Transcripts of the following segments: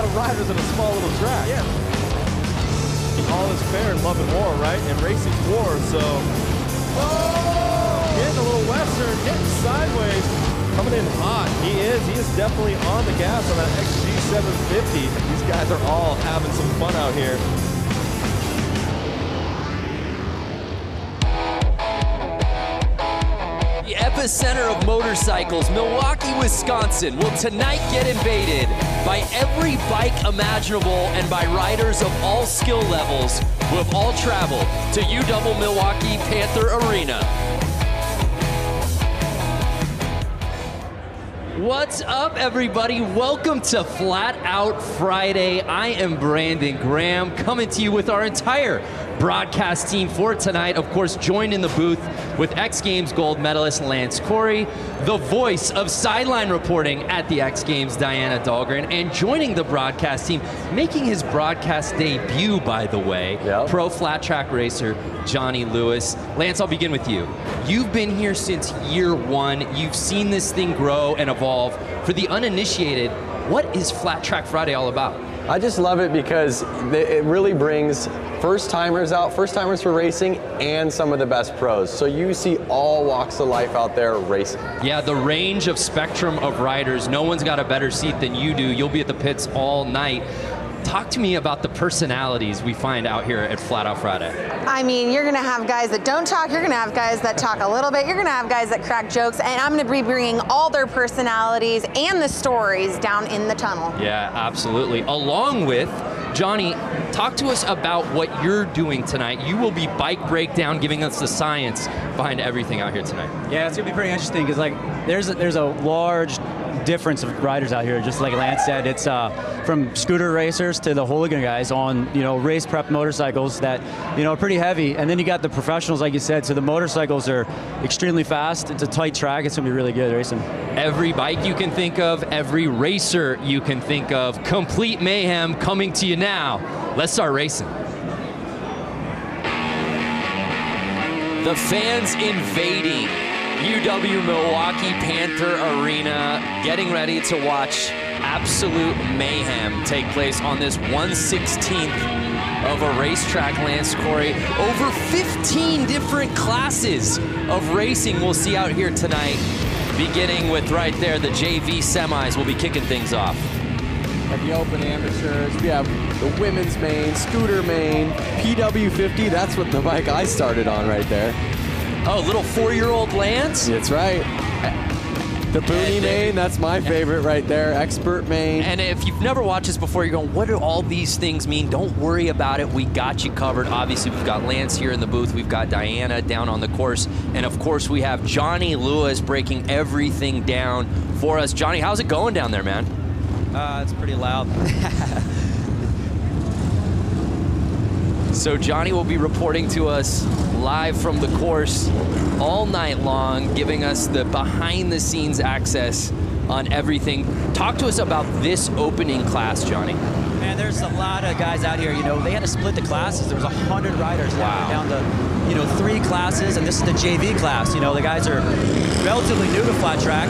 of riders in a small little track. Yeah. All is fair in love and war, right? And racing's war, so. Oh! Getting a little western, getting sideways. Coming in hot. He is definitely on the gas on that XG750. These guys are all having some fun out here. The epicenter of motorcycles, Milwaukee, Wisconsin, will tonight get invaded by every bike imaginable and by riders of all skill levels who have all traveled to UW Milwaukee Panther Arena. What's up, everybody? Welcome to Flat Out Friday. I am Brandon Graham, coming to you with our entire broadcast team for tonight. Of course, joined in the booth with X Games gold medalist Lance Corey, the voice of sideline reporting at the X Games, Diana Dahlgren, and joining the broadcast team, making his broadcast debut, by the way, pro flat track racer Johnny Lewis. Lance, I'll begin with you. You've been here since year one. You've seen this thing grow and evolve. For the uninitiated, what is Flat Track Friday all about? I just love it because it really brings first-timers out, first-timers for racing, and some of the best pros. So you see all walks of life out there racing. Yeah, the range of spectrum of riders. No one's got a better seat than you do. You'll be at the pits all night. Talk to me about the personalities we find out here at Flat Out Friday. I mean, you're gonna have guys that don't talk, you're gonna have guys that talk a little bit, you're gonna have guys that crack jokes, and I'm gonna be bringing all their personalities and the stories down in the tunnel. Yeah, absolutely. Along with Johnny, talk to us about what you're doing tonight. You will be bike breakdown, giving us the science behind everything out here tonight. Yeah, it's gonna be pretty interesting because like there's a large difference of riders out here. Just like Lance said, it's from scooter racers to the hooligan guys on race prep motorcycles that are pretty heavy, and then you got the professionals, like you said. So the motorcycles are extremely fast. It's a tight track. It's gonna be really good racing. Every bike you can think of, every racer you can think of, complete mayhem coming to you now. Let's start racing. The fans invading UW Milwaukee Panther Arena, getting ready to watch absolute mayhem take place on this 1/16th of a racetrack, Lance Corey. Over 15 different classes of racing we'll see out here tonight, beginning with right there, the JV semis will be kicking things off. Like the open amateurs, we have the women's main, scooter main, PW50, that's what the bike I started on right there. Oh, little 4-year-old Lance? That's right. The Booney main, that's my favorite right there. Expert main. And if you've never watched this before, you're going, what do all these things mean? Don't worry about it. We got you covered. Obviously, we've got Lance here in the booth. We've got Diana down on the course. And of course, we have Johnny Lewis breaking everything down for us. Johnny, how's it going down there, man? It's pretty loud. So Johnny will be reporting to us live from the course all night long, giving us the behind-the-scenes access on everything. Talk to us about this opening class, Johnny. Man, there's a lot of guys out here. They had to split the classes. There was 100 riders. Wow. Down to 3 classes, and this is the JV class. The guys are relatively new to flat track,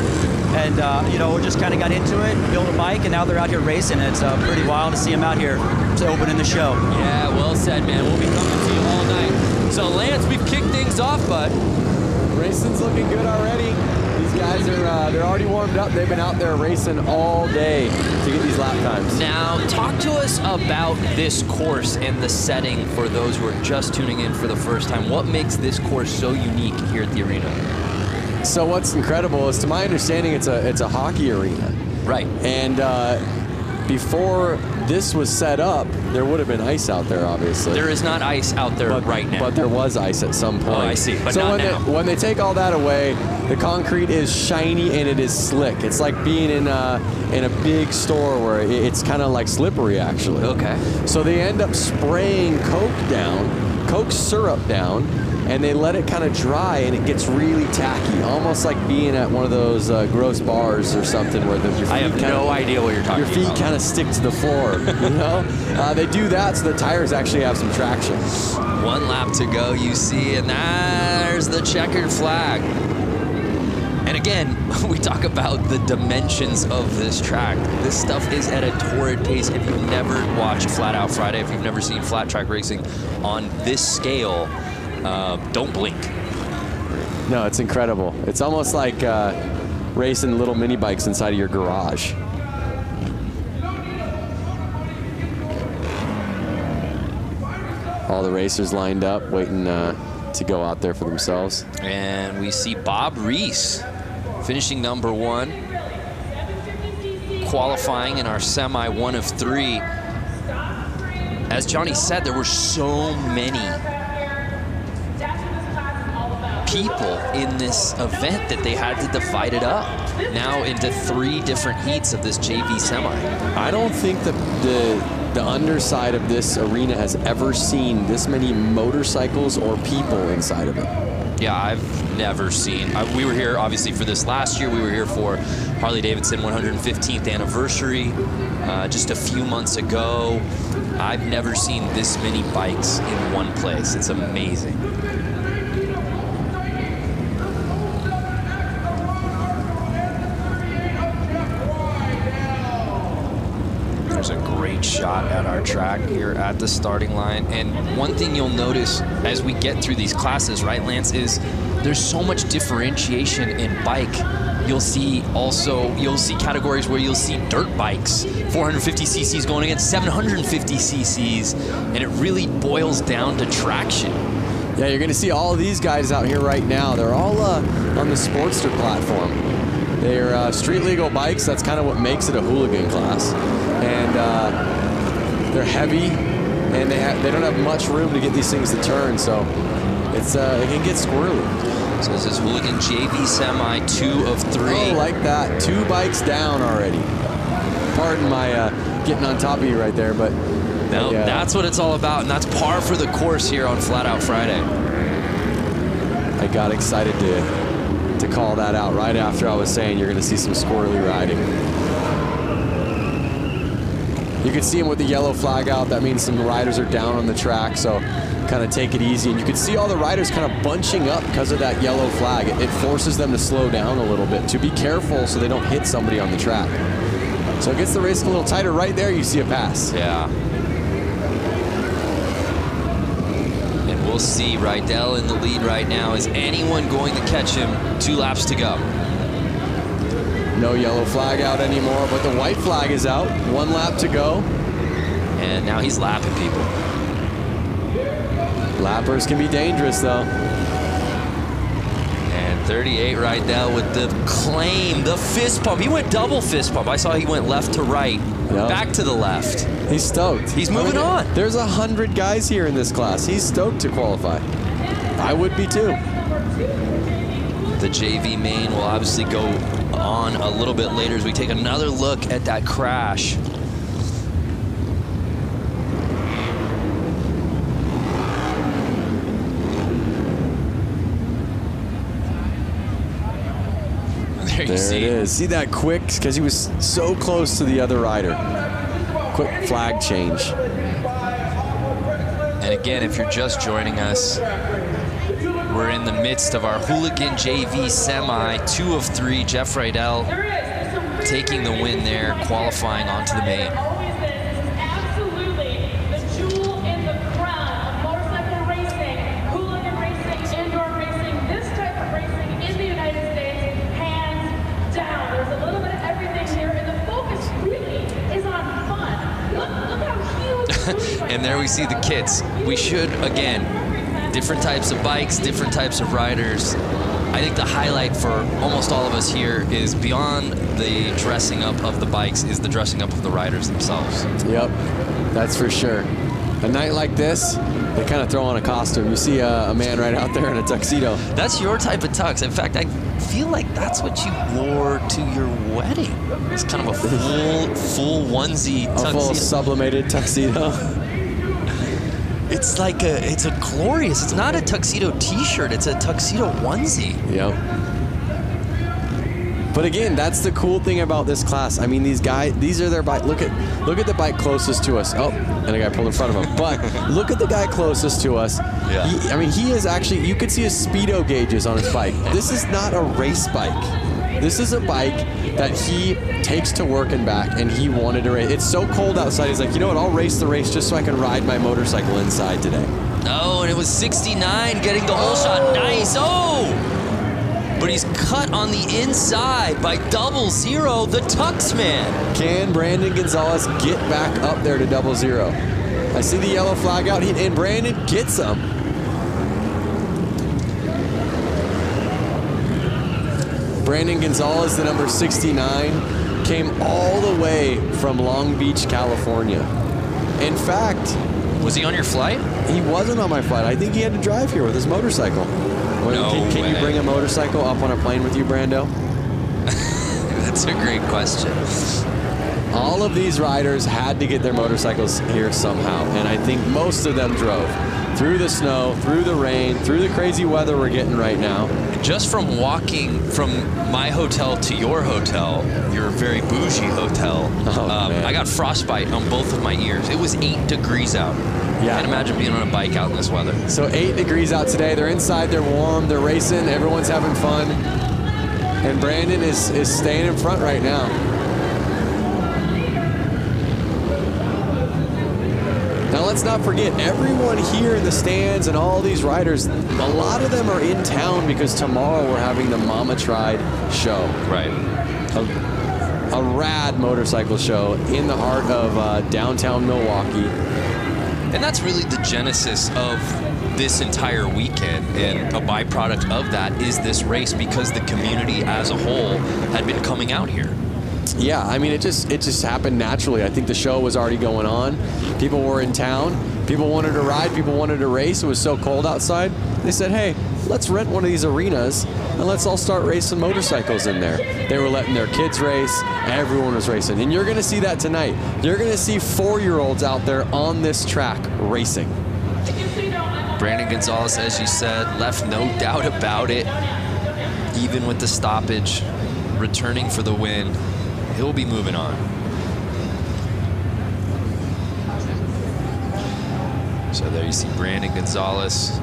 and we just kind of got into it, built a bike, and now they're out here racing. It's pretty wild to see them out here opening the show. Yeah, well said, man. We'll be coming to you all night. So Lance, we've kicked things off, bud. Racing's looking good already. These guys are they're already warmed up. They've been out there racing all day to get these lap times. Now, talk to us about this course and the setting for those who are just tuning in for the first time. What makes this course so unique here at the arena? So what's incredible is, to my understanding, it's a hockey arena. Right. And before this was set up, there would have been ice out there, obviously. There is not ice out there right now. But there was ice at some point. Oh, I see, but so not now. when they take all that away, the concrete is shiny and it is slick. It's like being in a big store where it's kind of like slippery, actually. Okay. So they end up spraying Coke syrup down, and they let it kind of dry, and it gets really tacky, almost like being at one of those gross bars or something where your feet I have no idea what you're talking about. Your feet kind of stick to the floor, They do that so the tires actually have some traction. 1 lap to go, you see, and there's the checkered flag. And again, we talk about the dimensions of this track. This stuff is at a torrid pace. If you've never watched Flat Out Friday, if you've never seen flat track racing on this scale, don't blink. No, it's incredible. It's almost like racing little mini bikes inside of your garage. All the racers lined up, waiting to go out there for themselves. And we see Bob Reese finishing number 1, qualifying in our semi 1 of 3. As Johnny said, there were so many people in this event that they had to divide it up now into 3 different heats of this JV semi. I don't think that the underside of this arena has ever seen this many motorcycles or people inside of it. Yeah, I've never seen. We were here obviously for this last year. We were here for Harley-Davidson 115th anniversary just a few months ago. I've never seen this many bikes in one place. It's amazing. There's a great shot at our track here at the starting line. And one thing you'll notice as we get through these classes, right, Lance, is there's so much differentiation in bike. You'll see categories where you'll see dirt bikes, 450 cc's going against 750 cc's, and it really boils down to traction. Yeah, you're gonna see all of these guys out here right now. They're all on the Sportster platform. They're street legal bikes. That's kind of what makes it a hooligan class. And they're heavy, and they don't have much room to get these things to turn, so it can get squirrely. So this is hooligan JV semi 2 of 3. Oh, like that. 2 bikes down already. Pardon my getting on top of you right there, but no, that's what it's all about, and that's par for the course here on Flat Out Friday. I got excited to call that out right after I was saying you're going to see some squirrely riding. You can see them with the yellow flag out. That means some riders are down on the track, so kind of take it easy. And you can see all the riders kind of bunching up because of that yellow flag. It forces them to slow down a little bit, to be careful so they don't hit somebody on the track. So it gets the race a little tighter. Right there, you see a pass. Yeah. And we'll see Rydell in the lead right now. Is anyone going to catch him? 2 laps to go. No yellow flag out anymore, but the white flag is out. 1 lap to go. And now he's lapping people. Lappers can be dangerous, though. And 38 Rydell with the claim, the fist pump. He went double fist pump. I saw he went left to right, back to the left. He's stoked. He's moving on. There's 100 guys here in this class. He's stoked to qualify. I would be too. The JV main will obviously go on a little bit later as we take another look at that crash. There it is. See that quick, because he was so close to the other rider. Quick flag change. And again, if you're just joining us, we're in the midst of our hooligan JV semi, 2 of 3. Jeff Rydell taking the win there, qualifying onto the main. Absolutely, the jewel in the crown of motorcycle racing, hooligan racing, indoor racing, this type of racing in the United States, hands down. There's a little bit of everything here, and the focus really is on fun. Look how huge. And there we see the kits. We should, again, different types of bikes, different types of riders. I think the highlight for almost all of us here is beyond the dressing up of the bikes is the dressing up of the riders themselves. Yep, that's for sure. A night like this, they kind of throw on a costume. You see a man right out there in a tuxedo. That's your type of tux. In fact, I feel like that's what you wore to your wedding. It's kind of a full onesie tuxedo. A full sublimated tuxedo. It's like it's a glorious, it's not a tuxedo t-shirt, it's a tuxedo onesie. Yep. But again, that's the cool thing about this class. I mean, these are their bike. Look at the bike closest to us. Oh, and a guy pulled in front of him. But look at the guy closest to us. Yeah. He is actually, you could see his speedo gauges on his bike. This is not a race bike. This is a bike that he takes to work and back, and he wanted to race. It's so cold outside, he's like, you know what, I'll race the race just so I can ride my motorcycle inside today. Oh, and it was 69 getting the whole shot. Nice. Oh! But he's cut on the inside by 00, the Tux man. Can Brandon Gonzalez get back up there to 00? I see the yellow flag out, and Brandon gets him. Brandon Gonzalez, the number 69, came all the way from Long Beach, California. In fact, was he on your flight? He wasn't on my flight. I think he had to drive here with his motorcycle. Can you bring a motorcycle up on a plane with you, Brando? That's a great question. All of these riders had to get their motorcycles here somehow, and I think most of them drove. Through the snow, through the rain, through the crazy weather we're getting right now. Just from walking from my hotel to your hotel, your very bougie hotel, I got frostbite on both of my ears. It was 8 degrees out. Yeah. Can't imagine being on a bike out in this weather. So 8 degrees out today. They're inside, they're warm, they're racing, everyone's having fun. And Brandon is staying in front right now. Now let's not forget, everyone here in the stands and all these riders, a lot of them are in town because tomorrow we're having the Mama Tried show. Right. A rad motorcycle show in the heart of downtown Milwaukee. And that's really the genesis of this entire weekend, and a byproduct of that is this race because the community as a whole had been coming out here. Yeah, I mean, it just happened naturally. I think the show was already going on. People were in town. People wanted to ride. People wanted to race. It was so cold outside. They said, hey, let's rent one of these arenas and let's all start racing motorcycles in there. They were letting their kids race. Everyone was racing. And you're going to see that tonight. You're going to see 4-year-olds out there on this track racing. Brandon Gonzalez, as you said, left no doubt about it. Even with the stoppage, returning for the win. He'll be moving on. So there you see Brandon Gonzalez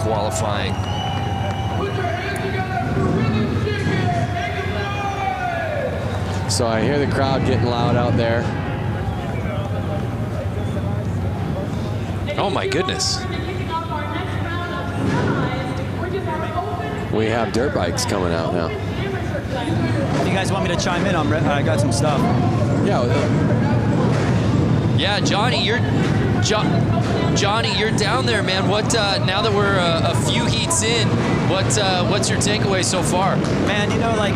qualifying. So I hear the crowd getting loud out there. Oh my goodness. We have dirt bikes coming out now. If you guys want me to chime in, I got some stuff. Yeah, Johnny, you're down there, man. What now that we're a few heats in, what's your takeaway so far? Man, you know, like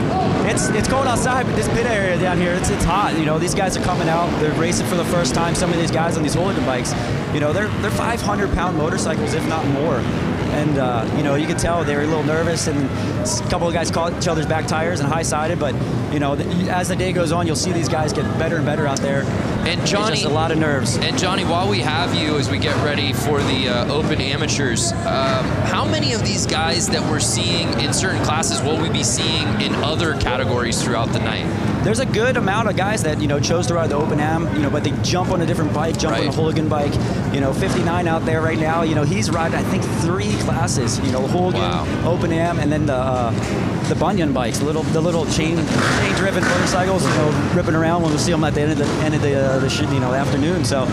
it's cold outside, but this pit area down here, it's hot. You know, these guys are coming out, they're racing for the first time. Some of these guys on these hooligan bikes, you know, they're 500-pound motorcycles, if not more. And, you know, you can tell they were a little nervous, and a couple of guys caught each other's back tires and high-sided. But, you know, as the day goes on, you'll see these guys get better and better out there. And Johnny, it's just a lot of nerves. And Johnny, while we have you, as we get ready for the Open Amateurs, how many of these guys that we're seeing in certain classes will we be seeing in other categories throughout the night? There's a good amount of guys that, you know, chose to ride the Open Am, you know, but they jump on a different bike, jump on a hooligan bike. You know, 59 out there right now, you know, he's riding, I think, 3 classes, you know, hooligan, Open Am, and then the Bunyan bikes, the little chain-driven motorcycles, you know, ripping around when we see them at the end of the afternoon. So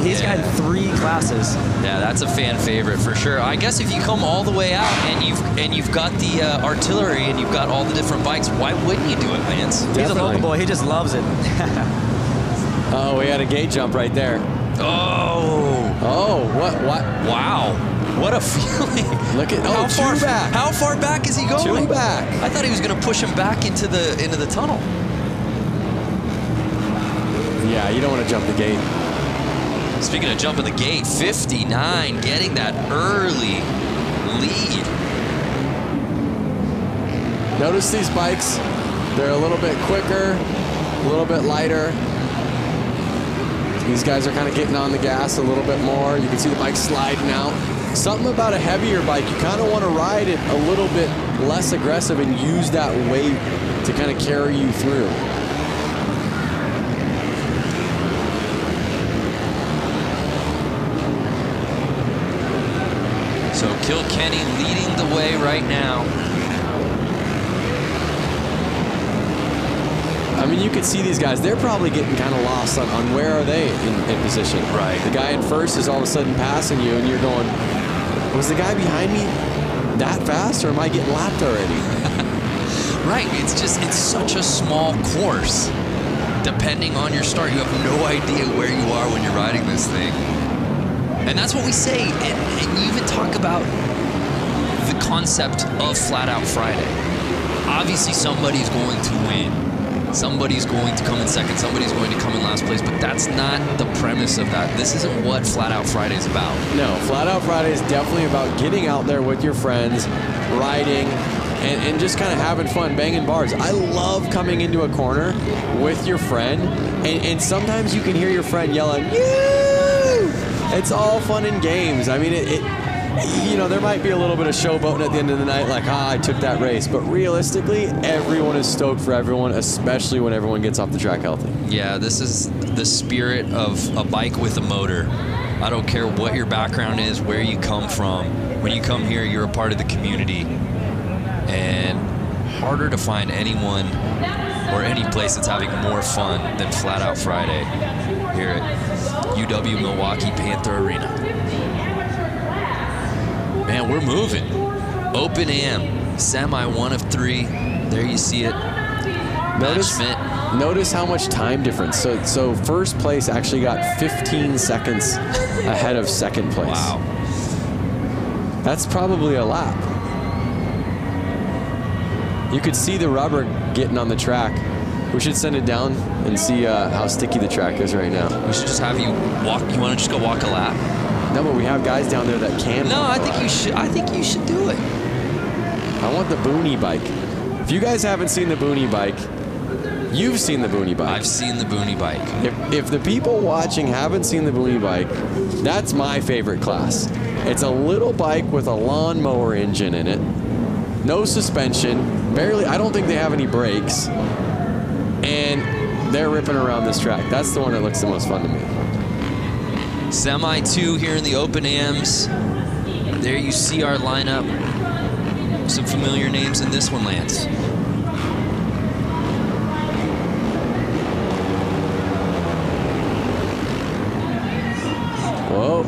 he's got 3 classes. Yeah, that's a fan favorite for sure. I guess if you come all the way out and you've got the artillery and you've got all the different bikes, why wouldn't you do it, Vance? He's a local boy. He just loves it. Oh, we had a gate jump right there. Oh, what? Wow. What a feeling. Look at back. How far back is he going? 2 back. I thought he was going to push him back into the tunnel. Yeah, you don't want to jump the gate. Speaking of jumping the gate, 59 getting that early lead. Notice these bikes, they're a little bit quicker, a little bit lighter. These guys are kind of getting on the gas a little bit more. You can see the bike sliding out. Something about a heavier bike, you kind of want to ride it a little bit less aggressive and use that weight to kind of carry you through. So Kilkenny leading the way right now. I mean, you can see these guys, they're probably getting kind of lost on where are they in position. Right. The guy in first is all of a sudden passing you, and you're going, was the guy behind me that fast, or am I getting lapped already? Right, it's such a small course. Depending on your start, you have no idea where you are when you're riding this thing. And that's what we say, and you even talk about the concept of Flat Out Friday. Obviously, somebody's going to win. Somebody's going to come in second, somebody's going to come in last place, but that's not the premise of that. This isn't what Flat Out Friday is about. No, Flat Out Friday is definitely about getting out there with your friends, riding, and just kind of having fun, banging bars. I love coming into a corner with your friend, and sometimes you can hear your friend yelling, "Yoo!" It's all fun and games. I mean, you know, there might be a little bit of showboating at the end of the night, like, I took that race. But realistically, everyone is stoked for everyone, especially when everyone gets off the track healthy. Yeah, this is the spirit of a bike with a motor. I don't care what your background is, where you come from. When you come here, you're a part of the community. And harder to find anyone or any place that's having more fun than Flat Out Friday here at UW Milwaukee Panther Arena. Man, we're moving. Open AM, semi 1 of 3. There you see it. Notice how much time difference. So first place actually got 15 seconds ahead of second place. Wow. That's probably a lap. You could see the rubber getting on the track. We should send it down and see how sticky the track is right now. We should just have you walk. You want to just go walk a lap? No, but we have guys down there that can. No, I think you should. I think you should do it. I want the Boonie bike. If you guys haven't seen the Boonie bike, you've seen the Boonie bike. I've seen the Boonie bike. If the people watching haven't seen the Boonie bike, that's my favorite class. It's a little bike with a lawnmower engine in it. No suspension, barely, I don't think they have any brakes, and they're ripping around this track. That's the one that looks the most fun to me. Semi 2 here in the Open AMs. There you see our lineup. Some familiar names in this one, Lance. Whoa.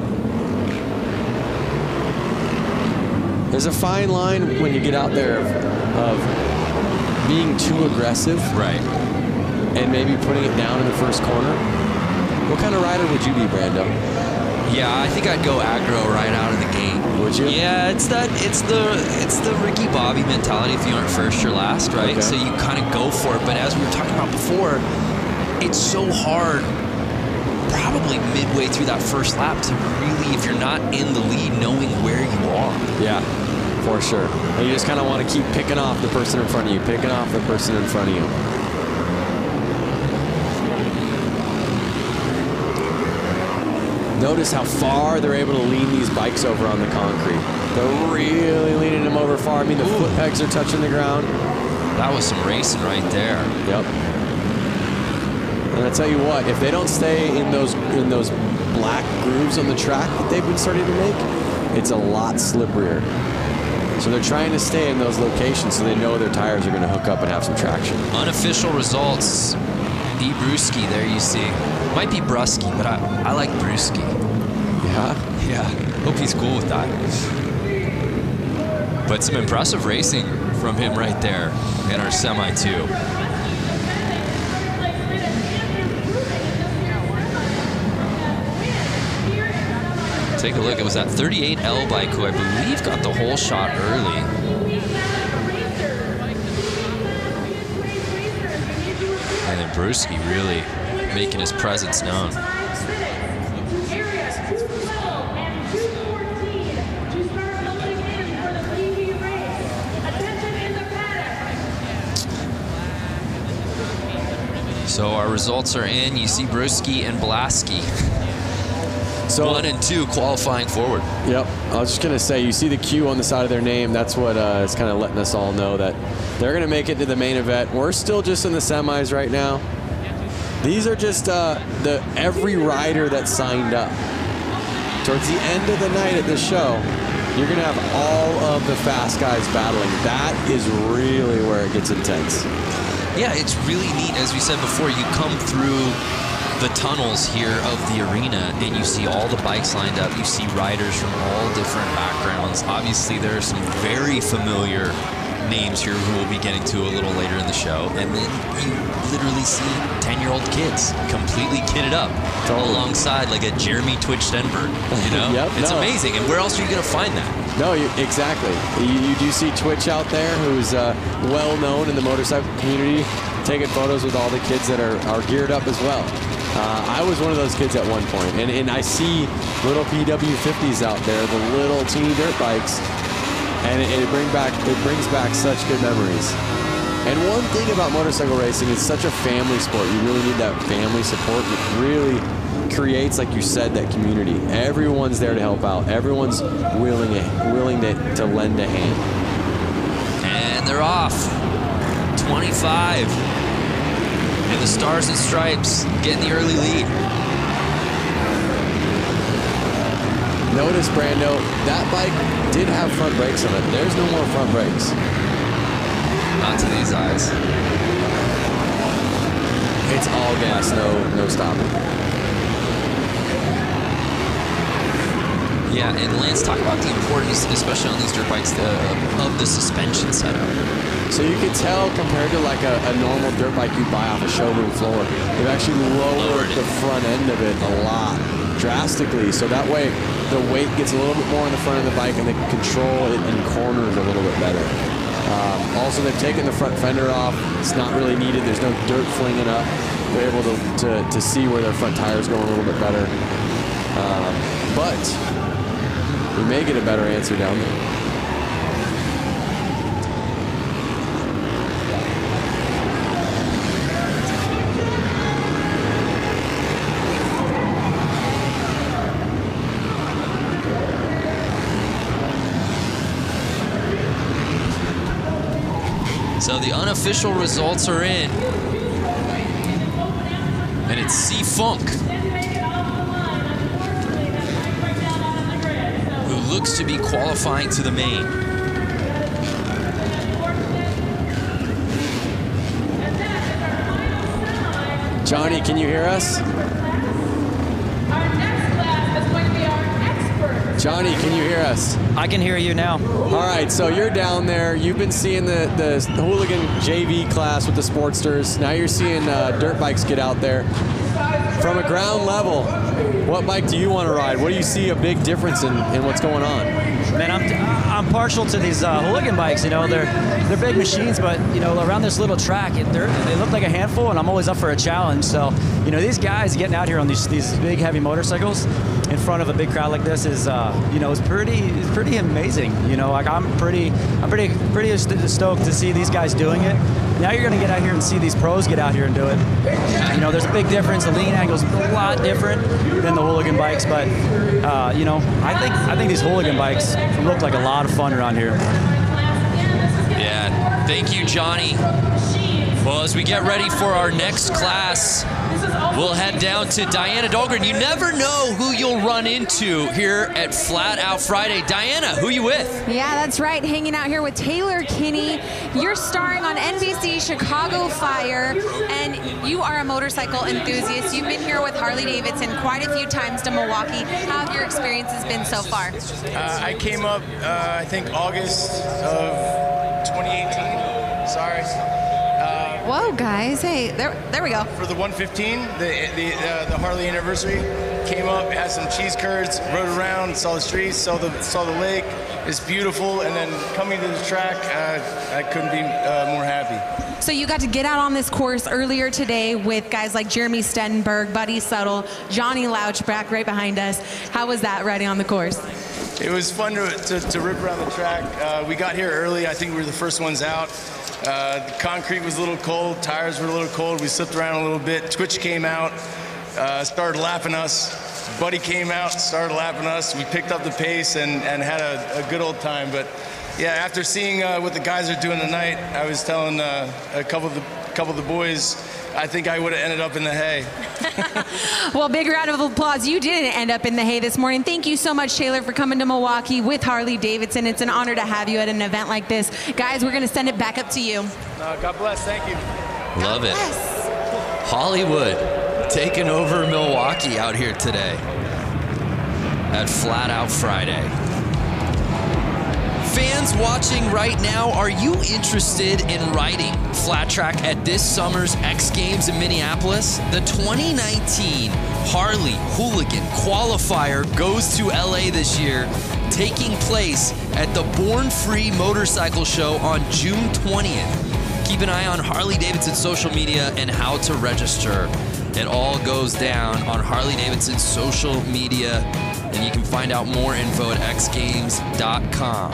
There's a fine line when you get out there of being too aggressive. Right. And maybe putting it down in the first corner. What kind of rider would you be, Brando? Yeah, I think I'd go aggro right out of the gate. Would you? Yeah, it's the Ricky Bobby mentality. If you aren't first, you're last, right? Okay. So you kind of go for it. But as we were talking about before, it's so hard, probably midway through that first lap, to really, if you're not in the lead, knowing where you are. Yeah, for sure. And you just kind of want to keep picking off the person in front of you, picking off the person in front of you. Notice how far they're able to lean these bikes over on the concrete. They're really leaning them over far. I mean, the foot pegs are touching the ground. That was some racing right there. Yep. And I tell you what, if they don't stay in those black grooves on the track that they've been starting to make, it's a lot slipperier. So they're trying to stay in those locations so they know their tires are going to hook up and have some traction. Unofficial results. E. Brewski, there you see. Might be Brusky, but I like Brewski. Yeah? Yeah. Hope he's cool with that. But some impressive racing from him right there in our Semi 2. Take a look. It was that 38L bike who I believe got the whole shot early. And then Brewski really making his presence known. So our results are in. You see Brewski and Blasky So 1 and 2 qualifying forward. Yep. I was just going to say, you see the Q on the side of their name. That's what is kind of letting us all know that they're going to make it to the main event. We're still just in the semis right now. These are just every rider that signed up. Towards the end of the night at this show, you're going to have all of the fast guys battling. That is really where it gets intense. Yeah, it's really neat. As we said before, you come through the tunnels here of the arena and you see all the bikes lined up. You see riders from all different backgrounds. Obviously, there are some very familiar names here who we'll be getting to a little later in the show. And then you literally see 10-year-old kids completely kitted up alongside like a Jeremy Twitch Stenberg, you know? Yep, it's amazing. And where else are you going to find that? No, exactly. You do see Twitch out there, who's well known in the motorcycle community, taking photos with all the kids that are geared up as well. I was one of those kids at one point, and I see little PW50s out there, the little teeny dirt bikes, and it brings back such good memories. And one thing about motorcycle racing, it's such a family sport. You really need that family support. It really creates, like you said, that community. Everyone's there to help out. Everyone's willing to lend a hand. And they're off. 25. And the Stars and Stripes getting the early lead. Notice, Brando, that bike did have front brakes on it. There's no more front brakes. Not to these eyes. It's all gas, no stopping. Yeah, and Lance, talk about the importance, especially on these dirt bikes, of the suspension setup. So you can tell compared to like a normal dirt bike you buy off a showroom floor, they've actually lowered the front end of it a lot, drastically. So that way the weight gets a little bit more on the front of the bike and they can control it in corners a little bit better. Also, they've taken the front fender off. It's not really needed. There's no dirt flinging up. They're able to see where their front tires go a little bit better. But we may get a better answer down there. So the unofficial results are in. And it's C Funk, who looks to be qualifying to the main. Johnny, can you hear us? Johnny, can you hear us? I can hear you now. All right, so you're down there. You've been seeing the hooligan JV class with the Sportsters. Now you're seeing dirt bikes get out there. From a ground level, what bike do you want to ride? What do you see a big difference in what's going on? Man, I'm partial to these hooligan bikes. You know, they're big machines, but you know, around this little track, they look like a handful, and I'm always up for a challenge. So, you know, these guys getting out here on these big heavy motorcycles in front of a big crowd like this is, you know, it's pretty amazing. You know, like I'm pretty stoked to see these guys doing it. Now you're going to get out here and see these pros get out here and do it. You know, there's a big difference. The lean angle's a lot different than the hooligan bikes, but you know, I think these hooligan bikes look like a lot of fun around here. Yeah, thank you, Johnny. Well, as we get ready for our next class, we'll head down to Diana Dahlgren. You never know who you'll run into here at Flat Out Friday. Diana, who you with? Yeah, that's right. Hanging out here with Taylor Kinney. You're starring on NBC Chicago Fire, and you are a motorcycle enthusiast. You've been here with Harley-Davidson quite a few times to Milwaukee. How have your experiences been so far? I came up, I think, August of 2018. Sorry. Whoa, guys. Hey, there we go. For the 115, the Harley anniversary, came up, had some cheese curds, rode around, saw the streets, saw the lake. It's beautiful, and then coming to the track, I couldn't be more happy. So you got to get out on this course earlier today with guys like Jeremy Stenberg, Buddy Suttle, Johnny Louchback right behind us. How was that riding on the course? It was fun to rip around the track. We got here early. I think we were the first ones out. The concrete was a little cold. Tires were a little cold. We slipped around a little bit. Twitch came out, started lapping us. Buddy came out, started lapping us. We picked up the pace and had a good old time. But yeah, after seeing what the guys are doing tonight, I was telling a couple of the boys, I think I would have ended up in the hay. Well, big round of applause. You didn't end up in the hay this morning. Thank you so much, Taylor, for coming to Milwaukee with Harley-Davidson. It's an honor to have you at an event like this. Guys, we're going to send it back up to you. God bless. Thank you. Love it. Hollywood taking over Milwaukee out here today at Flat Out Friday. Fans watching right now, are you interested in riding flat track at this summer's X Games in Minneapolis? The 2019 Harley Hooligan Qualifier goes to LA this year, taking place at the Born Free Motorcycle Show on June 20th. Keep an eye on Harley-Davidson social media and how to register. It all goes down on Harley-Davidson social media, and you can find out more info at xgames.com.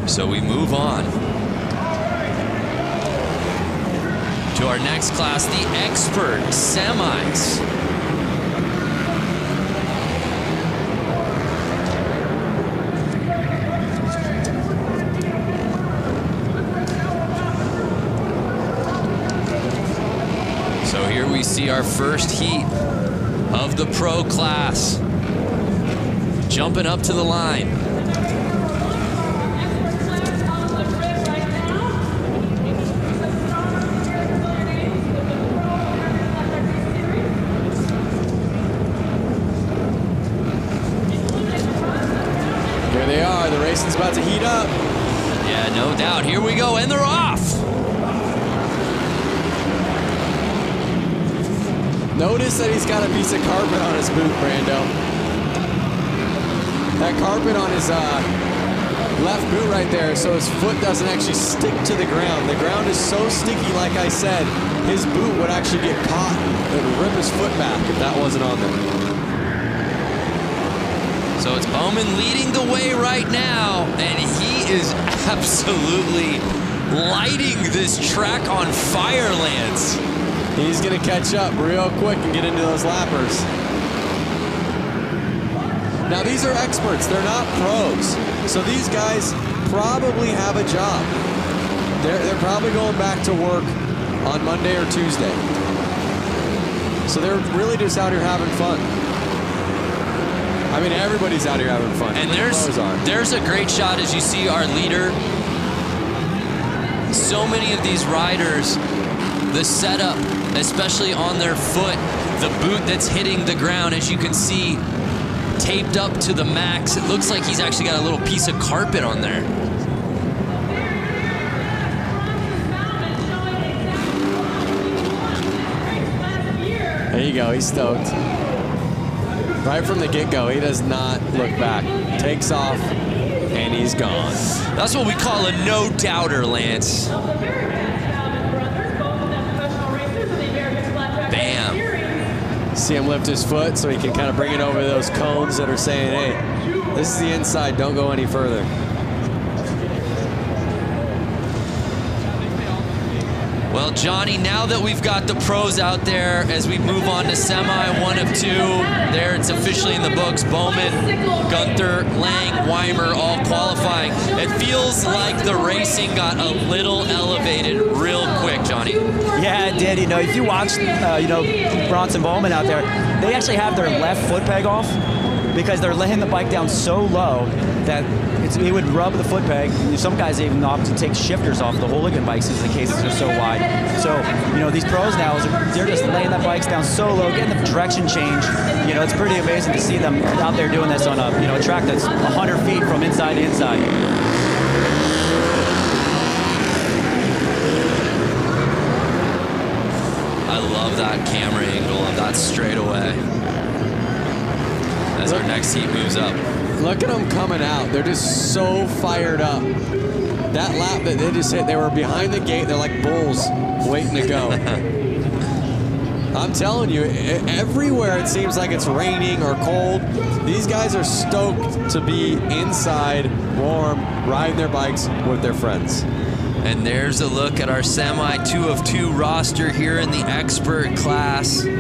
So we move on to our next class, the Expert Semis. So here we see our first heat of the pro class. Jumping up to the line. Here they are. The racing's about to heat up. Yeah, no doubt. Here we go, and they're off. Notice that he's got a piece of carpet on his boot, Brando. That carpet on his left boot right there, so his foot doesn't actually stick to the ground. The ground is so sticky, like I said, his boot would actually get caught. It would rip his foot back if that wasn't on there. So it's Bowman leading the way right now, and he is absolutely lighting this track on fire, Lance. He's going to catch up real quick and get into those lappers. Now, these are experts. They're not pros. So these guys probably have a job. They're probably going back to work on Monday or Tuesday. So they're really just out here having fun. I mean, everybody's out here having fun. And there's a great shot as you see our leader. So many of these riders, the setup, especially on their foot, the boot that's hitting the ground, as you can see, taped up to the max. It looks like he's actually got a little piece of carpet on there. There you go, he's stoked. Right from the get-go, he does not look back. Takes off, and he's gone. That's what we call a no-doubter, Lance. Bam. See him lift his foot so he can kind of bring it over those cones that are saying, hey, this is the inside, don't go any further. Well, Johnny, now that we've got the pros out there, as we move on to semi 1 of 2, there it's officially in the books. Bowman, Gunther, Lang, Weimer all qualifying. It feels like the racing got a little elevated real quick, Johnny. Yeah, it did. You know, if you watch, Bronson Bowman out there, they actually have their left foot peg off because they're laying the bike down so low that it would rub the foot peg. Some guys even opt to take shifters off the hooligan bikes since the cases are so wide. So, these pros now, they're just laying the bikes down so low, getting the direction change. It's pretty amazing to see them out there doing this on a track that's 100 feet from inside to inside. I love that camera angle of that straightaway as our next heat moves up. Look at them coming out. They're just so fired up. That lap that they just hit, they were behind the gate. They're like bulls waiting to go. I'm telling you, everywhere it seems like it's raining or cold. These guys are stoked to be inside, warm, riding their bikes with their friends. And there's a look at our semi 2 of 2 roster here in the expert class. 8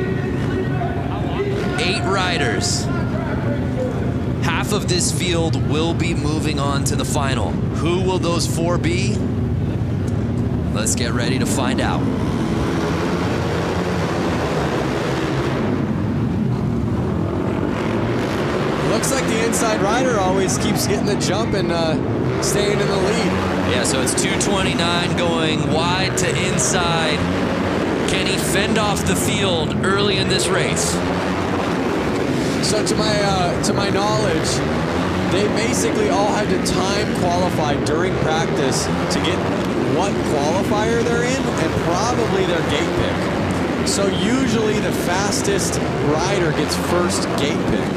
riders. Half of this field will be moving on to the final. Who will those 4 be? Let's get ready to find out. Looks like the inside rider always keeps getting the jump and staying in the lead. Yeah, so it's 229 going wide to inside. Can he fend off the field early in this race? So to my knowledge, they basically all had to time qualify during practice to get what qualifier they're in and probably their gate pick. So usually the fastest rider gets first gate pick.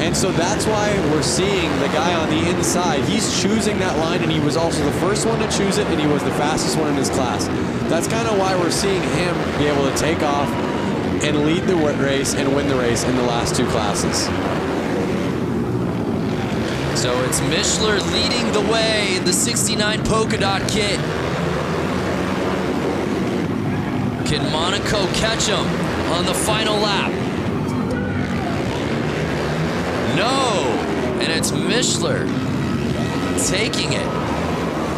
And so that's why we're seeing the guy on the inside. He's choosing that line, and he was also the first one to choose it, and he was the fastest one in his class. That's kind of why we're seeing him be able to take off and lead the race and win the race in the last 2 classes. So it's Mishler leading the way, the 69 polka dot kit. Can Monaco catch him on the final lap? No, and it's Mishler taking it.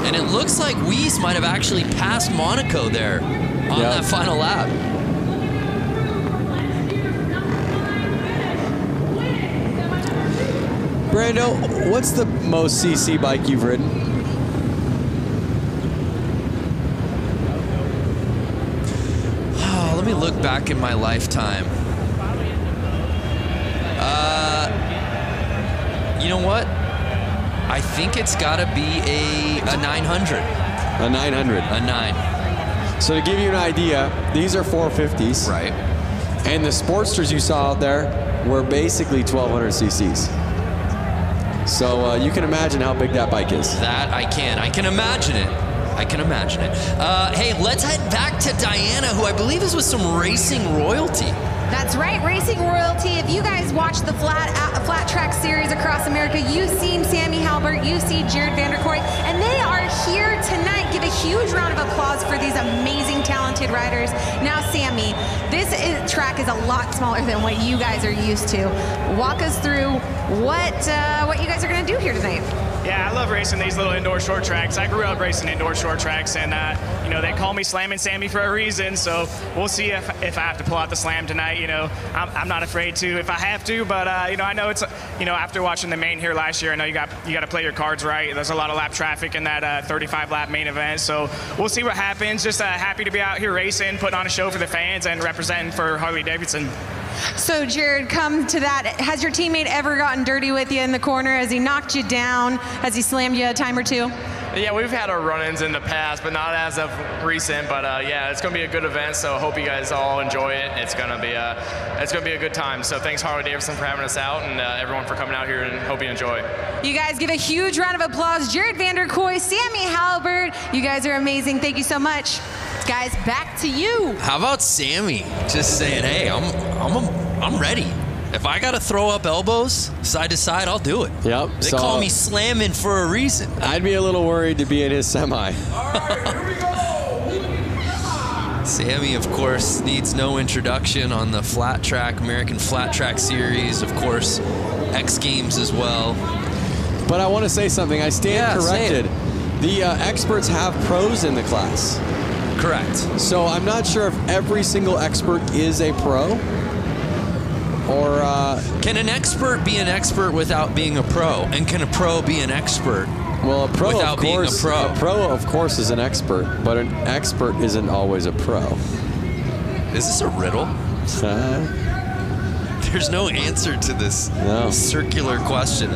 And it looks like Weiss might have actually passed Monaco there on that final lap. Brando, what's the most CC bike you've ridden? Oh, let me look back in my lifetime. You know what? I think it's got to be a 900. A 900. A 9. So to give you an idea, these are 450s. Right. And the Sportsters you saw out there were basically 1200 cc's. So you can imagine how big that bike is. That I can. I can imagine it. I can imagine it. Hey, let's head back to Diana, who I believe is with some racing royalty. That's right, racing royalty. If you guys watch the flat track series across America, you've seen Sammy Halbert, you've seen Jared Vanderkoy, and they are here tonight. Give a huge round of applause for these amazing, talented riders. Now, Sammy, this track is a lot smaller than what you guys are used to. Walk us through what you guys are going to do here tonight. Yeah, I love racing these little indoor short tracks. I grew up racing indoor short tracks, and you know, they call me Slammin' Sammy for a reason. So we'll see if I have to pull out the slam tonight. You know, I'm not afraid to if I have to, but you know, I know it's, you know, after watching the main here last year, I know you got to play your cards right. There's a lot of lap traffic in that 35 lap main event, so we'll see what happens. Just happy to be out here racing, putting on a show for the fans, and representing for Harley-Davidson. So, Jared, come to that. Has your teammate ever gotten dirty with you in the corner? Has he knocked you down? Has he slammed you a time or two? Yeah, we've had our run-ins in the past, but not as of recent. But yeah, it's going to be a good event, so I hope you guys all enjoy it. It's going to be a good time. So thanks Harley-Davidson for having us out, and everyone for coming out here, and hope you enjoy. You guys give a huge round of applause. Jared Vanderkoy, Sammy Halbert, you guys are amazing. Thank you so much. Guys, back to you. How about Sammy just saying, hey, I'm ready. If I got to throw up elbows side to side, I'll do it. Yep. They call me slamming for a reason. I'd be a little worried to be in his semi. All right, here we go. Sammy, of course, needs no introduction on the flat track, American Flat Track Series, of course, X Games as well. But I want to say something. I stand corrected. The experts have pros in the class. Correct. So I'm not sure if every single expert is a pro, or can an expert be an expert without being a pro? And can a pro be an expert well, a pro without being a pro? A pro, of course, is an expert, but an expert isn't always a pro. Is this a riddle? There's no answer to this circular question.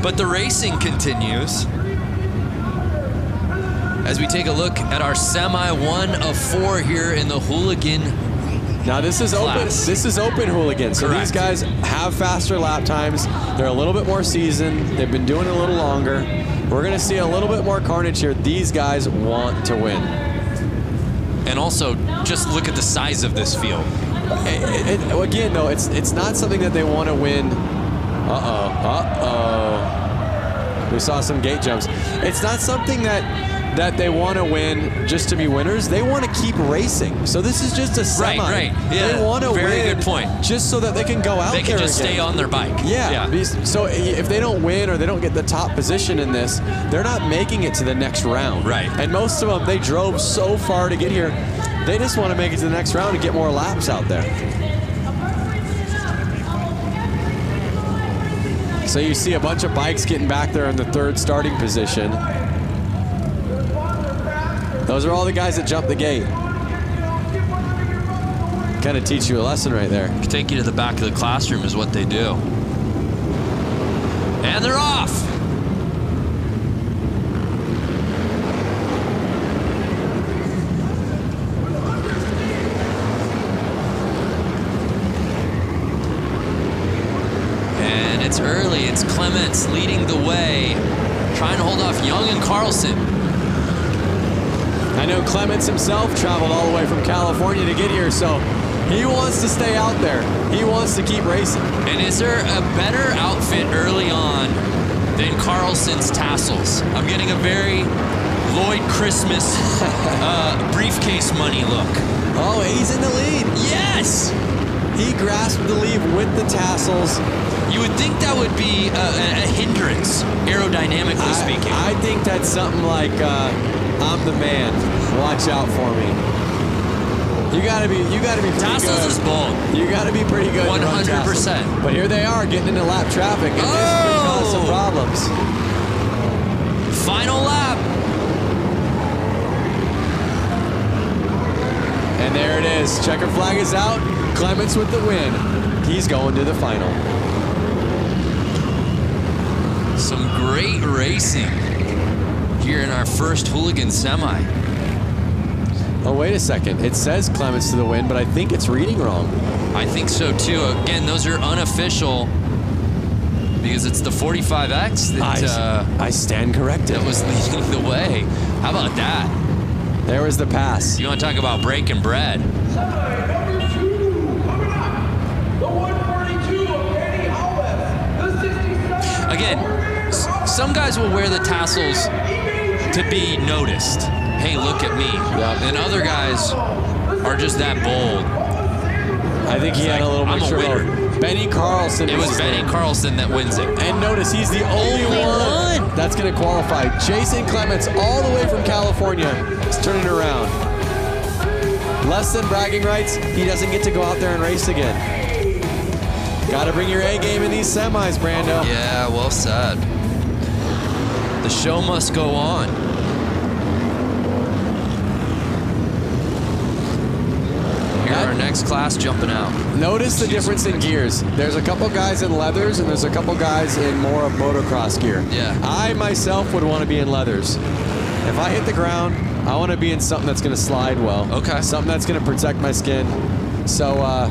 But the racing continues as we take a look at our semi 1 of 4 here in the hooligan. Now this is class. open. This is open hooligan. So these guys have faster lap times. They're a little bit more seasoned. They've been doing it a little longer. We're going to see a little bit more carnage here. These guys want to win. And also, just look at the size of this field. Again, though, it's not something that they want to win. We saw some gate jumps. It's not something that that they want to win just to be winners. They want to keep racing. So this is just a semi. Right. Yeah. They want to win. Very good point. Just so that they can go out there. They can just again. stay on their bike. Yeah. So if they don't win or they don't get the top position in this, they're not making it to the next round. Right. And most of them, they drove so far to get here. They just want to make it to the next round and get more laps out there. So you see a bunch of bikes getting back there in the third starting position. Those are all the guys that jumped the gate. Kind of teach you a lesson right there. Take you to the back of the classroom is what they do. And they're off. And it's early. It's Clements leading the way, trying to hold off Young and Carlson. I know Clements himself traveled all the way from California to get here, so he wants to stay out there. He wants to keep racing. And is there a better outfit early on than Carlson's tassels? I'm getting a very Lloyd Christmas briefcase money look. Oh, he's in the lead. Yes! He grasped the lead with the tassels. You would think that would be a hindrance, aerodynamically speaking. I think that's something like, I'm the man. Watch out for me. You gotta be pretty tassels good. Is bold. You gotta be pretty good. 100%. But here they are getting into lap traffic, and this could cause some problems. Final lap. And there it is. Checker flag is out. Clements with the win. He's going to the final. Some great racing here in our first Hooligan Semi. Oh, wait a second. It says Clements to the win, but I think it's reading wrong. I think so too. Again, those are unofficial because it's the 45X that I stand corrected. That was leading the way. How about that? There was the pass. You want to talk about breaking bread? Again, some guys will wear the tassels to be noticed. Hey, look at me. Yep. And other guys are just that bold. I think he had a little mixture of Benny Carlson. It was Benny Carlson that wins it. And notice he's the only one that's going to qualify. Jason Clements, all the way from California, is turning around. Less than bragging rights, he doesn't get to go out there and race again. Got to bring your A game in these semis, Brando. Yeah, well said. The show must go on. Here our next class jumping out. Notice the difference in gears. There's a couple guys in leathers and there's a couple guys in more of motocross gear. Yeah. I myself would want to be in leathers. If I hit the ground, I want to be in something that's going to slide well. Okay. Something that's going to protect my skin. So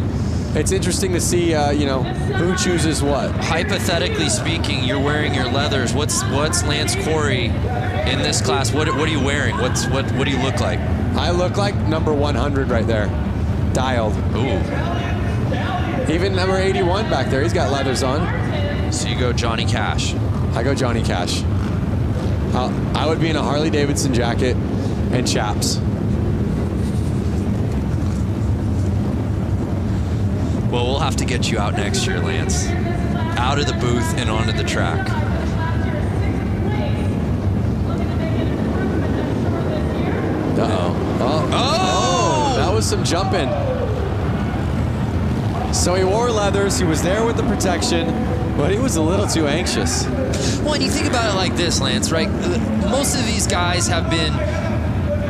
it's interesting to see, who chooses what. Hypothetically speaking, you're wearing your leathers. What's Lance Corey in this class? What are you wearing? What do you look like? I look like number 100 right there. Dialed. Ooh. Even number 81 back there, he's got leathers on. So you go Johnny Cash. I go Johnny Cash. I would be in a Harley-Davidson jacket and chaps. Well, we'll have to get you out next year, Lance. Out of the booth and onto the track. Oh, that was some jumping. So he wore leathers, he was there with the protection, but he was a little too anxious. Well, and you think about it like this, Lance, right? Most of these guys have been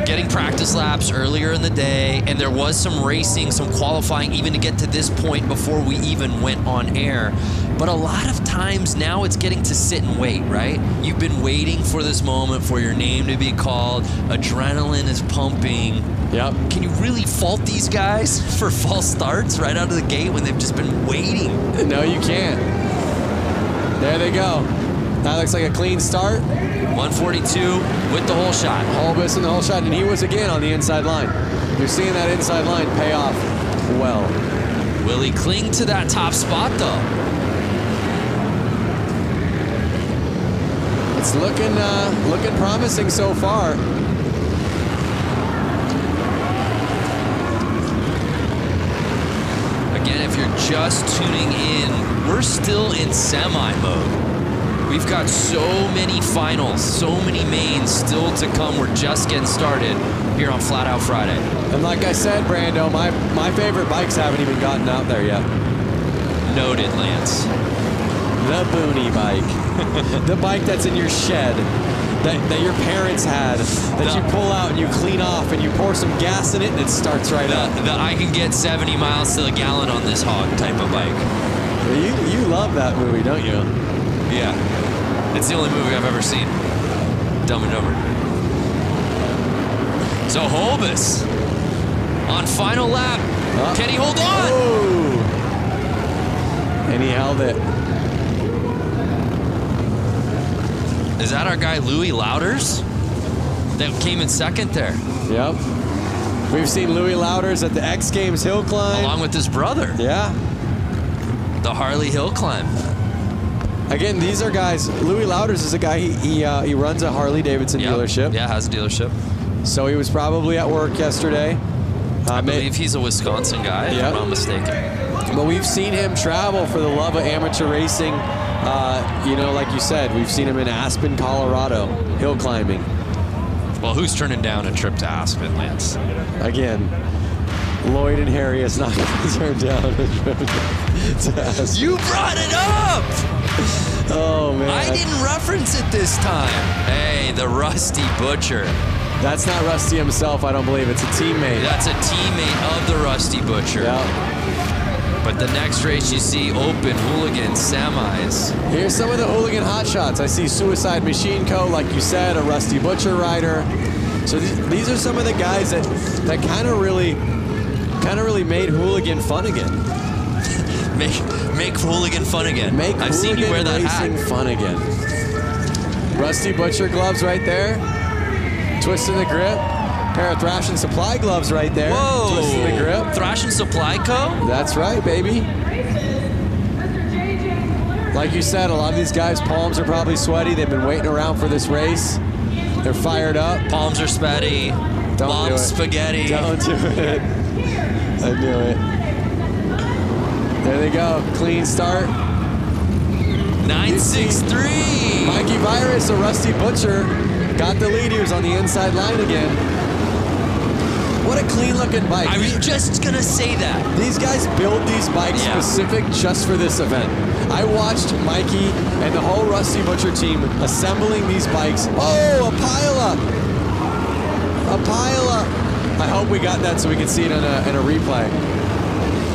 getting practice laps earlier in the day, and there was some racing, some qualifying even to get to this point before we even went on air. But a lot of times now it's getting to sit and wait, right? You've been waiting for this moment for your name to be called. Adrenaline is pumping. Yep. Can you really fault these guys for false starts right out of the gate when they've just been waiting? No, you can't. There they go. That looks like a clean start. 142 with the whole shot. Holbus in the whole shot, and he was again on the inside line. You're seeing that inside line pay off well. Will he cling to that top spot, though? It's looking promising so far. Again, if you're just tuning in, we're still in semi mode. We've got so many finals, so many mains still to come. We're just getting started here on Flat Out Friday. And like I said, Brando, my favorite bikes haven't even gotten out there yet. Noted, Lance. The Boonie bike. The bike that's in your shed that your parents had, that you pull out and you clean off and you pour some gas in it and it starts right up. I can get 70 miles to the gallon on this hog type of bike. You love that movie, don't you? Yeah. It's the only movie I've ever seen. Dumb and Dumber. So Holbus on final lap. Can he hold on? Oh. And he held it. Is that our guy Louis Louders that came in second there? Yep. We've seen Louis Louders at the X Games hill climb. Along with his brother. Yeah. The Harley hill climb. Again, these are guys. Louis Louders is a guy, he runs a Harley-Davidson dealership. Yeah, has a dealership. So he was probably at work yesterday. I believe he's a Wisconsin guy, if I'm not mistaken. But we've seen him travel for the love of amateur racing. You know, like you said, we've seen him in Aspen, Colorado, hill climbing. Well, who's turning down a trip to Aspen, Lance? Again, Lloyd and Harry is not going to turn down a trip to Aspen. You brought it up! Oh, man. I didn't reference it this time. Hey, the Rusty Butcher. That's not Rusty himself, I don't believe. It's a teammate. That's a teammate of the Rusty Butcher. Yeah. But the next race you see open hooligan semis. Here's some of the hooligan hotshots. I see Suicide Machine Co., like you said, a Rusty Butcher rider. So these are some of the guys that kind of really made hooligan fun again. Make hooligan fun again. I've seen you wear that racing hat. Fun again. Rusty Butcher gloves right there. Twisting the grip. Pair of Thrash and Supply gloves right there. Whoa! Twisting the grip. Thrash and Supply Co.? That's right, baby. Like you said, a lot of these guys' palms are probably sweaty. They've been waiting around for this race. They're fired up. Palms are sweaty. Mom's spaghetti. Don't do it. I knew it. There they go. Clean start. 963. Mikey Virus, a Rusty Butcher, got the lead. He was on the inside line again. What a clean looking bike. I was just going to say that. These guys build these bikes specific just for this event. I watched Mikey and the whole Rusty Butcher team assembling these bikes. Oh, a pileup. A pileup. I hope we got that so we can see it in a replay.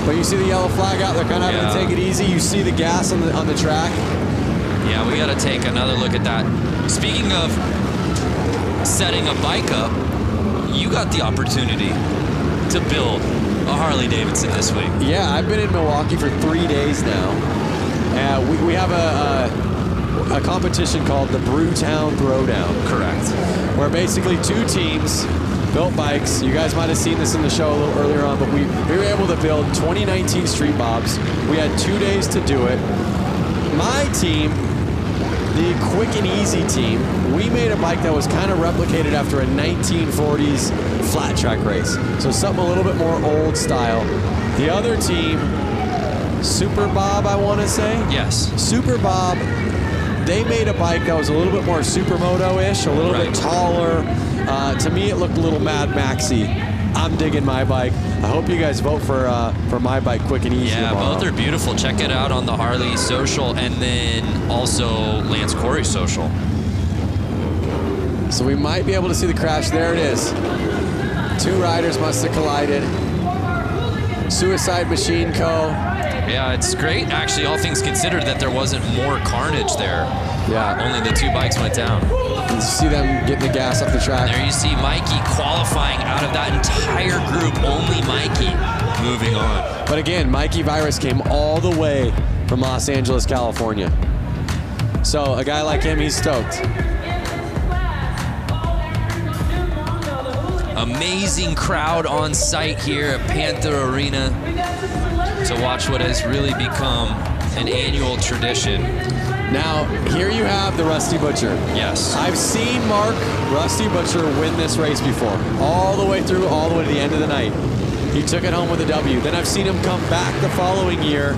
But you see the yellow flag out, they're kind of having to take it easy. You see the gas on the track. Yeah, we got to take another look at that. Speaking of setting a bike up, you got the opportunity to build a Harley-Davidson this week. Yeah, I've been in Milwaukee for 3 days now. We have a competition called the Brewtown Throwdown. Correct. Where basically two teams built bikes. You guys might have seen this in the show a little earlier on, but we were able to build 2019 Street Bobs. We had 2 days to do it. My team, the Quick and Easy team, we made a bike that was kind of replicated after a 1940s flat track race. So something a little bit more old style. The other team, Super Bob, I want to say? Yes. Super Bob, they made a bike that was a little bit more supermoto-ish, a little bit taller. To me, it looked a little Mad Maxy. I'm digging my bike. I hope you guys vote for my bike, Quick and Easy. Yeah, tomorrow. both are beautiful. Check it out on the Harley social and then also Lance Corey's social. So we might be able to see the crash. There it is. Two riders must have collided. Suicide Machine Co. Yeah, it's great, actually, all things considered, that there wasn't more carnage there. Yeah. Only the two bikes went down. You see them getting the gas off the track. And there you see Mikey qualifying out of that entire group, only Mikey moving on. But again, Mikey Virus came all the way from Los Angeles, California. So a guy like him, he's stoked. Amazing crowd on site here at Panther Arena to watch what has really become an annual tradition. Now, here you have the Rusty Butcher. Yes. I've seen Mark Rusty Butcher win this race before, all the way through, all the way to the end of the night. He took it home with a W. Then I've seen him come back the following year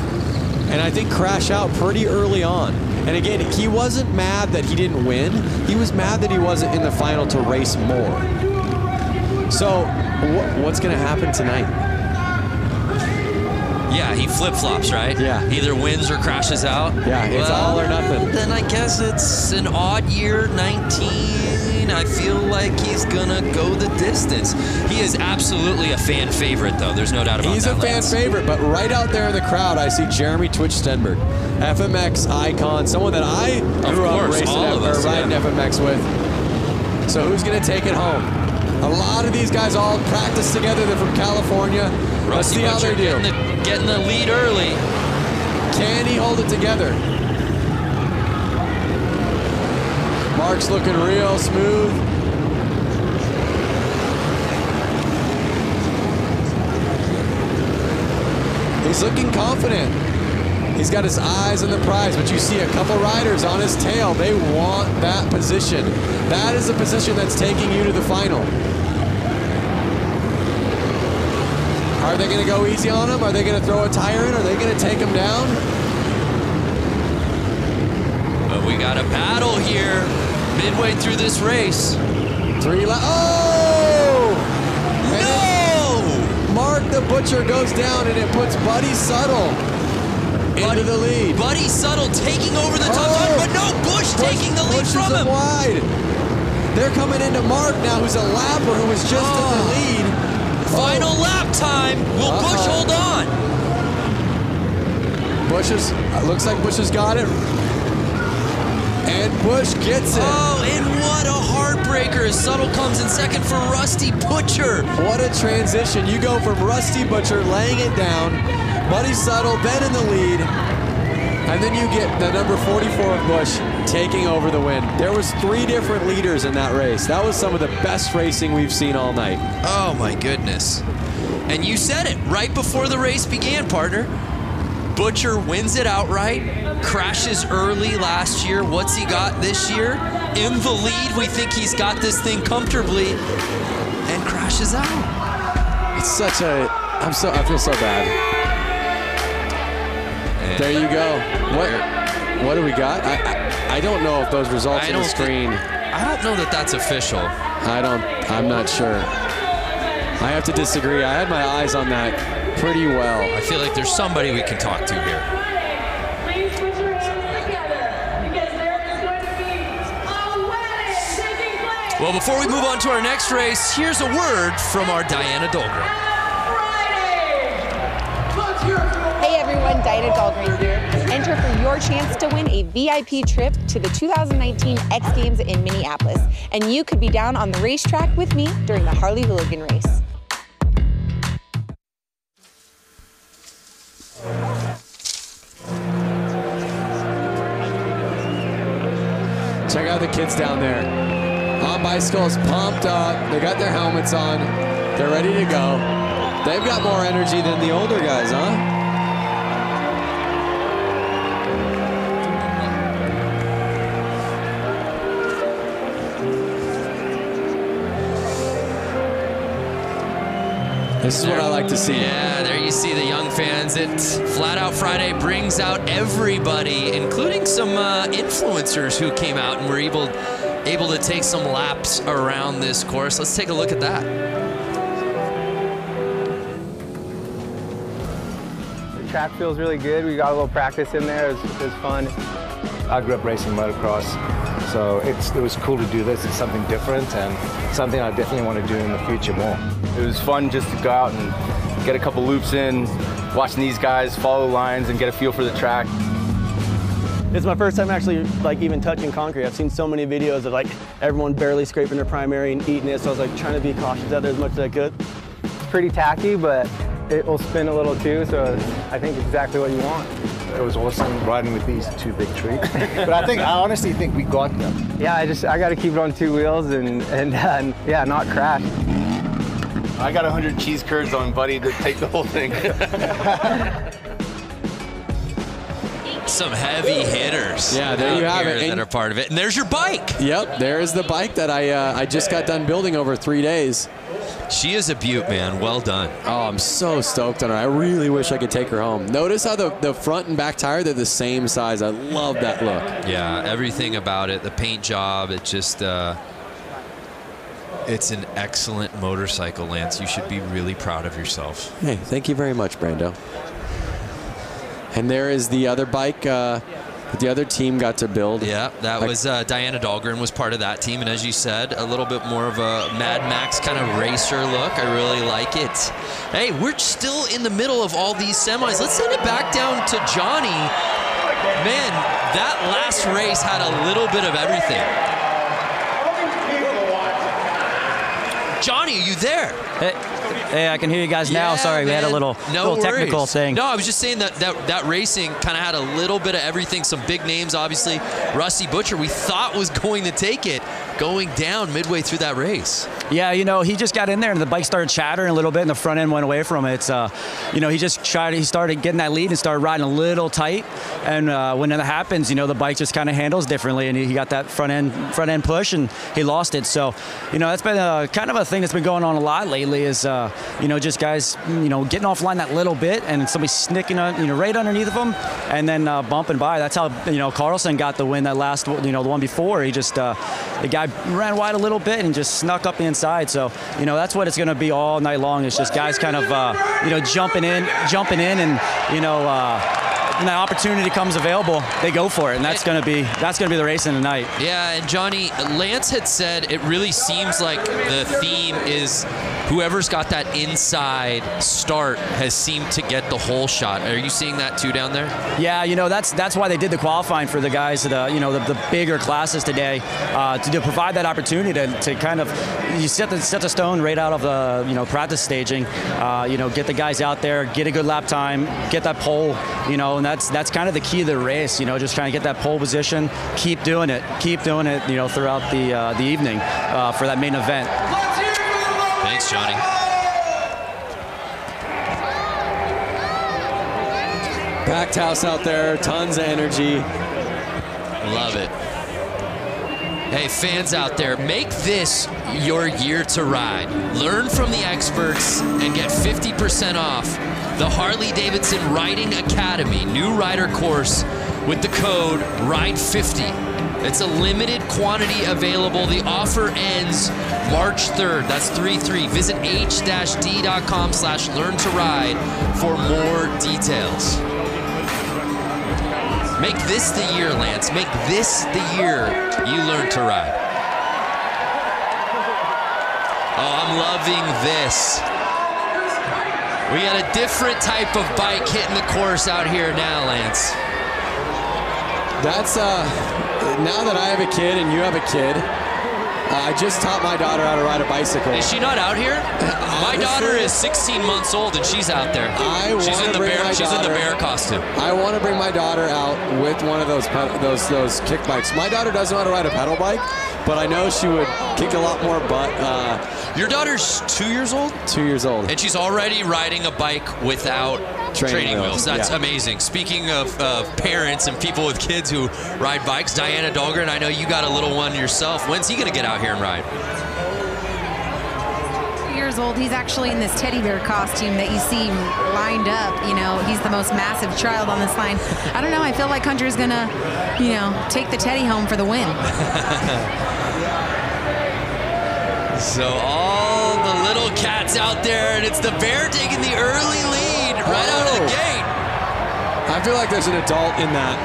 and I think crash out pretty early on. And again, he wasn't mad that he didn't win. He was mad that he wasn't in the final to race more. So what's going to happen tonight? Yeah, he flip-flops, right? Yeah. Either wins or crashes out. Yeah, it's all or nothing. Then I guess it's an odd year, 19. I feel like he's gonna go the distance. He is absolutely a fan favorite, though. There's no doubt about that. He's a fan favorite, but right out there in the crowd, I see Jeremy Twitch Stenberg, FMX icon, someone that I grew up racing or riding FMX with. So who's gonna take it home? A lot of these guys all practice together. They're from California. Let's see how they do. Getting the lead early. Can he hold it together? Mark's looking real smooth. He's looking confident. He's got his eyes on the prize, but you see a couple riders on his tail. They want that position. That is the position that's taking you to the final. Are they going to go easy on him? Are they going to throw a tire in? Are they going to take him down? But we got a battle here midway through this race. Oh! No! Mark the Butcher goes down and it puts Buddy Subtle into the lead. Buddy Subtle taking over the top line, but no, Bush taking the lead from him. Wide. They're coming into Mark now, who's a lapper who was just in the lead. Final lap time. Will Bush hold on? Looks like Bush has got it. And Bush gets it. Oh, and what a heartbreaker as Subtle comes in second for Rusty Butcher. What a transition. You go from Rusty Butcher laying it down, Buddy Subtle then in the lead, and then you get the number 44 of Bush taking over the win. There was 3 different leaders in that race. That was some of the best racing we've seen all night. Oh my goodness. And you said it right before the race began, partner. Butcher wins it outright, crashes early last year. What's he got this year? In the lead, we think he's got this thing comfortably, and crashes out. It's such a, I feel so bad. And there you go. What do we got? I don't know if those results on the screen. I don't know that that's official. I'm not sure. I have to disagree. I had my eyes on that pretty well. I feel like there's somebody we can talk to here. Please put your hands together because there is going to be a wedding taking place. Well, before we move on to our next race, here's a word from our Diana Dahlgren. Hey everyone, Diana Dahlgren here. Enter for your chance to win a VIP trip to the 2019 X Games in Minneapolis. And you could be down on the racetrack with me during the Harley Hooligan race. Check out the kids down there. On bicycles, pumped up. They got their helmets on. They're ready to go. They've got more energy than the older guys, huh? This is what I like to see. Yeah, there you see the young fans. Flat Out Friday brings out everybody, including some influencers who came out and were able to take some laps around this course. Let's take a look at that. The track feels really good. We got a little practice in there. It was fun. I grew up racing motocross, so it was cool to do this. It's something different and something I definitely want to do in the future more. It was fun just to go out and get a couple loops in, watching these guys follow lines and get a feel for the track. It's my first time actually even touching concrete. I've seen so many videos of everyone barely scraping their primary and eating it, so I was trying to be cautious out there as much as I could. It's pretty tacky, but it will spin a little too, so I think exactly what you want. It was awesome riding with these 2 big trees. But I honestly think we got them. Yeah, I got to keep it on 2 wheels and yeah, not crash. I got 100 cheese curds on Buddy to take the whole thing. Some heavy hitters. Yeah, there you have it. That are part of it. And there's your bike. Yep, there is the bike that I just got done building over 3 days. She is a beaut, man. Well done. Oh, I'm so stoked on her. I really wish I could take her home. Notice how the front and back tire, they're the same size. I love that look. Yeah, everything about it, the paint job, it just, it's an excellent motorcycle, Lance. You should be really proud of yourself. Hey, thank you very much, Brando. And there is the other bike the other team got to build. Yeah, that was Diana Dahlgren was part of that team. And as you said, a little bit more of a Mad Max kind of racer look. I really like it. Hey, we're still in the middle of all these semis. Let's send it back down to Johnny. Man, that last race had a little bit of everything. Johnny, are you there? Hey, I can hear you guys now. Sorry, we had a little technical thing. No, I was just saying that racing kind of had a little bit of everything. Some big names, obviously. Rusty Butcher, we thought was going to take it, going down midway through that race. Yeah, you know, he just got in there and the bike started chattering a little bit and the front end went away from it. It's, you know, he started getting that lead and started riding a little tight. And when that happens, you know, the bike just kind of handles differently and he got that front end push and he lost it. So, you know, that's been kind of a thing that's been going on a lot lately is, you know, just guys, you know, getting offline that little bit and somebody sneaking, you know, right underneath of them and then bumping by. That's how, you know, Carlson got the win that last, you know, the one before. He just, the guy ran wide a little bit and just snuck up the inside. So, you know, that's what it's going to be all night long. It's just guys kind of, you know, jumping in and, you know, when that opportunity comes available, they go for it, and that's going to be the racing tonight. Yeah, and Johnny, Lance had said it really seems like the theme is whoever's got that inside start has seemed to get the whole shot. Are you seeing that too down there? Yeah, you know that's why they did the qualifying for the guys that you know the bigger classes today to provide that opportunity to kind of you set the stone right out of the you know practice staging. You know, get the guys out there, get a good lap time, get that pole. You know, and that's kind of the key of the race. You know, just trying to get that pole position, keep doing it. You know, throughout the evening for that main event. Thanks, Johnny. Packed house out there, tons of energy. Love it. Hey, fans out there, make this your year to ride. Learn from the experts and get 50% off the Harley-Davidson Riding Academy new rider course with the code RIDE50. It's a limited quantity available. The offer ends March 3rd. That's 3-3. Visit h-d.com/learn-to-ride for more details. Make this the year, Lance. Make this the year you learn to ride. Oh, I'm loving this. We got a different type of bike hitting the course out here now, Lance. That's, now that I have a kid and you have a kid, I just taught my daughter how to ride a bicycle. Is she not out here? My daughter is 16 months old and she's out there. She's in the bear costume. I want to bring my daughter out with one of those kick bikes. My daughter doesn't know how to ride a pedal bike, but I know she would kick a lot more butt. Your daughter's 2 years old? 2 years old. And she's already riding a bike without training wheels. That's amazing. Speaking of parents and people with kids who ride bikes, Diana Dahlgren, I know you got a little one yourself. When's he going to get out here and ride? 2 years old. He's actually in this teddy bear costume that you see lined up. You know, he's the most massive child on this line. I don't know. I feel like Hunter's going to, you know, take the teddy home for the win. So all the little cats out there, and it's the bear taking the early lead right out of the gate. I feel like there's an adult in that.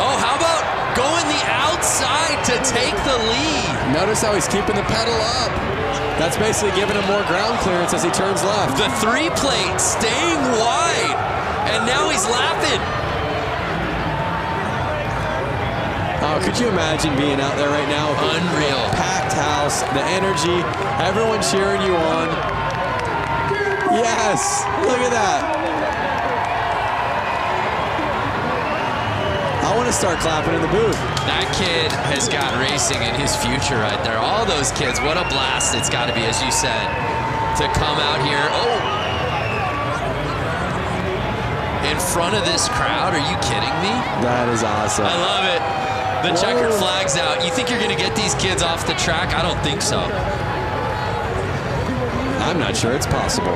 Oh, how about going the outside to take the lead? Notice how he's keeping the pedal up. That's basically giving him more ground clearance as he turns left. The 3-plate staying wide, and now he's lapping. Oh, could you imagine being out there right now? Unreal. Packed house, the energy, everyone cheering you on. Yes, look at that. I want to start clapping in the booth. That kid has got racing in his future right there. All those kids, what a blast it's got to be, as you said, to come out here. Oh! in front of this crowd. Are you kidding me? That is awesome. I love it. The checkered flag's out. You think you're going to get these kids off the track? I don't think so. I'm not sure it's possible.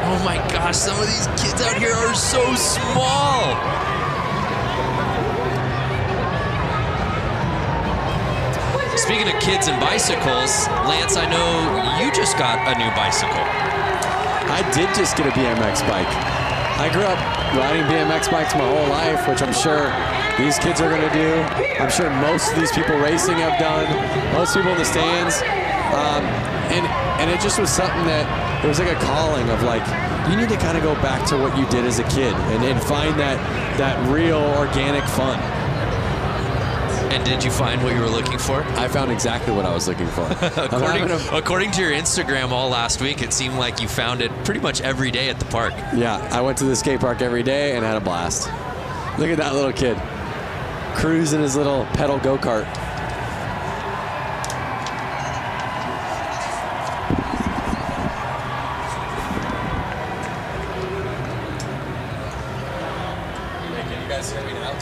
Oh my gosh, some of these kids out here are so small. Speaking of kids and bicycles, Lance, I know you just got a new bicycle. I did just get a BMX bike. I grew up riding BMX bikes my whole life, which I'm sure these kids are gonna do. I'm sure most of these people racing have done, most people in the stands. And it just was something that, it was like a calling of like, you need to kind of go back to what you did as a kid and find that real organic fun. And did you find what you were looking for? I found exactly what I was looking for. According to your Instagram all last week, it seemed like you found it pretty much every day at the park. Yeah, I went to the skate park every day and had a blast. Look at that little kid cruising his little pedal go-kart. Can you guys hear me now?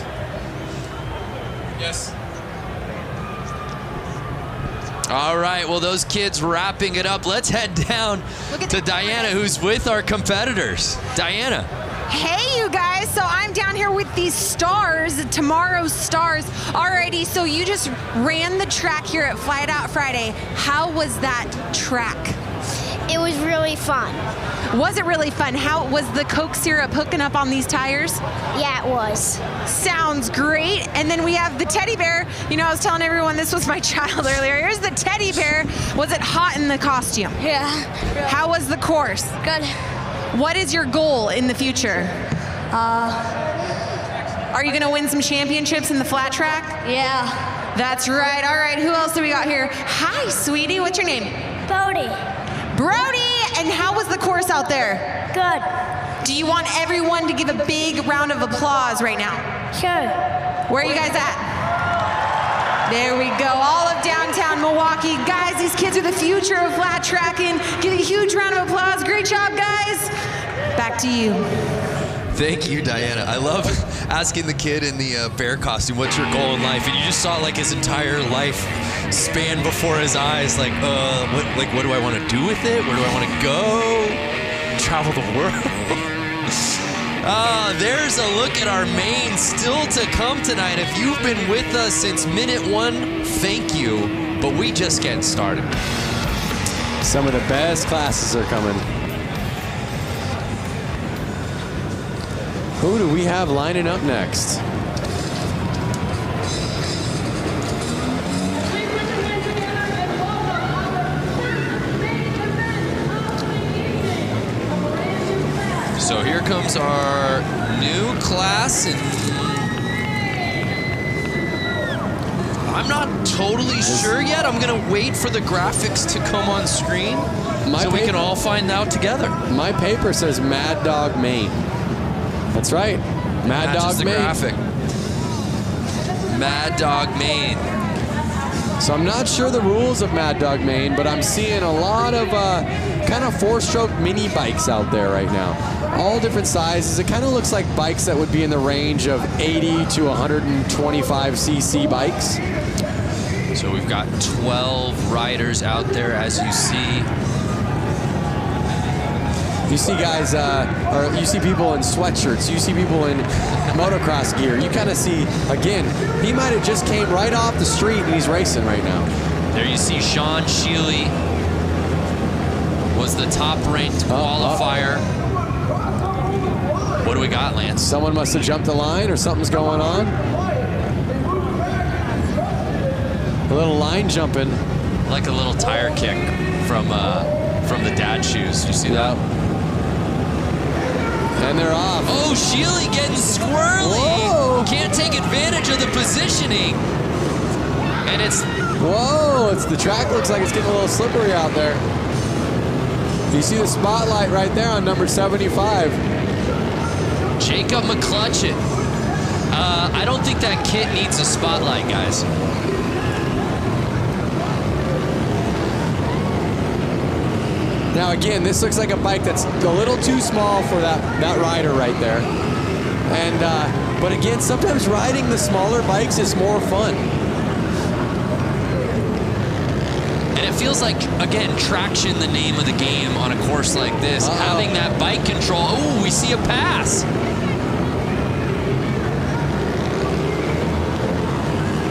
Yes. All right, well, those kids wrapping it up. Let's head down to Diana, who's with our competitors. Diana. Hey, you guys. So I'm down here with these stars, tomorrow's stars. Alrighty, so you just ran the track here at Flat Out Friday. How was that track? It was really fun. Was it really fun? How was the Coke syrup hooking up on these tires? Yeah, it was. Sounds great. And then we have the teddy bear. You know, I was telling everyone this was my child earlier. Here's the teddy bear. Was it hot in the costume? Yeah. How was the course? Good. What is your goal in the future? Are you gonna win some championships in the flat track? Yeah. That's right. All right, who else do we got here? Hi, sweetie. What's your name? Brody. Brody, and how was the course out there? Good. Do you want everyone to give a big round of applause right now? Sure. Where are you guys at? There we go, all of downtown Milwaukee. Guys, these kids are the future of flat tracking. Give a huge round of applause. Great job, guys. Back to you. Thank you, Diana. I love asking the kid in the bear costume, what's your goal in life? And you just saw like his entire life span before his eyes. Like, what do I want to do with it? Where do I want to go? Travel the world? There's a look at our main still to come tonight. If you've been with us since minute one, thank you. But we just getting started. Some of the best classes are coming. Who do we have lining up next? So here comes our new class, and I'm not totally sure yet. I'm gonna wait for the graphics to come on screen so we can all find out together. My paper says Mad Dog Maine. That's right, Mad Dog Maine. Graphic. Mad Dog Maine. So I'm not sure the rules of Mad Dog Maine, but I'm seeing a lot of kind of four-stroke mini bikes out there right now. All different sizes. It kind of looks like bikes that would be in the range of 80 to 125 cc bikes. So we've got 12 riders out there, as you see. You see guys, or you see people in sweatshirts, you see people in motocross gear. You kind of see, again, he might have just came right off the street and he's racing right now. There you see Sean Sheely was the top-ranked qualifier. What do we got, Lance? Someone must have jumped the line or something's going on. A little line jumping. Like a little tire kick from the dad shoes. You see that? And they're off. Oh, Sheely getting squirrely. Whoa. Can't take advantage of the positioning. And it's... Whoa, the track looks like it's getting a little slippery out there. You see the spotlight right there on number 75. Jacob McClutchin. I don't think that kit needs a spotlight, guys. Now again, this looks like a bike that's a little too small for that rider right there. And but again, sometimes riding the smaller bikes is more fun. And it feels like, again, traction, the name of the game on a course like this. Having that bike control. Oh, we see a pass.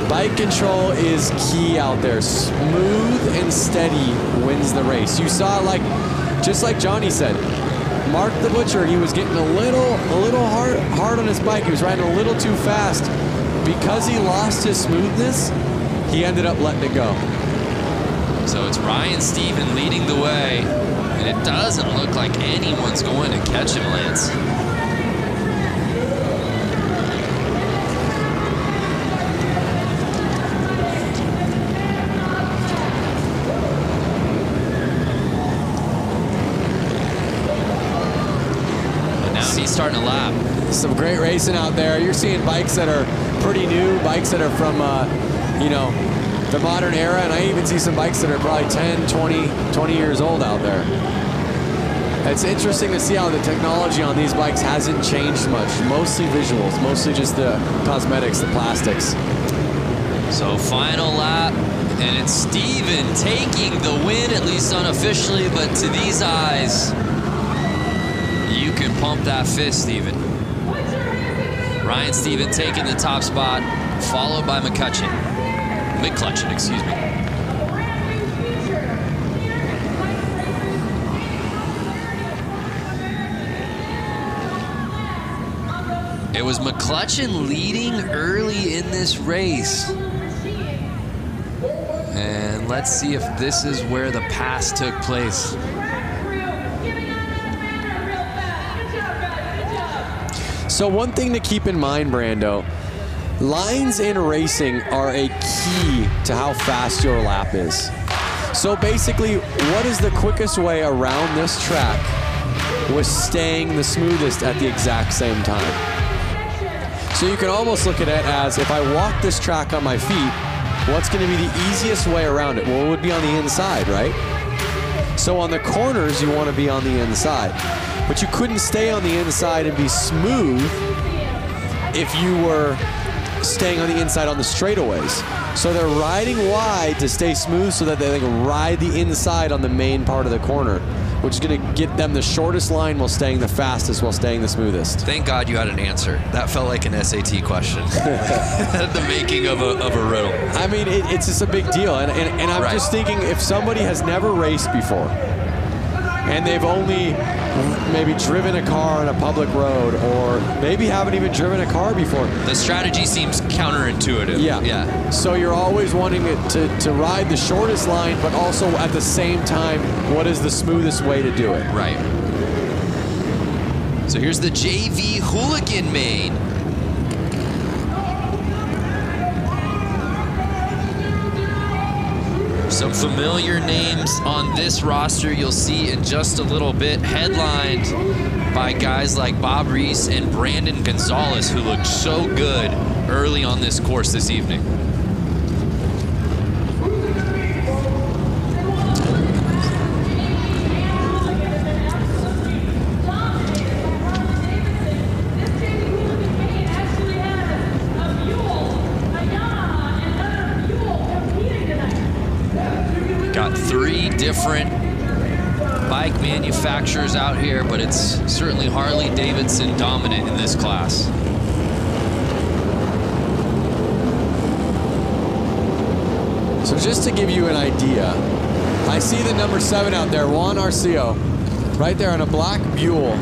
Bike control is key out there. Smooth and steady wins the race. You saw, just like Johnny said, Mark the Butcher, he was getting a little hard on his bike. He was riding a little too fast. Because he lost his smoothness, he ended up letting it go. So it's Ryan Stephen leading the way, and it doesn't look like anyone's going to catch him, Lance. He's starting to lap. Some great racing out there. You're seeing bikes that are pretty new, bikes that are from, the modern era, and I even see some bikes that are probably 10, 20 years old out there. It's interesting to see how the technology on these bikes hasn't changed much. Mostly visuals, mostly just the cosmetics, the plastics. So final lap, and it's Steven taking the win, at least unofficially, but to these eyes, you can pump that fist, Steven. Ryan Stephen taking the top spot, followed by McCutcheon. Excuse me. It was McCutcheon leading early in this race. And let's see if this is where the pass took place. So one thing to keep in mind, Brando, lines in racing are a key to how fast your lap is. So basically, what is the quickest way around this track with staying the smoothest at the exact same time? So you can almost look at it as, if I walk this track on my feet, what's going to be the easiest way around it? Well, it would be on the inside, right? So on the corners, you want to be on the inside. But you couldn't stay on the inside and be smooth if you were staying on the inside on the straightaways. So they're riding wide to stay smooth so that they can ride the inside on the main part of the corner, which is going to get them the shortest line while staying the fastest, while staying the smoothest. Thank God you had an answer. That felt like an SAT question. The making of a riddle. I mean, it's just a big deal. And I'm just thinking, if somebody has never raced before, and they've only maybe driven a car on a public road, or maybe haven't even driven a car before. The strategy seems counterintuitive. Yeah. So you're always wanting it to ride the shortest line, but also at the same time, what is the smoothest way to do it? Right. So here's the JV Hooligan main. Some familiar names on this roster you'll see in just a little bit, headlined by guys like Bob Reese and Brandon Gonzalez, who looked so good early on this course this evening. Got 3 different bike manufacturers out here, but it's certainly Harley-Davidson dominant in this class. So just to give you an idea, I see the number 7 out there, Juan Arceo, right there on a black Buell.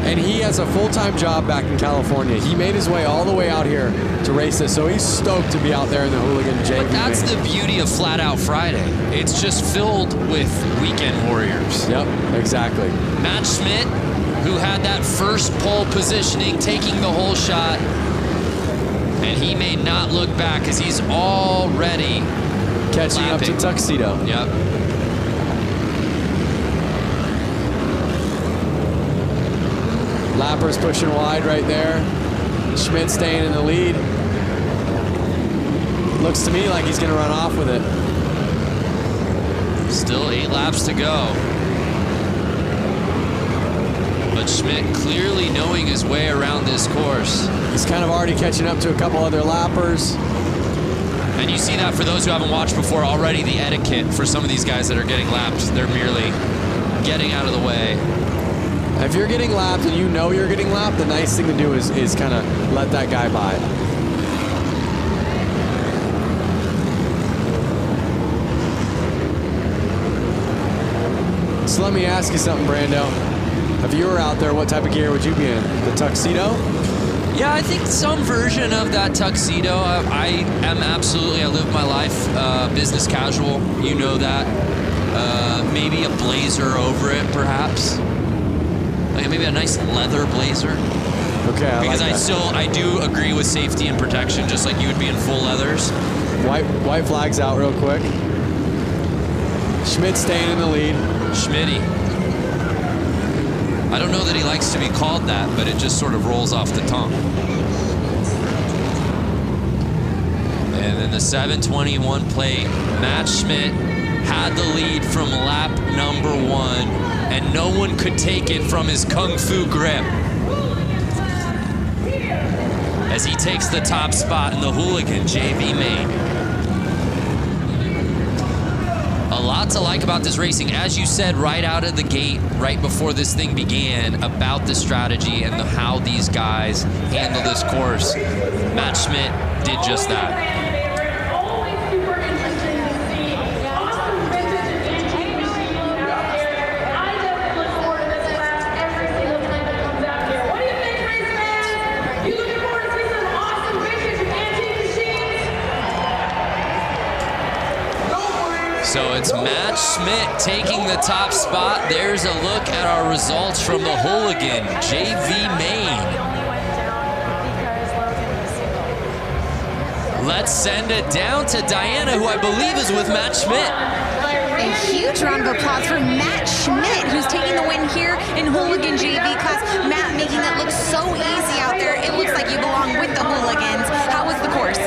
And he has a full-time job back in California. He made his way all the way out here to race this, so he's stoked to be out there in the Hooligan JV. But that's the beauty of Flat Out Friday. It's just filled with weekend warriors. Yep, exactly. Matt Schmidt, who had that first pole positioning, taking the whole shot, and he may not look back as he's already catching up to Tuxedo. Yep. Lapper's pushing wide right there. Schmidt staying in the lead. Looks to me like he's going to run off with it. Still 8 laps to go. But Schmidt clearly knowing his way around this course. He's kind of already catching up to a couple other lappers. And you see that for those who haven't watched before already, the etiquette for some of these guys that are getting lapped. They're merely getting out of the way. If you're getting lapped and you know you're getting lapped, the nice thing to do is kind of let that guy by. So let me ask you something, Brando. If you were out there, what type of gear would you be in? The tuxedo? Yeah, I think some version of that tuxedo. I live my life business casual. You know that. Maybe a blazer over it, perhaps. Like maybe a nice leather blazer. Okay, because I do agree with safety and protection, just like you would be in full leathers. White flag's out real quick. Schmidt staying in the lead. Schmitty. I don't know that he likes to be called that, but it just sort of rolls off the tongue. And then the 721 plate, Matt Schmidt had the lead from lap number 1, and no one could take it from his Kung Fu grip. As he takes the top spot in the Hooligan JV main. A lot to like about this racing. As you said right out of the gate, right before this thing began, about the strategy and how these guys handle this course. Matt Schmidt did just that. So it's Matt Schmidt taking the top spot. There's a look at our results from the Hooligan JV main. Let's send it down to Diana, who I believe is with Matt Schmidt. A huge round of applause for Matt Schmidt, who's taking the win here in Hooligan JV class. Matt making it look so easy out there. It looks like you belong with the Hooligans. How was the course?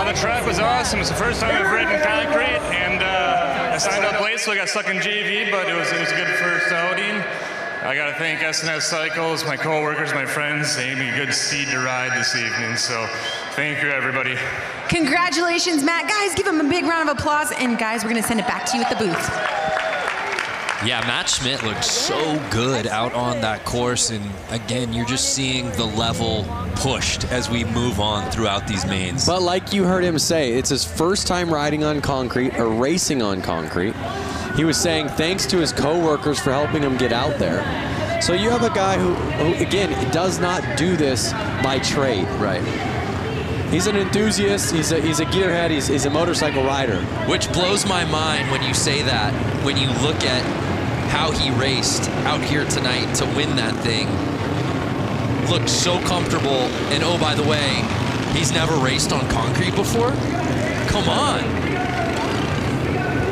The track was awesome. It's the first time I've ridden concrete, and I signed up late, so I got stuck in JV, but it was a good first outing. I got to thank SNS Cycles, my coworkers, my friends. They gave me a good seed to ride this evening, so thank you, everybody. Congratulations, Matt. Guys, give him a big round of applause, and guys, we're going to send it back to you at the booth. Yeah, Matt Schmidt looked so good out on that course, and again, you're just seeing the level pushed as we move on throughout these mains. But like you heard him say, it's his first time riding on concrete or racing on concrete. He was saying thanks to his co-workers for helping him get out there. So you have a guy who again, does not do this by trade. Right. He's an enthusiast, he's a gearhead, he's a motorcycle rider. Which blows my mind when you say that, when you look at how he raced out here tonight to win that thing. Looked so comfortable, and oh, by the way, he's never raced on concrete before? Come on.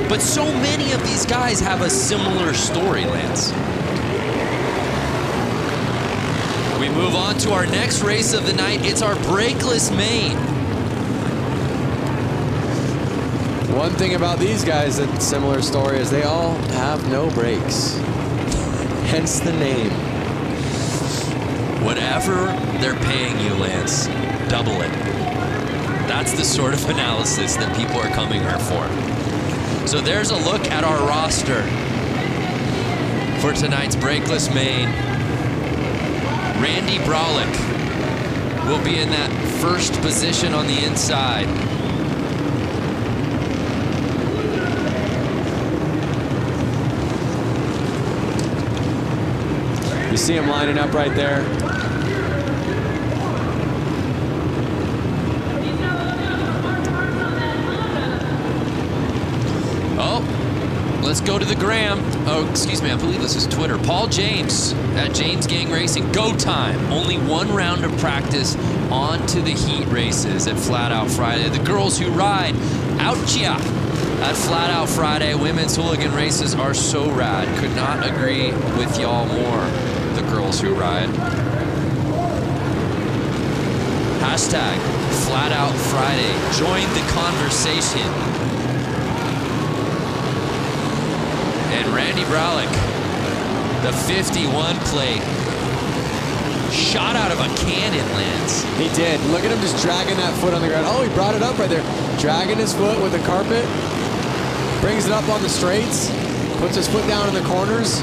But so many of these guys have a similar story, Lance. We move on to our next race of the night. It's our brakeless main. One thing about these guys that's similar story is they all have no brakes. Hence the name. Whatever they're paying you, Lance, double it. That's the sort of analysis that people are coming here for. So there's a look at our roster for tonight's brakeless main. Randy Brolick will be in that first position on the inside. You see him lining up right there. Oh, let's go to the gram. Oh, excuse me, I believe this is Twitter. Paul James at James Gang Racing. Go time. Only one round of practice on to the heat races at Flat Out Friday. The girls who ride out ya at Flat Out Friday. Women's hooligan races are so rad. Could not agree with y'all more. The girls who ride. Hashtag Flat Out Friday. Join the conversation. And Randy Bralick, the 51 plate, shot out of a cannon, Lance. He did. Look at him just dragging that foot on the ground. Oh, he brought it up right there. Dragging his foot with the carpet. Brings it up on the straights. Puts his foot down in the corners.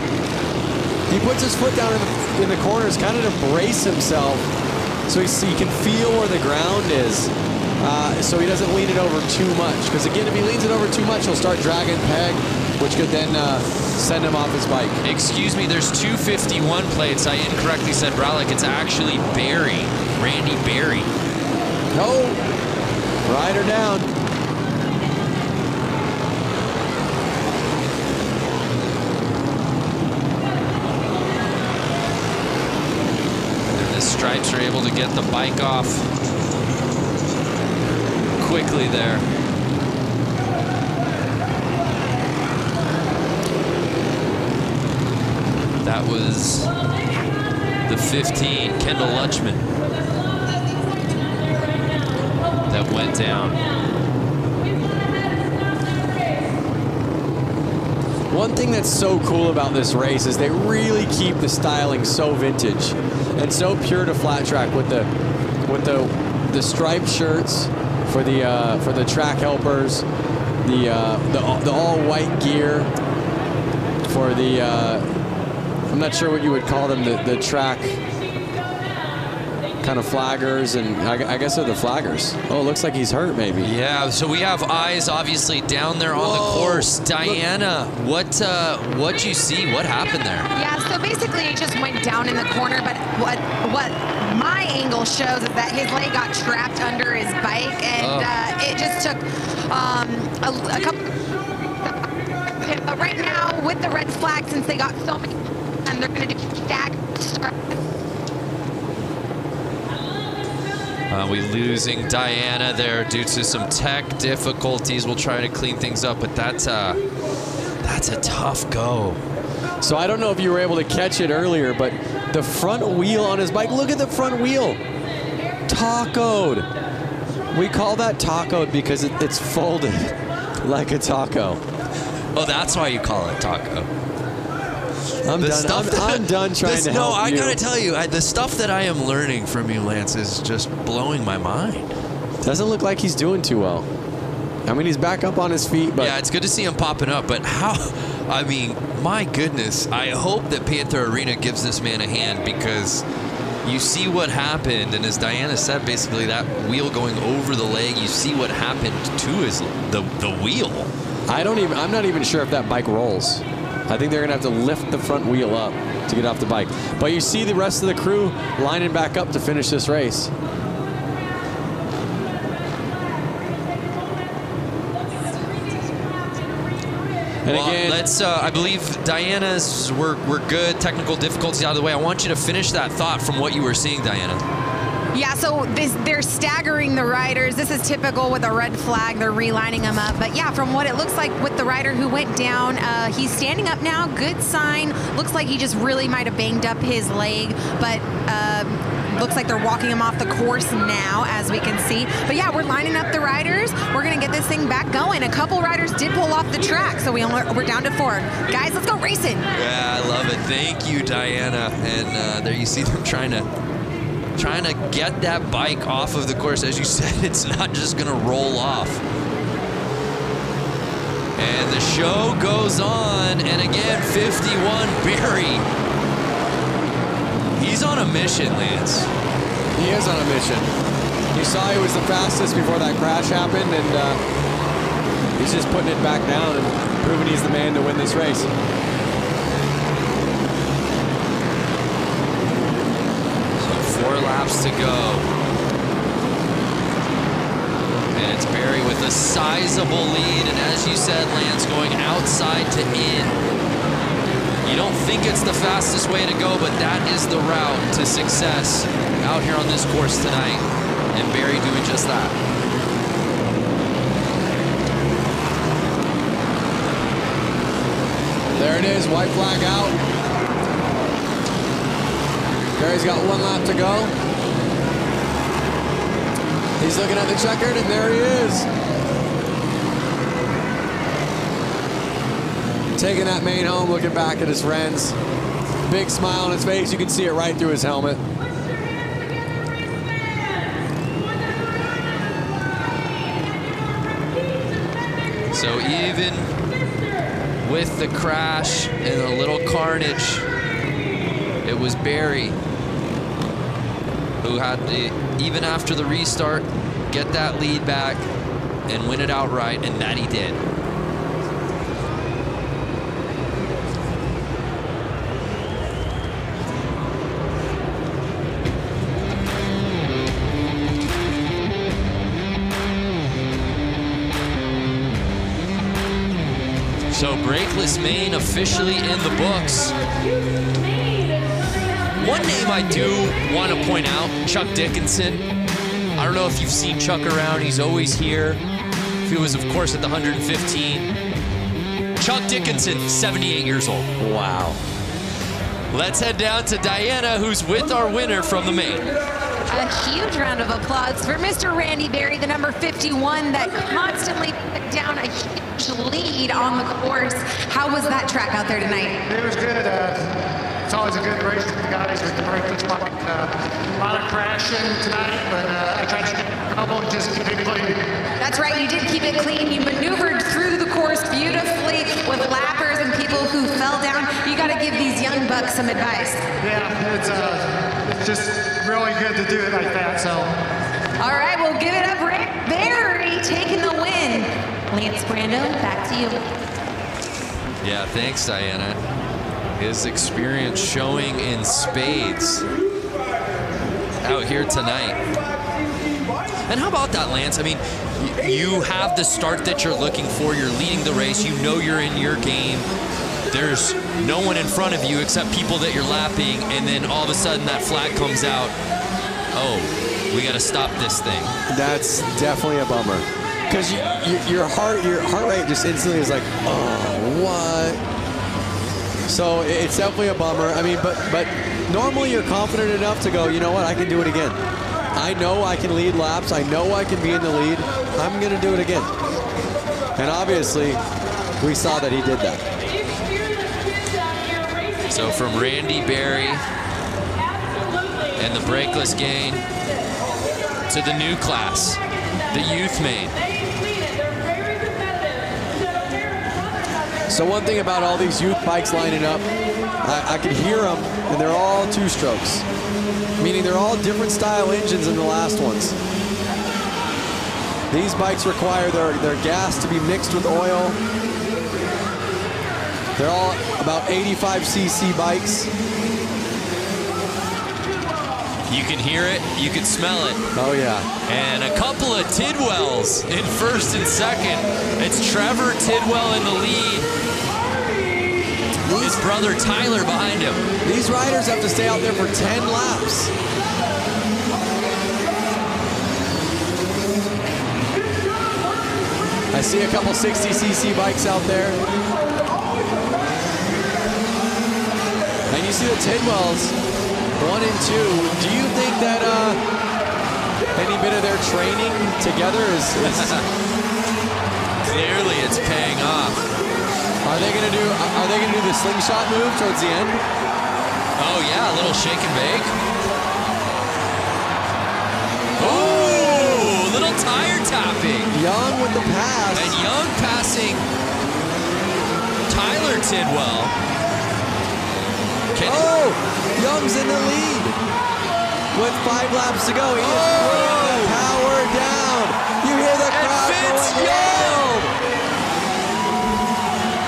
He puts his foot down in the corners kind of to brace himself so he can feel where the ground is. So he doesn't lean it over too much. Because again, if he leans it over too much, he'll start dragging peg, which could then send him off his bike. Excuse me, there's 251 plates. I incorrectly said Bralick. It's actually Barry, Randy Barry. No, rider down. And the Stripes are able to get the bike off quickly there. That was the 15, Kendall Lutchman, that went down. One thing that's so cool about this race is they really keep the styling so vintage and so pure to flat track with the striped shirts for the track helpers, the all white gear for the I'm not sure what you would call them, the track kind of flaggers, and I guess they're the flaggers. Oh, it looks like he's hurt maybe. Yeah, so we have eyes obviously down there on the course. Diana, what'd you see? What happened there? Yeah, so basically it just went down in the corner, but what my angle shows is that his leg got trapped under his bike, and it just took a couple. Right now, with the red flag, since they got so many, and they're going to do stagger. We losing Diana there due to some tech difficulties. We'll try to clean things up, but that's a tough go. So I don't know if you were able to catch it earlier, but the front wheel on his bike, look at the front wheel. Tacoed. We call that tacoed because it's folded like a taco. Oh, that's why you call it taco. I'm done trying to help I gotta tell you, the stuff that I am learning from you, Lance, is just blowing my mind. Doesn't look like he's doing too well. I mean, he's back up on his feet, but yeah, it's good to see him popping up. But how? I mean, my goodness! I hope that Panther Arena gives this man a hand, because you see what happened, and as Diana said, basically that wheel going over the leg. You see what happened to the wheel. I'm not even sure if that bike rolls. I think they're gonna have to lift the front wheel up to get off the bike. But you see the rest of the crew lining back up to finish this race. And well, again, let's. I believe Diana's. We're good. Technical difficulties out of the way. I want you to finish that thought from what you were seeing, Diana. Yeah, so they're staggering the riders. This is typical with a red flag. They're relining them up. But yeah, from what it looks like with the rider who went down, he's standing up now. Good sign. Looks like he just really might have banged up his leg. But looks like they're walking him off the course now, as we can see. But yeah, we're lining up the riders. We're going to get this thing back going. A couple riders did pull off the track, so we're down to 4. Guys, let's go racing. Yeah, I love it. Thank you, Diana. And there you see them trying to get that bike off of the course. As you said, it's not just gonna roll off. And the show goes on, and again, 51 Barry. He's on a mission, Lance. He is on a mission. You saw he was the fastest before that crash happened, and he's just putting it back down and proving he's the man to win this race. 4 laps to go. And it's Barry with a sizable lead. And as you said, Lance, going outside to in. You don't think it's the fastest way to go, but that is the route to success out here on this course tonight. And Barry doing just that. There it is, white flag out. Barry's got 1 lap to go. He's looking at the checkered, and there he is. Taking that main home, looking back at his friends. Big smile on his face. You can see it right through his helmet. So even with the crash and a little carnage, it was Barry who had to, even after the restart, get that lead back and win it outright, and that he did. So brakeless main officially in the books. One name I do want to point out, Chuck Dickinson. I don't know if you've seen Chuck around. He's always here. He was, of course, at the 115. Chuck Dickinson, 78 years old. Wow. Let's head down to Diana, who's with our winner from the main. A huge round of applause for Mr. Randy Berry, the number 51 that constantly put down a huge lead on the course. How was that track out there tonight? It was good. It's always a good race with the guys with the braking spot. A lot of crashing tonight, but I tried to get trouble and just keep it clean. That's right, you did keep it clean. You maneuvered through the course beautifully with lappers and people who fell down. You got to give these young bucks some advice. Yeah, it's just really good to do it like that. So. All right, we'll give it up. Barry taking the win. Lance Brando, back to you. Yeah, thanks, Diana. His experience showing in spades out here tonight. And how about that, Lance? I mean, you have the start that you're looking for. You're leading the race. You know you're in your game. There's no one in front of you except people that you're lapping, and then all of a sudden that flag comes out. Oh, we got to stop this thing. That's definitely a bummer. Because your heart rate just instantly is like, oh, what? So it's definitely a bummer. I mean, but normally you're confident enough to go, you know what, I can do it again. I know I can lead laps. I know I can be in the lead. I'm going to do it again. And obviously, we saw that he did that. So from Randy Berry and the brakeless gain to the new class, the youth main. So one thing about all these youth bikes lining up, I can hear them, and they're all two-strokes, meaning they're all different style engines than the last ones. These bikes require their gas to be mixed with oil. They're all about 85cc bikes. You can hear it, you can smell it. Oh yeah. And a couple of Tidwells in first and second. It's Trevor Tidwell in the lead. His brother Tyler behind him. These riders have to stay out there for 10 laps. I see a couple 60cc bikes out there. And you see the Tidwells, 1 and 2. Do you think that any bit of their training together is Clearly it's paying off. Are they gonna do the slingshot move towards the end? Oh yeah, a little shake and bake. Oh, little tire tapping. Young with the pass. And Young passing Tyler Tidwell. Oh, Young's in the lead with 5 laps to go. He is putting the power down. You hear the crowd going wild.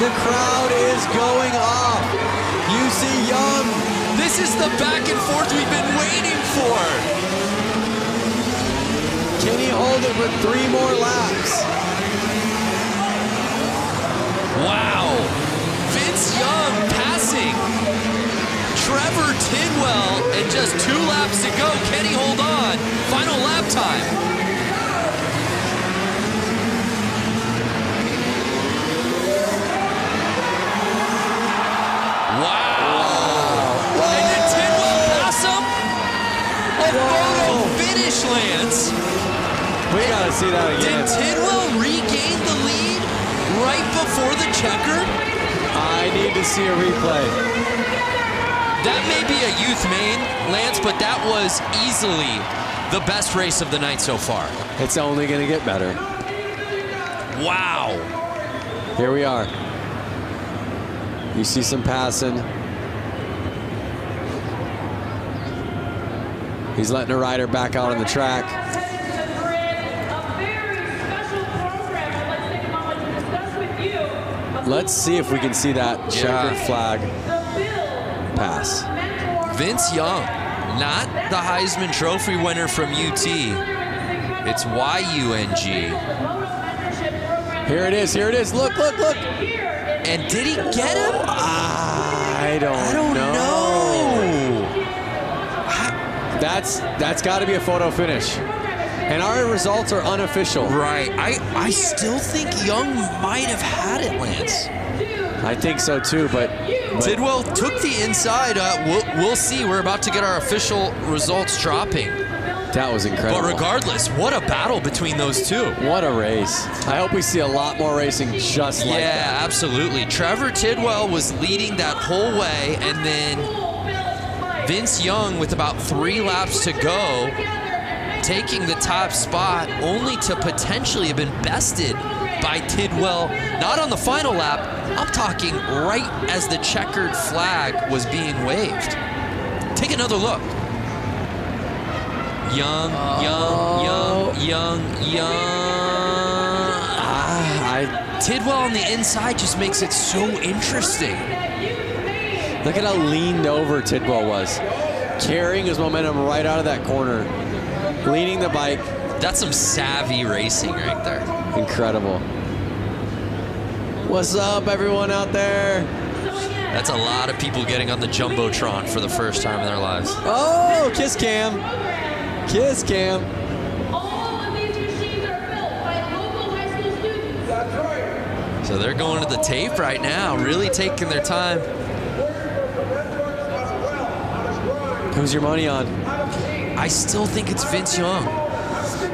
The crowd is going off. You see Young. This is the back and forth we've been waiting for. Can he hold it for 3 more laps? Wow. Vince Young passing Trevor Tidwell, and just 2 laps to go. Can he hold on? Final lap time. Wow. And did Tidwell pass him? A photo finish, Lance. We gotta see that again. Did Tidwell regain the lead right before the checker? I need to see a replay. That may be a youth main, Lance, but that was easily the best race of the night so far. It's only going to get better. Wow. Here we are. You see some passing. He's letting a rider back out on the track. Let's see if we can see that checkered flag pass. Vince Young, not the Heisman Trophy winner from UT. It's Y-U-N-G. Here it is, here it is. Look, look, look. And did he get him? I don't know. That's got to be a photo finish. And our results are unofficial. Right. I still think Young might have had it, Lance. I think so too, but Tidwell took the inside. We'll see. We're about to get our official results dropping. That was incredible. But regardless, what a battle between those two. What a race. I hope we see a lot more racing just like that. Yeah, absolutely. Trevor Tidwell was leading that whole way, and then Vince Young, with about 3 laps to go, taking the top spot, only to potentially have been bested by Tidwell, not on the final lap. I'm talking right as the checkered flag was being waved. Take another look. Young. Tidwell on the inside just makes it so interesting. Look at how leaned over Tidwell was. Carrying his momentum right out of that corner. Leaning the bike. That's some savvy racing right there. Incredible. What's up, everyone out there? That's a lot of people getting on the Jumbotron for the first time in their lives. Oh, kiss cam. Kiss cam. So they're going to the tape right now, really taking their time. Who's your money on? I still think it's Vince Young.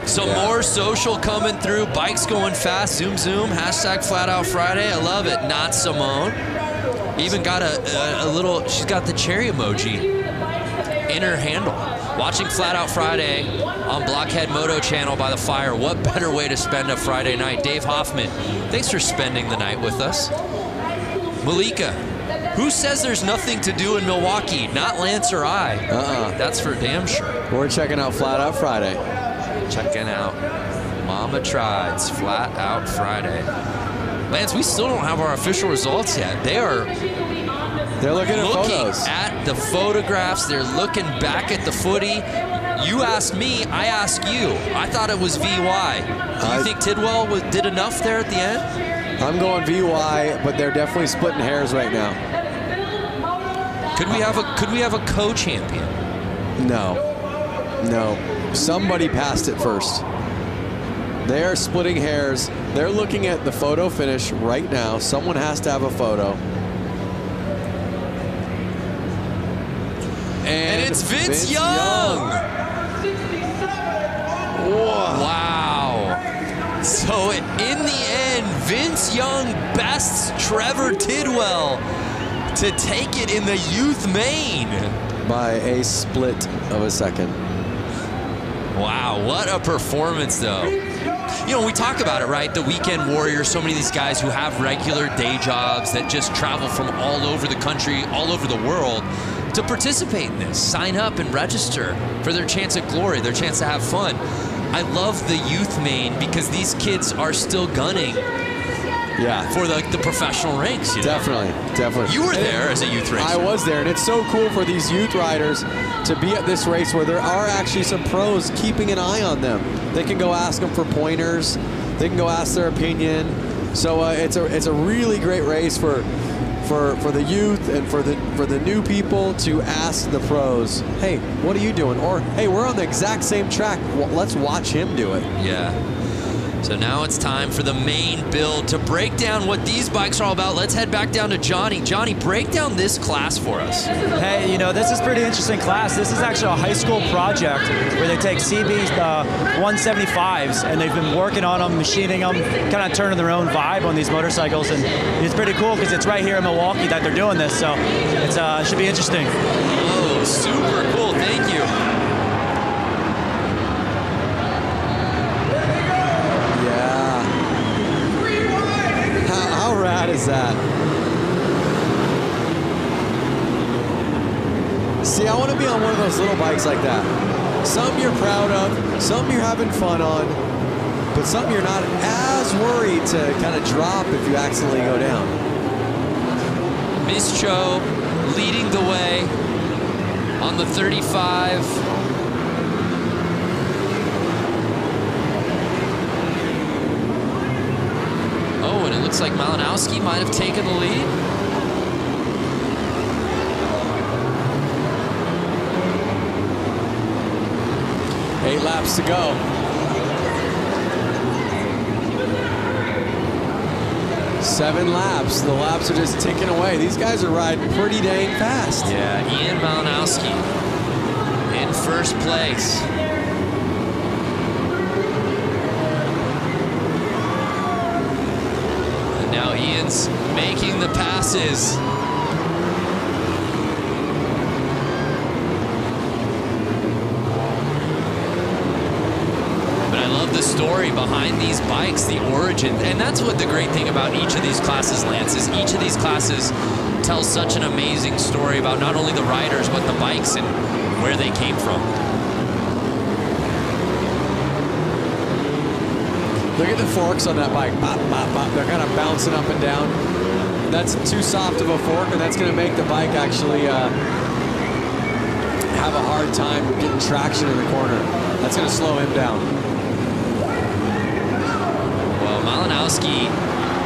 Some more social coming through. Bikes going fast. Zoom, zoom. Hashtag Flat Out Friday. I love it. Not Simone. Even got a little, she's got the cherry emoji in her handle. Watching Flat Out Friday on Blockhead Moto Channel by the fire. What better way to spend a Friday night? Dave Hoffman, thanks for spending the night with us. Malika, who says there's nothing to do in Milwaukee? Not Lance or I. That's for damn sure. We're checking out Flat Out Friday. Checking out Mama Tried's Flat Out Friday. Lance, we still don't have our official results yet. They're looking at photos. At the photographs. They're looking back at the footy. You asked me, I asked you. I thought it was VY. Do you think Tidwell did enough there at the end? I'm going VY, but they're definitely splitting hairs right now. Could we have a co-champion? No. Somebody passed it first. They are splitting hairs. They're looking at the photo finish right now. Someone has to have a photo. And it's Vince Young. Wow. So in the end, Vince Young bests Trevor Tidwell to take it in the youth main. By a split of a second. Wow, what a performance though. You know, we talk about it, right? The weekend warriors, so many of these guys who have regular day jobs that just travel from all over the country, all over the world to participate in this, sign up and register for their chance at glory, their chance to have fun. I love the youth main because these kids are still gunning for the professional ranks. You know? Definitely. You were there as a youth racer. I was there, and it's so cool for these youth riders to be at this race where there are actually some pros keeping an eye on them. They can go ask them for pointers. They can go ask their opinion. So it's a really great race for the youth and for the new people to ask the pros, hey, what are you doing? Or, hey, we're on the exact same track. Well, let's watch him do it. Yeah. So now it's time for the main build to break down what these bikes are all about. Let's head back down to Johnny. Johnny, break down this class for us. Hey, you know, this is a pretty interesting class. This is actually a high school project where they take CB 175s and they've been working on them, machining them, kind of turning their own vibe on these motorcycles. And it's pretty cool because it's right here in Milwaukee that they're doing this. So it should be interesting. Oh, super cool. Thank you. How rad is that? See, I want to be on one of those little bikes like that. Some you're proud of, some you're having fun on, but some you're not as worried to kind of drop if you accidentally go down. Miss Cho leading the way on the 35. Oh, and it looks like Malinowski might have taken the lead. 8 laps to go. Seven laps. The laps are just ticking away. These guys are riding pretty dang fast. Yeah, Ian Malinowski in first place. And now Ian's making the passes. The story behind these bikes, the origin, and that's what the great thing about each of these classes, Lance, is each of these classes tells such an amazing story about not only the riders but the bikes and where they came from. Look at the forks on that bike. Bop, bop, bop. They're kind of bouncing up and down. That's too soft of a fork, and that's going to make the bike actually have a hard time getting traction in the corner. That's going to slow him down. Malinowski,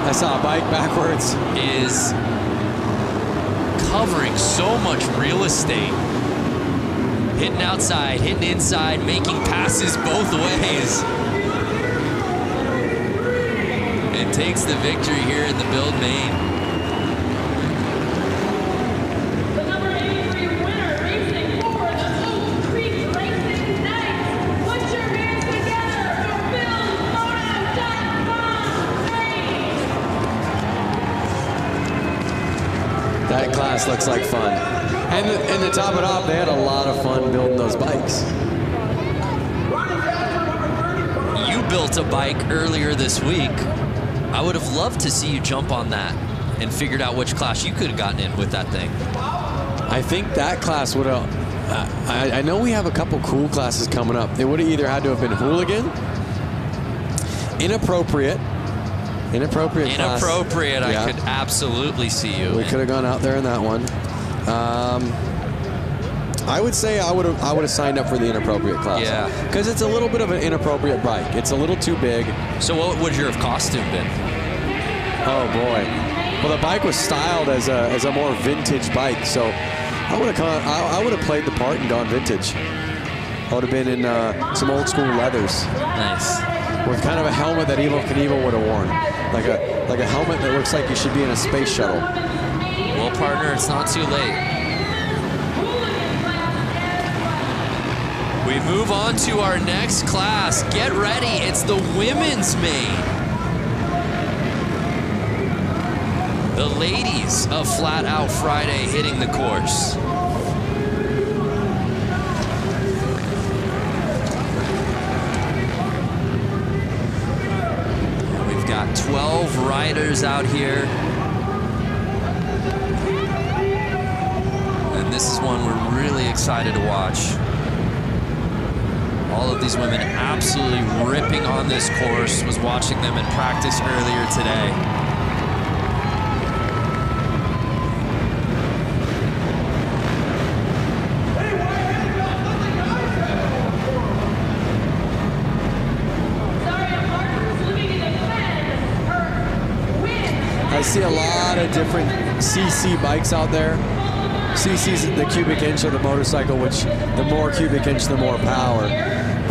I saw a bike backwards, is covering so much real estate. Hitting outside, hitting inside, making passes both ways. And takes the victory here in the Build Main. That class looks like fun. And to top it off, they had a lot of fun building those bikes. You built a bike earlier this week. I would have loved to see you jump on that and figured out which class you could have gotten in with that thing. I think that class would have... I know we have a couple cool classes coming up. It would have either had to have been hooligan, inappropriate class. Inappropriate, yeah. I could absolutely see you. We could have gone out there in that one. I would say I would have signed up for the inappropriate class. Yeah. Because it's a little bit of an inappropriate bike. It's a little too big. So what would your costume been? Oh boy. Well, the bike was styled as a more vintage bike, so I would have played the part and gone vintage. I would have been in some old school leathers. Nice. With kind of a helmet that Evel Knievel would have worn. Like a helmet that looks like you should be in a space shuttle. Well, partner, it's not too late. We move on to our next class. Get ready, it's the women's main. The ladies of Flat Out Friday hitting the course. We've got 12 riders out here. And this is one we're really excited to watch. All of these women absolutely ripping on this course. Was watching them in practice earlier today. I see a lot of different CC bikes out there. CC's the cubic inch of the motorcycle, which the more cubic inch, the more power.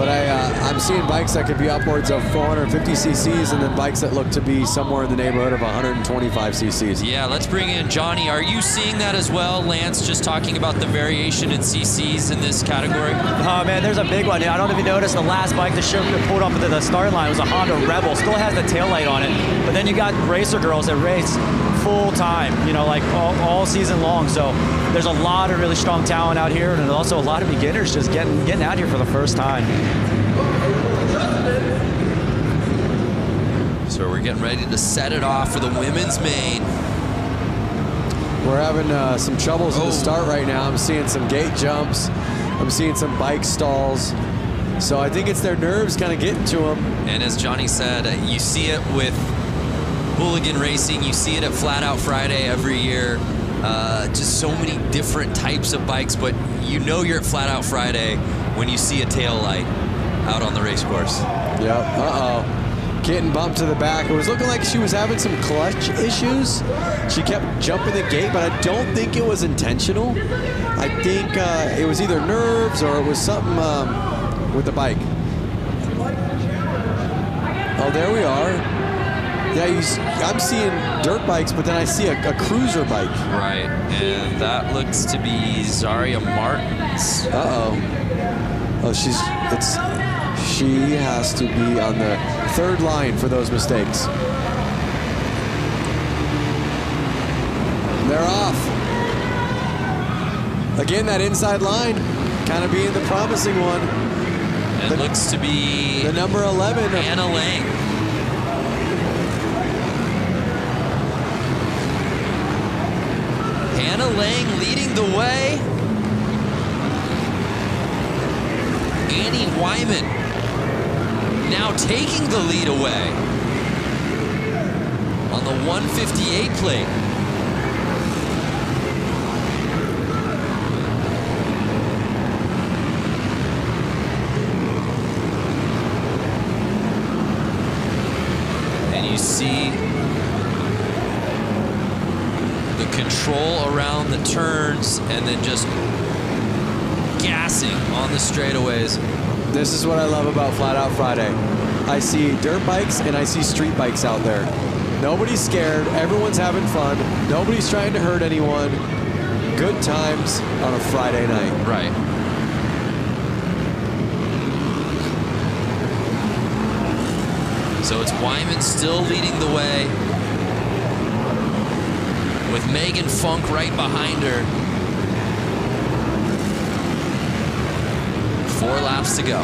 But I'm seeing bikes that could be upwards of 450 cc's and then bikes that look to be somewhere in the neighborhood of 125 cc's. Yeah, let's bring in Johnny. Are you seeing that as well, Lance, just talking about the variation in cc's in this category? Oh, man, there's a big one. I don't know if you noticed the last bike that pulled up into the start line was a Honda Rebel. Still has the taillight on it. But then you got racer girls that race full time, like all season long. So there's a lot of really strong talent out here, and also a lot of beginners just getting out here for the first time. So we're getting ready to set it off for the women's main. We're having some troubles in the start right now. I'm seeing some gate jumps. I'm seeing some bike stalls. So I think it's their nerves kind of getting to them. And as Johnny said, you see it with hooligan racing. You see it at Flat Out Friday every year. Just so many different types of bikes, but you're at Flat Out Friday when you see a tail light out on the race course. Yep. Uh-oh. Getting bumped to the back. It was looking like she was having some clutch issues. She kept jumping the gate, but I don't think it was intentional. I think it was either nerves or it was something with the bike. Oh, there we are. Yeah, I'm seeing dirt bikes, but then I see a cruiser bike. Right, and that looks to be Zaria Martins. Uh-oh. Oh, she has to be on the third line for those mistakes. They're off. Again, that inside line kind of being the promising one. It looks to be the number 11. Anna Lang. Hannah Lang leading the way. Annie Wyman now taking the lead away on the 158 plate. And you see the control around the turns and then just gassing on the straightaways. This is what I love about Flat Out Friday. I see dirt bikes and I see street bikes out there. Nobody's scared. Everyone's having fun. Nobody's trying to hurt anyone. Good times on a Friday night. Right. So it's Wyman still leading the way with Megan Funk right behind her. 4 laps to go.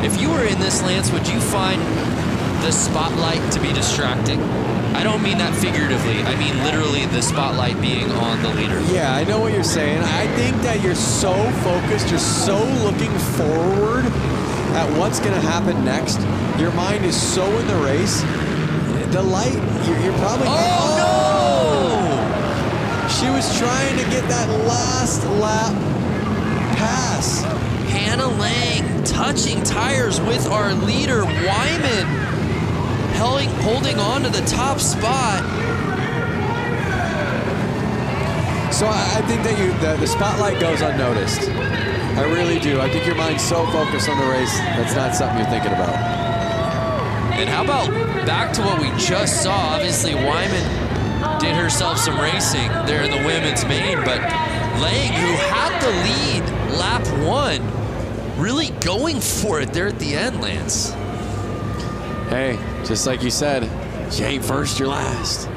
If you were in this, Lance, would you find the spotlight to be distracting? I don't mean that figuratively. I mean literally the spotlight being on the leader. Yeah, I know what you're saying. I think that you're so focused, you're so looking forward at what's going to happen next. Your mind is so in the race. The light, you're probably... Oh, no! She was trying to get that last lap pass. Hannah Lang touching tires with our leader, Wyman, holding on to the top spot. So I think that the spotlight goes unnoticed. I really do. I think your mind's so focused on the race, that's not something you're thinking about. And how about back to what we just saw? Obviously, Wyman did herself some racing there in the women's main, but Lang, who had the lead lap 1, really going for it there at the end, Lance. Hey, just like you said, you ain't first, you're last.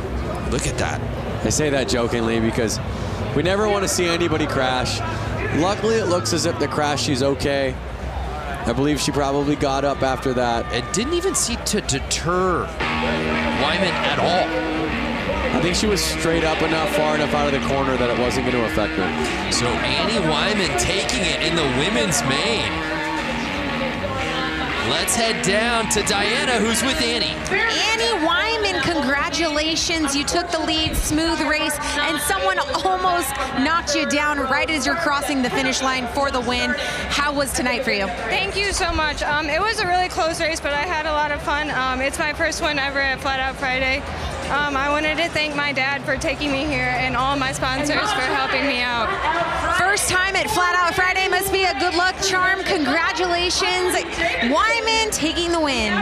Look at that. I say that jokingly because we never want to see anybody crash. Luckily, it looks as if the crash, she's okay. I believe she probably got up after that. It didn't even seem to deter Wyman at all. I think she was straight up enough, far enough out of the corner that it wasn't going to affect her. So Annie Wyman taking it in the women's main. Let's head down to Diana, who's with Annie. Annie Wyman, congratulations. You took the lead, smooth race, and someone someone almost knocked you down right as you're crossing the finish line for the win. How was tonight for you? Thank you so much. It was a really close race, but I had a lot of fun. It's my first one ever at Flat Out Friday. I wanted to thank my dad for taking me here and all my sponsors for helping me out. First time at Flat Out Friday must be a good luck charm. Congratulations, Wyman taking the win.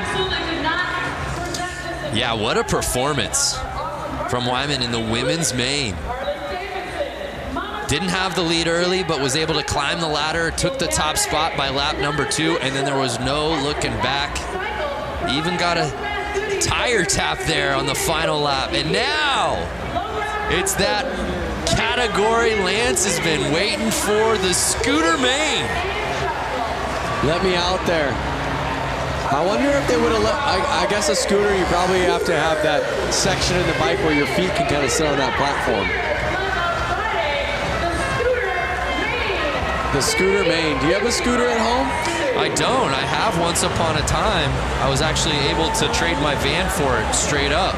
Yeah, what a performance from Wyman in the women's main. Didn't have the lead early, but was able to climb the ladder, took the top spot by lap number 2, and then there was no looking back. Even got a tire tap there on the final lap. And now it's that category Lance has been waiting for, the scooter main. Let me out there. I wonder if they would have let, I guess a scooter, you probably have to have that section in the bike where your feet can kind of sit on that platform. The scooter main. Do you have a scooter at home? I don't. I have once upon a time. I was actually able to trade my van for it straight up.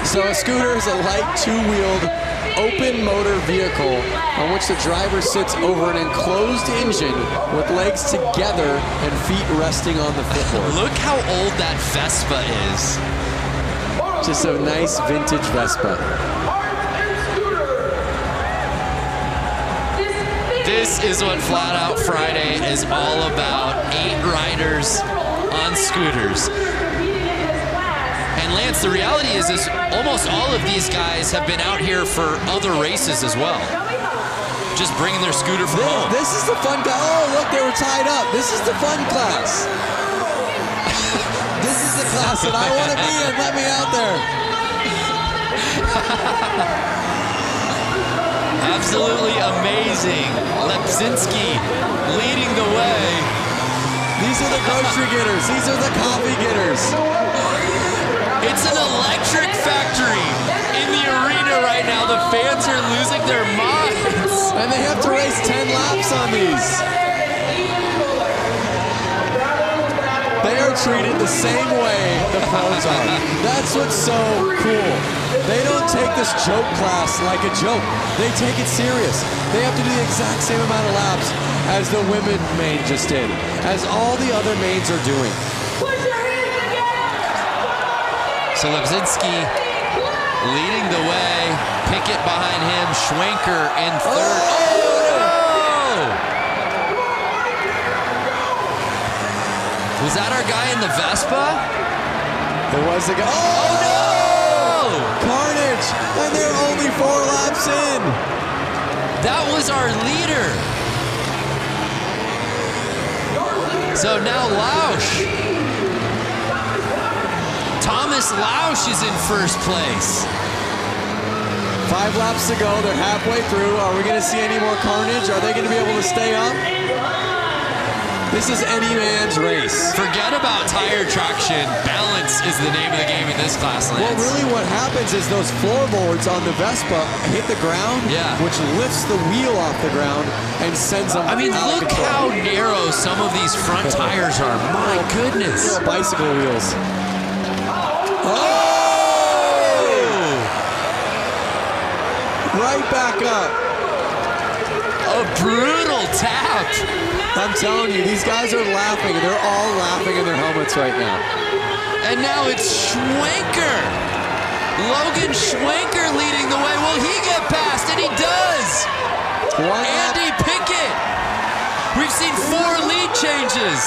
So a scooter is a light two-wheeled open motor vehicle on which the driver sits over an enclosed engine with legs together and feet resting on the footboard. Look how old that Vespa is. Just a nice vintage Vespa. This is what Flat Out Friday is all about. 8 riders on scooters. And Lance, the reality is almost all of these guys have been out here for other races as well. Just bringing their scooter from home. This is the fun class. Oh, look, they were tied up. This is the fun class. This is the class that I want to be in. Let me out there. Absolutely amazing. Lepsinski leading the way. These are the grocery getters. These are the coffee getters. It's an electric factory in the arena right now. The fans are losing their minds. And they have to race 10 laps on these. They are treated the same way the pros are. That's what's so cool. They don't take this joke class like a joke. They take it serious. They have to do the exact same amount of laps as the women main just did, as all the other mains are doing. So Lepsinski leading the way. Pickett behind him. Schwenker in third. Oh, no! Was that our guy in the Vespa? It was the guy. Oh, no! Carnage! And they're only 4 laps in. That was our leader. So now Lausch. Thomas Lausch is in first place. 5 laps to go. They're halfway through. Are we going to see any more carnage? Are they going to be able to stay up? This is any man's race. Forget about tire traction. Balance is the name of the game in this class, Lance. Well, really what happens is those floorboards on the Vespa hit the ground, which lifts the wheel off the ground and sends them I mean, out look how narrow some of these front tires are. My goodness. Little bicycle wheels. Oh! Right back up. A brutal tap. I'm telling you, these guys are laughing. They're all laughing in their helmets right now. And now it's Schwenker. Logan Schwenker leading the way. Will he get past? And he does. Andy Pickett. We've seen 4 lead changes.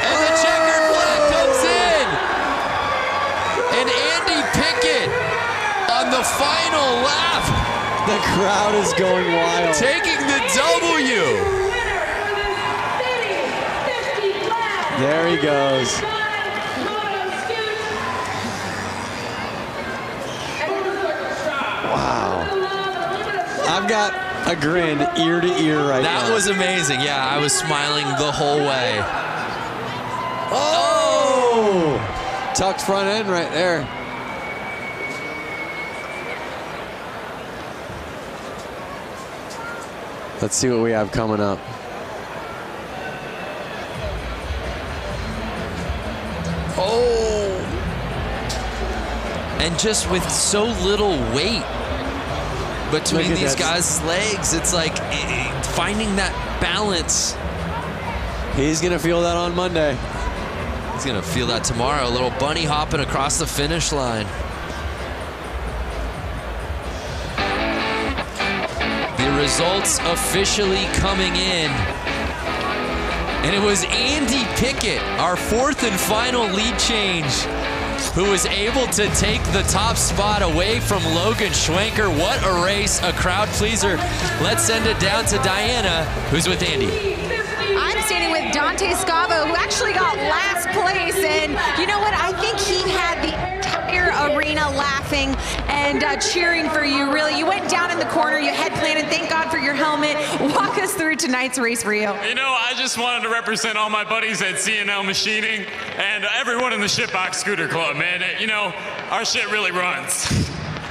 And the checkered flag comes in. And Andy Pickett on the final lap. The crowd is going wild. Taking the W. There he goes. Wow. I've got a grin ear to ear right now. That was amazing. Yeah, I was smiling the whole way. Oh! Tucked front end right there. Let's see what we have coming up. Oh! And just with so little weight between these guys' legs, it's like finding that balance. He's going to feel that on Monday. He's going to feel that tomorrow. A little bunny hopping across the finish line. The results officially coming in. And it was Andy Pickett, our fourth and final lead change, who was able to take the top spot away from Logan Schwenker. What a race, a crowd pleaser. Let's send it down to Diana, who's with Andy. I'm standing with Dante Scavo, who actually got last place. And you know what? I think he had the entire arena laughing and cheering for you, really. You went down in the corner, you had planned, and thank God for your helmet. Walk us through tonight's race for you. You know, I just wanted to represent all my buddies at C&L Machining and everyone in the Shitbox Scooter Club, man. You know, our shit really runs.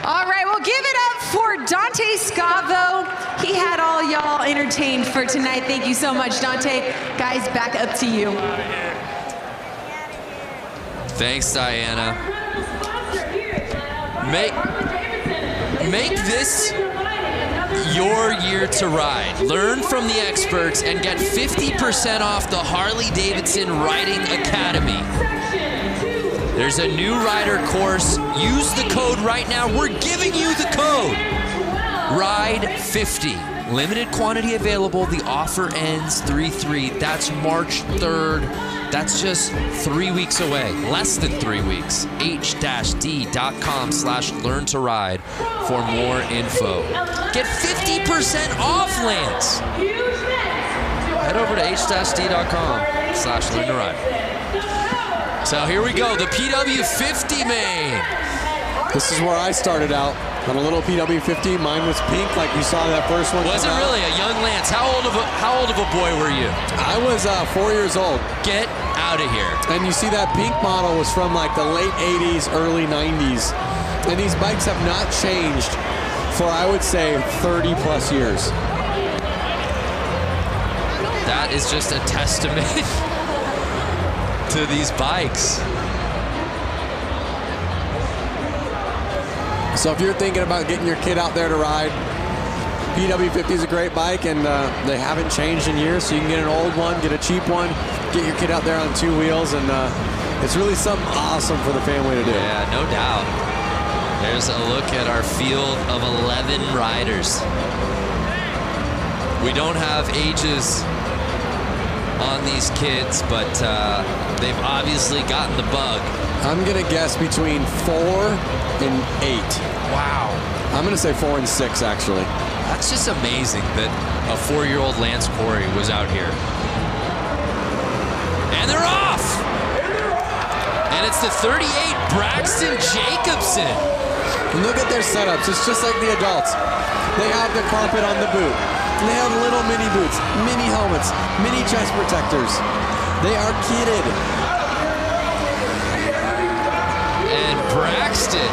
All right, well, give it up for Dante Scavo. He had all y'all entertained for tonight. Thank you so much, Dante. Guys, back up to you. Thanks, Diana. Make this your year to ride. Learn from the experts and get 50% off the Harley-Davidson Riding Academy. There's a new rider course. Use the code right now. We're giving you the code. RIDE50. Limited quantity available. The offer ends 3/3. That's March 3rd. That's just 3 weeks away. Less than 3 weeks. h-d.com/learn-to-ride for more info. Get 50% off, Lance. Head over to h-d.com/learn-to-ride. So here we go, the PW50 main. This is where I started out, on a little PW50. Mine was pink, like you saw that first one. Was it really a young Lance? How old of a boy were you? I was 4 years old. Get out of here. And you see that pink model was from like the late 80s, early 90s. And these bikes have not changed for, I would say, 30 plus years. That is just a testament to these bikes. So if you're thinking about getting your kid out there to ride, PW50 is a great bike, and they haven't changed in years, so you can get an old one, get a cheap one, get your kid out there on 2 wheels, and it's really something awesome for the family to do. Yeah, no doubt. There's a look at our field of 11 riders. We don't have ages on these kids, but they've obviously gotten the bug. I'm gonna guess between 4 and 8. Wow. I'm gonna say 4 and 6, actually. That's just amazing that a 4-year-old Lance Corey was out here. And they're off! And it's the 38, Braxton Jacobson. And look at their setups. It's just like the adults. They have the carpet on the boot. They have little mini boots, mini helmets, mini chest protectors. They are kitted. And Braxton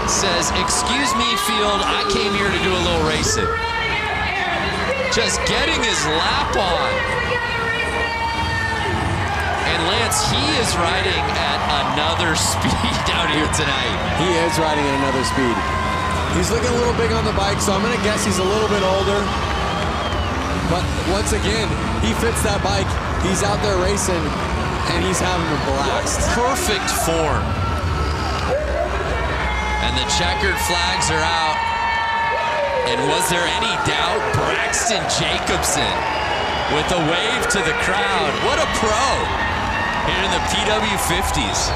says, "Excuse me, field, I came here to do a little racing." Just getting his lap on. And Lance, he is riding at another speed out here tonight. He is riding at another speed. He's looking a little big on the bike, so I'm gonna guess he's a little bit older. But once again, he fits that bike. He's out there racing, and he's having a blast. Perfect form. And the checkered flags are out. And was there any doubt? Braxton Jacobson with a wave to the crowd. What a pro here in the PW50s.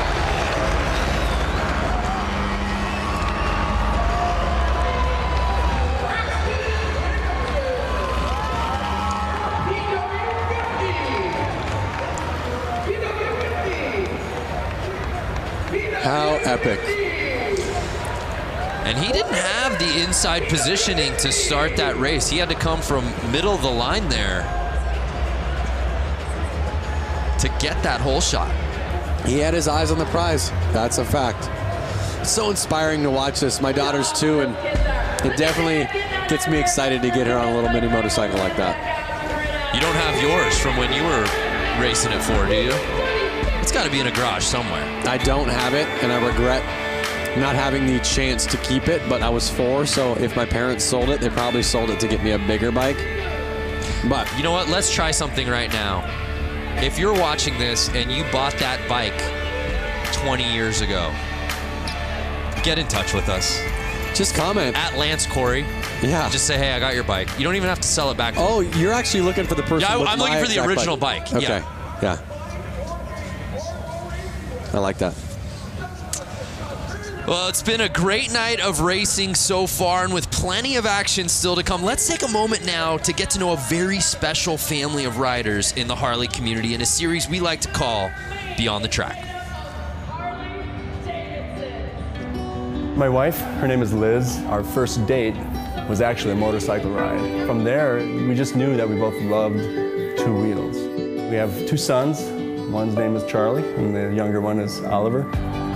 How epic. And he didn't have the inside positioning to start that race. He had to come from middle of the line there to get that hole shot. He had his eyes on the prize. That's a fact. It's so inspiring to watch this. My daughter's 2, and it definitely gets me excited to get her on a little mini motorcycle like that. You don't have yours from when you were racing it 4, do you? It's got to be in a garage somewhere. I don't have it, and I regret not having the chance to keep it, but I was 4, so if my parents sold it, they probably sold it to get me a bigger bike. But you know what? Let's try something right now. If you're watching this and you bought that bike 20 years ago, get in touch with us. Just comment. At Lance Corey. Yeah. Just say, hey, I got your bike. You don't even have to sell it back. Oh, you're actually looking for the person. Yeah, with I'm looking for the original bike. Okay. Yeah. I like that. Well, it's been a great night of racing so far, and with plenty of action still to come. Let's take a moment now to get to know a very special family of riders in the Harley community in a series we like to call Beyond the Track. My wife, her name is Liz. Our first date was actually a motorcycle ride. From there, we just knew that we both loved two wheels. We have 2 sons. One's name is Charlie, and the younger one is Oliver.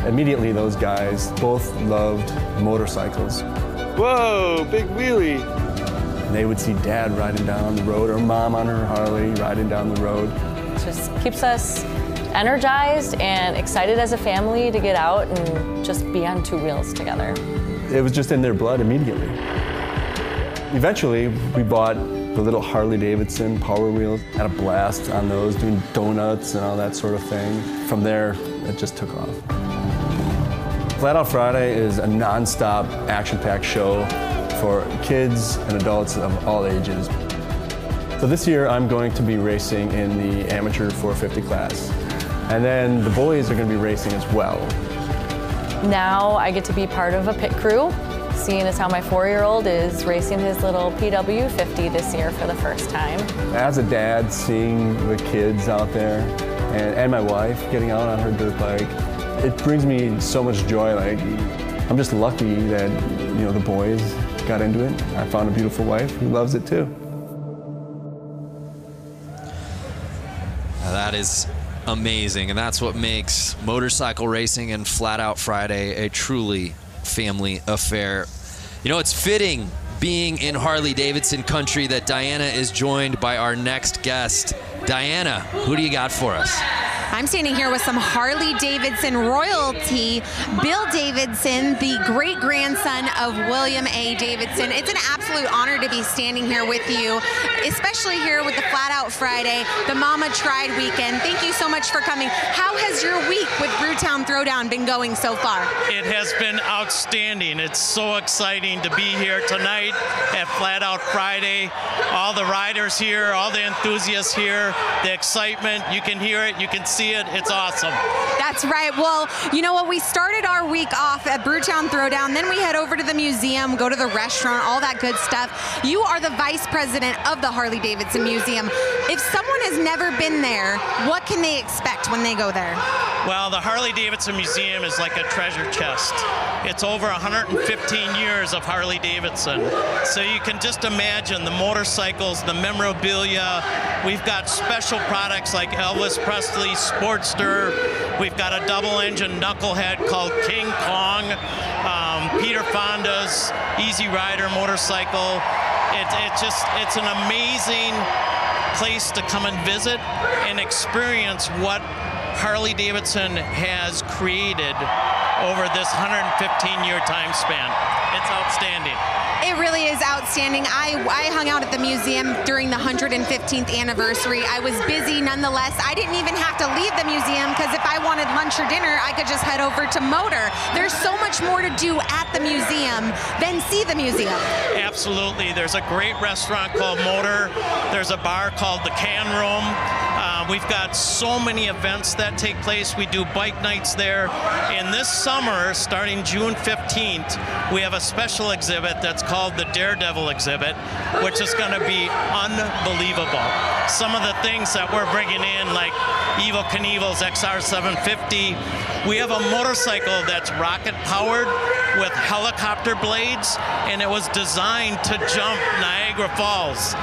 Immediately, those guys both loved motorcycles. Whoa, big wheelie. And they would see Dad riding down the road, or Mom on her Harley riding down the road. It just keeps us energized and excited as a family to get out and just be on 2 wheels together. It was just in their blood immediately. Eventually, we bought the little Harley-Davidson Power Wheels. Had a blast on those, doing donuts and all that sort of thing. From there, it just took off. Flat Out Friday is a non-stop, action-packed show for kids and adults of all ages. So this year, I'm going to be racing in the amateur 450 class. And then the boys are going to be racing as well. Now I get to be part of a pit crew, seeing as how my 4-year-old is racing his little PW50 this year for the first time. As a dad, seeing the kids out there and my wife getting out on her dirt bike, it brings me so much joy. Like, I'm just lucky that, you know, the boys got into it. I found a beautiful wife who loves it too. That is amazing, and that's what makes motorcycle racing and Flat Out Friday a truly family affair. You know, it's fitting, being in Harley-Davidson country, that Diana is joined by our next guest. Diana, who do you got for us? I'm standing here with some Harley-Davidson royalty. Bill Davidson, the great-grandson of William A. Davidson. It's an absolute honor to be standing here with you, especially here with the Flat Out Friday, the Mama Tried weekend. Thank you so much for coming. How has your week with Brewtown Throwdown been going so far? It has been outstanding. It's so exciting to be here tonight at Flat Out Friday. All the riders here, all the enthusiasts here, the excitement, you can hear it, you can see it. It's awesome. That's right. Well, you know what? We started our week off at Brewtown Throwdown. Then we head over to the museum, go to the restaurant, all that good stuff. You are the vice president of the Harley-Davidson Museum. If someone has never been there, what can they expect when they go there? Well, the Harley-Davidson Museum is like a treasure chest. It's over 115 years of Harley-Davidson. So you can just imagine the motorcycles, the memorabilia. We've got special products like Elvis Presley's Sportster. We've got a double-engine knucklehead called King Kong. Peter Fonda's Easy Rider motorcycle. It's an amazing place to come and visit and experience what Harley-Davidson has created over this 115-year time span. It's outstanding. It really is outstanding. I hung out at the museum during the 115th anniversary. I was busy nonetheless. I didn't even have to leave the museum because if I wanted lunch or dinner, I could just head over to Motor. There's so much more to do at the museum than see the museum. Absolutely. There's a great restaurant called Motor. There's a bar called the Can Room. We've got so many events that take place. We do bike nights there. And this summer, starting June 15th, we have a special exhibit that's called the Daredevil exhibit, which is going to be unbelievable. Some of the things that we're bringing in, like Evel Knievel's XR750. We have a motorcycle that's rocket powered with helicopter blades, and it was designed to jump Niagara Falls.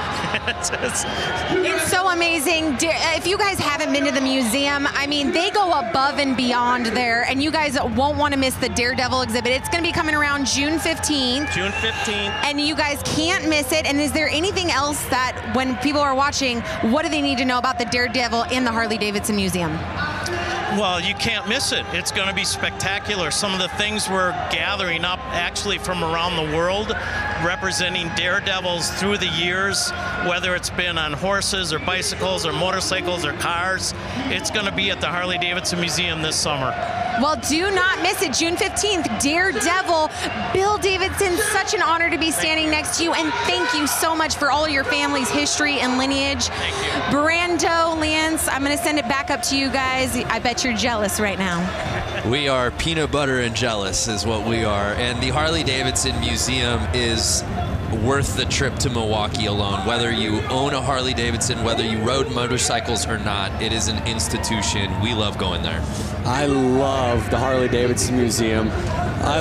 It's so amazing. If you guys haven't been to the museum, I mean, they go above and beyond there, and you guys won't want to miss the Daredevil exhibit. It's going to be coming around June 15th. June 15th. And you guys can't miss it. And is there anything else that when people are watching, what do they need to know about the Daredevil in the Harley-Davidson Museum? Well, you can't miss it. It's going to be spectacular. Some of the things we're gathering up actually from around the world, representing daredevils through the years, whether it's been on horses or bicycles or motorcycles or cars. It's going to be at the Harley-Davidson Museum this summer. Well, do not miss it. June 15th, Daredevil. Bill Davidson, such an honor to be standing next to you, and thank you so much for all of your family's history and lineage. Thank you. Brando, Lance, I'm going to send it back up to you guys. I bet you're jealous right now. We are peanut butter and jealous is what we are. And the Harley-Davidson Museum is worth the trip to Milwaukee alone. Whether you own a Harley-Davidson, whether you rode motorcycles or not, it is an institution. We love going there. I love the Harley-Davidson Museum. I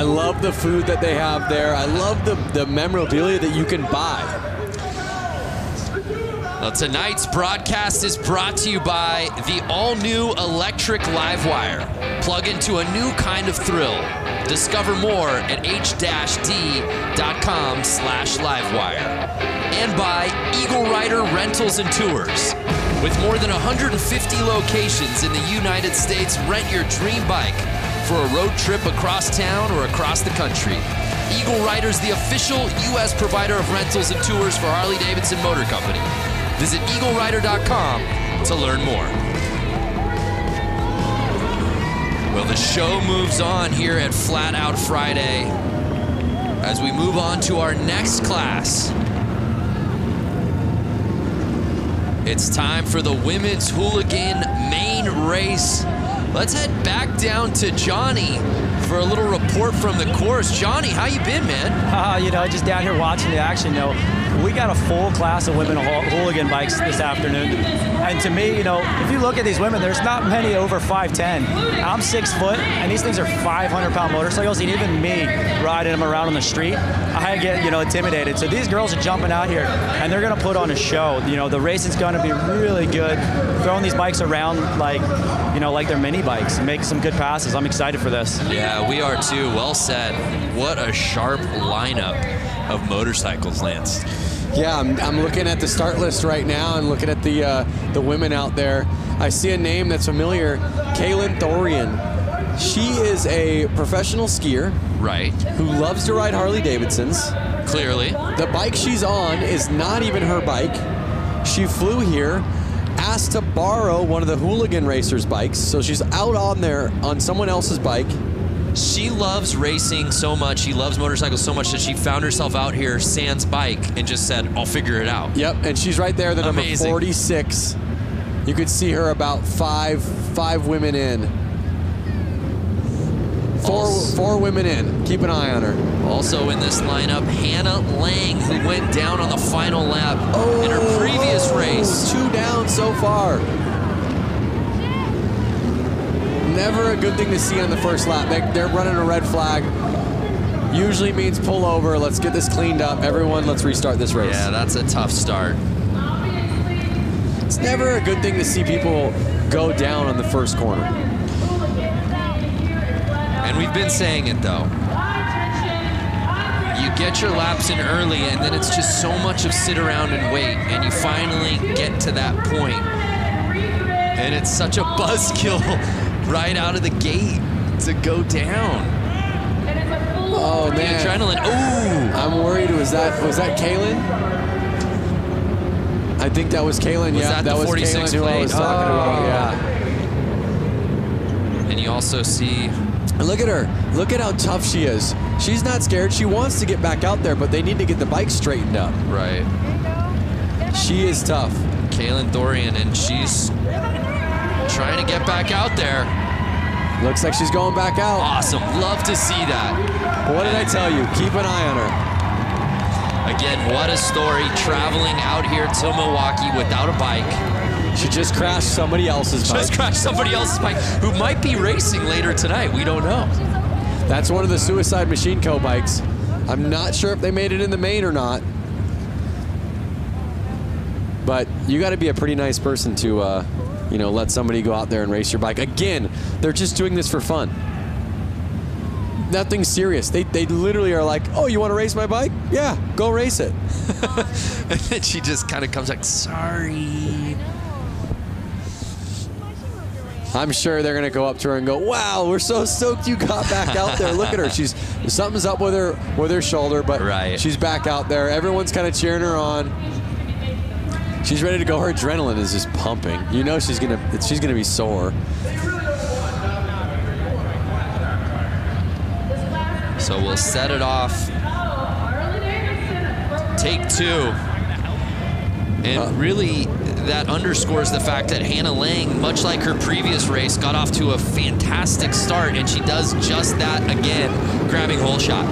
love the food that they have there. I love the memorabilia that you can buy. Well, tonight's broadcast is brought to you by the all-new electric Livewire. Plug into a new kind of thrill. Discover more at h-d.com/livewire. And by Eagle Rider Rentals and Tours. With more than 150 locations in the United States, rent your dream bike for a road trip across town or across the country. Eagle Rider's the official U.S. provider of rentals and tours for Harley-Davidson Motor Company. Visit eaglerider.com to learn more. Well, the show moves on here at Flat Out Friday as we move on to our next class. It's time for the women's hooligan main race. Let's head back down to Johnny for a little report from the course. Johnny, how you been, man? Just down here watching the action. We got a full class of women hooligan bikes this afternoon. And to me, if you look at these women, there's not many over 5'10". I'm 6 foot, and these things are 500-pound motorcycles. And even me riding them around on the street, I get, intimidated. So these girls are jumping out here, and they're going to put on a show. The racing's going to be really good. Throwing these bikes around like they're mini bikes and make some good passes. I'm excited for this. Yeah, we are too. Well said. What a sharp lineup of motorcycles, Lance. Yeah, I'm looking at the start list right now and looking at the women out there. I see a name that's familiar, Kaylin Thorian. She is a professional skier. Right. Who loves to ride Harley-Davidsons. Clearly. The bike she's on is not even her bike. She flew here, asked to borrow one of the hooligan racers' bikes, so she's out on there on someone else's bike. She loves racing so much, she loves motorcycles so much that she found herself out here sans bike and just said, I'll figure it out. Yep, and she's right there, the number 46. You could see her about five women in. Four women in. Keep an eye on her. Also in this lineup, Hannah Lang, who went down on the final lap in her previous race. 2 down so far. Never a good thing to see on the first lap. They're running a red flag. Usually means pull over. Let's get this cleaned up. Everyone, let's restart this race. Yeah, that's a tough start. It's never a good thing to see people go down on the first corner. And we've been saying it, though. You get your laps in early, and then it's just so much of sit around and wait, and you finally get to that point. And it's such a buzzkill right out of the gate to go down. Oh, the man. adrenaline. Ooh. I'm worried. Was that Kaylin? I think that was Kaylin. That was 46 Kaylin who I was talking about. Yeah. And you also see... Look at her. Look at how tough she is. She's not scared. She wants to get back out there, but they need to get the bike straightened up. Right. She is tough. Kaylin Thorian, and she's trying to get back out there. Looks like she's going back out. Awesome. Love to see that. What did I tell you? Keep an eye on her. Again, what a story, traveling out here to Milwaukee without a bike. She just crashed somebody else's bike. Just crashed somebody else's bike, who might be racing later tonight. We don't know. That's one of the Suicide Machine Co. bikes. I'm not sure if they made it in the main or not. But you got to be a pretty nice person to, let somebody go out there and race your bike. Again, they're just doing this for fun. Nothing serious. They literally are like, oh, you want to race my bike? Yeah, go race it. And then she just kind of comes like, sorry. I'm sure they're gonna go up to her and go, "Wow, we're so stoked you got back out there. Look at her. Something's up with her shoulder, but she's back out there. Everyone's kind of cheering her on. She's ready to go. Her adrenaline is just pumping. You know she's gonna be sore." So we'll set it off. Take 2. And really, that underscores the fact that Hannah Lang, much like her previous race, got off to a fantastic start, and she does just that again, grabbing hole shot.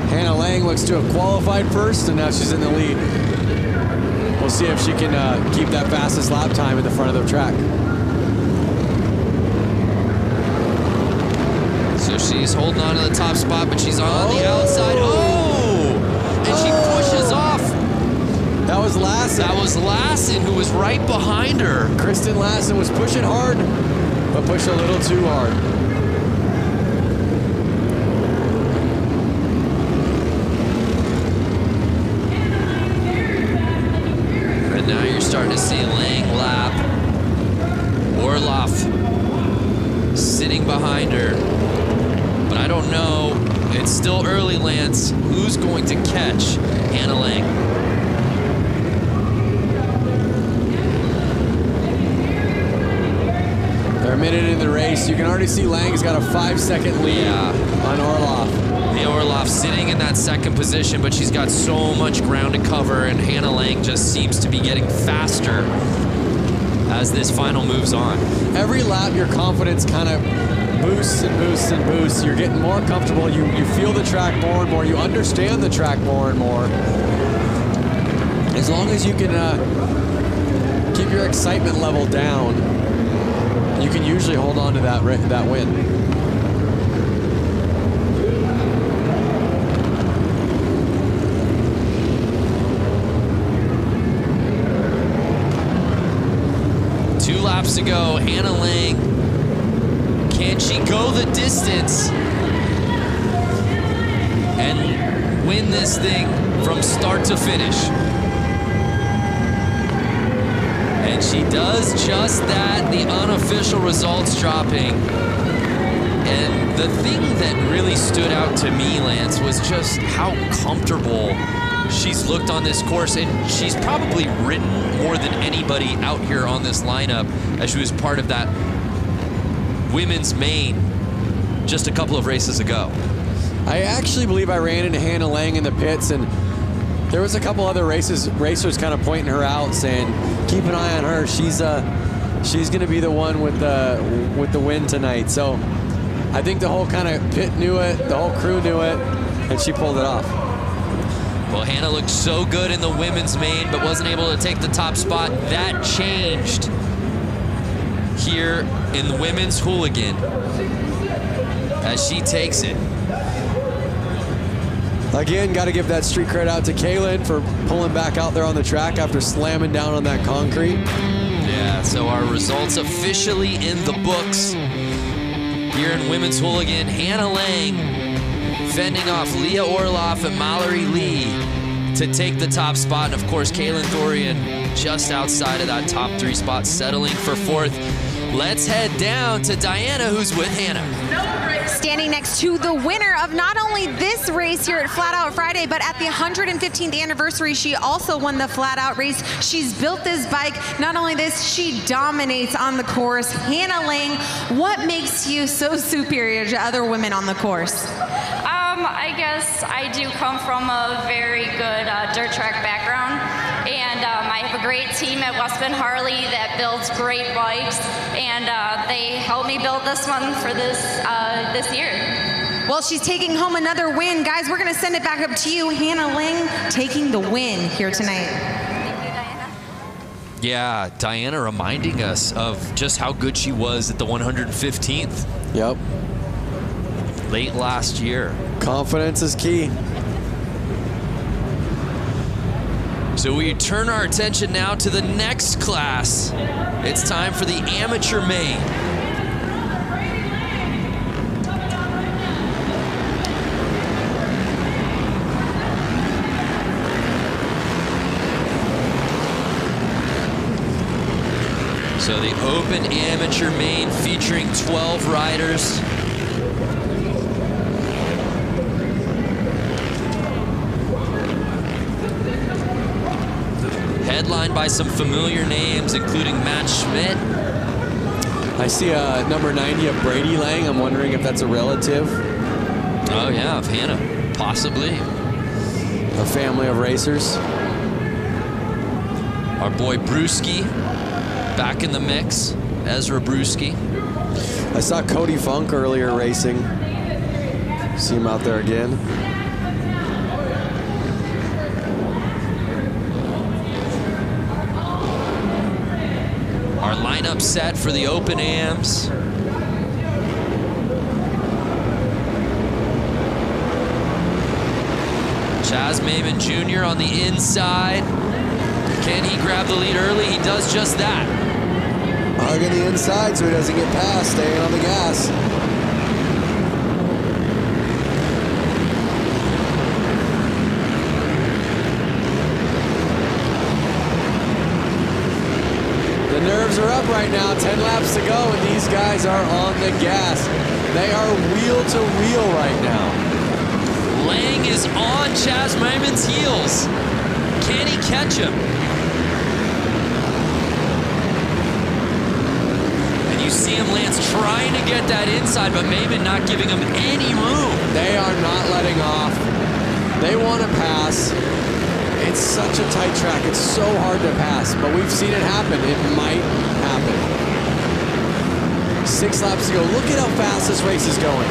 Hannah Lang looks to have qualified first, and now she's in the lead. We'll see if she can keep that fastest lap time in the front of the track. So she's holding on to the top spot, but she's on the outside. Oh! And she pushes off. That was Lassen. That was Lassen, who was right behind her. Kristen Lassen was pushing hard, but pushed a little too hard. And now you're starting to see Lang lap. Orloff sitting behind her. But I don't know, it's still early, Lance, who's going to catch Hannah Lang? They're a minute in the race. You can already see Lang's got a 5-second lead on Orloff. Mia Orloff sitting in that second position, but she's got so much ground to cover, and Hannah Lang just seems to be getting faster as this final moves on. Every lap, your confidence kind of boosts and boosts and boosts. You're getting more comfortable. You feel the track more and more. You understand the track more and more. As long as you can keep your excitement level down, you can usually hold on to that win. Two laps to go. Hannah Lang, can she go the distance and win this thing from start to finish? And she does just that, the unofficial results dropping. And the thing that really stood out to me, Lance, was just how comfortable she's looked on this course, and she's probably ridden more than anybody out here on this lineup as she was part of that women's main just a couple of races ago. I actually believe I ran into Hannah Lang in the pits, and there was a couple other racers kind of pointing her out, saying, keep an eye on her. She's going to be the one with the win tonight. So I think the whole kind of pit knew it, the whole crew knew it, and she pulled it off. Well, Hannah looked so good in the women's main, but wasn't able to take the top spot. That changed here in the women's hooligan as she takes it. Again, got to give that street credit out to Kaylin for pulling back out there on the track after slamming down on that concrete. Yeah, so our results officially in the books here in women's hooligan. Hannah Lang fending off Leah Orloff and Mallory Lee to take the top spot. And of course, Kaylin Thorian just outside of that top 3 spot, settling for 4th. Let's head down to Diana, who's with Hannah. Standing next to the winner of not only this race here at Flat Out Friday, but at the 115th anniversary, she also won the Flat Out race. She's built this bike. Not only this, she dominates on the course. Hannah Lang, what makes you so superior to other women on the course? I guess I do come from a very good dirt track background, and I have a great team at Westman Harley that builds great bikes, and they helped me build this one for this year. Well, she's taking home another win. Guys, we're going to send it back up to you. Hannah Lang taking the win here tonight. Yeah, Diana reminding us of just how good she was at the 115th. Yep. Late last year. Confidence is key. So we turn our attention now to the next class. It's time for the amateur main. So the Open Amateur Main featuring 12 riders. Headlined by some familiar names, including Matt Schmidt. I see number 90 of Brady Lang. I'm wondering if that's a relative. Oh yeah, of Hannah, possibly. A family of racers. Our boy Brewski back in the mix. Ezra Brewski. I saw Cody Funk earlier racing. See him out there again. Our lineup set for the Open Ams. Chaz Maimon Jr. on the inside. Can he grab the lead early? He does just that. Hugging the inside so he doesn't get past, staying on the gas. The nerves are up right now, 10 laps to go, and these guys are on the gas. They are wheel to wheel right now. Lang is on Chaz Maimon's heels. Can he catch him? And you see him, Lance, trying to get that inside, but Maimon not giving him any room. They are not letting off. They want to pass. It's such a tight track. It's so hard to pass, but we've seen it happen. It might happen. 6 laps to go. Look at how fast this race is going.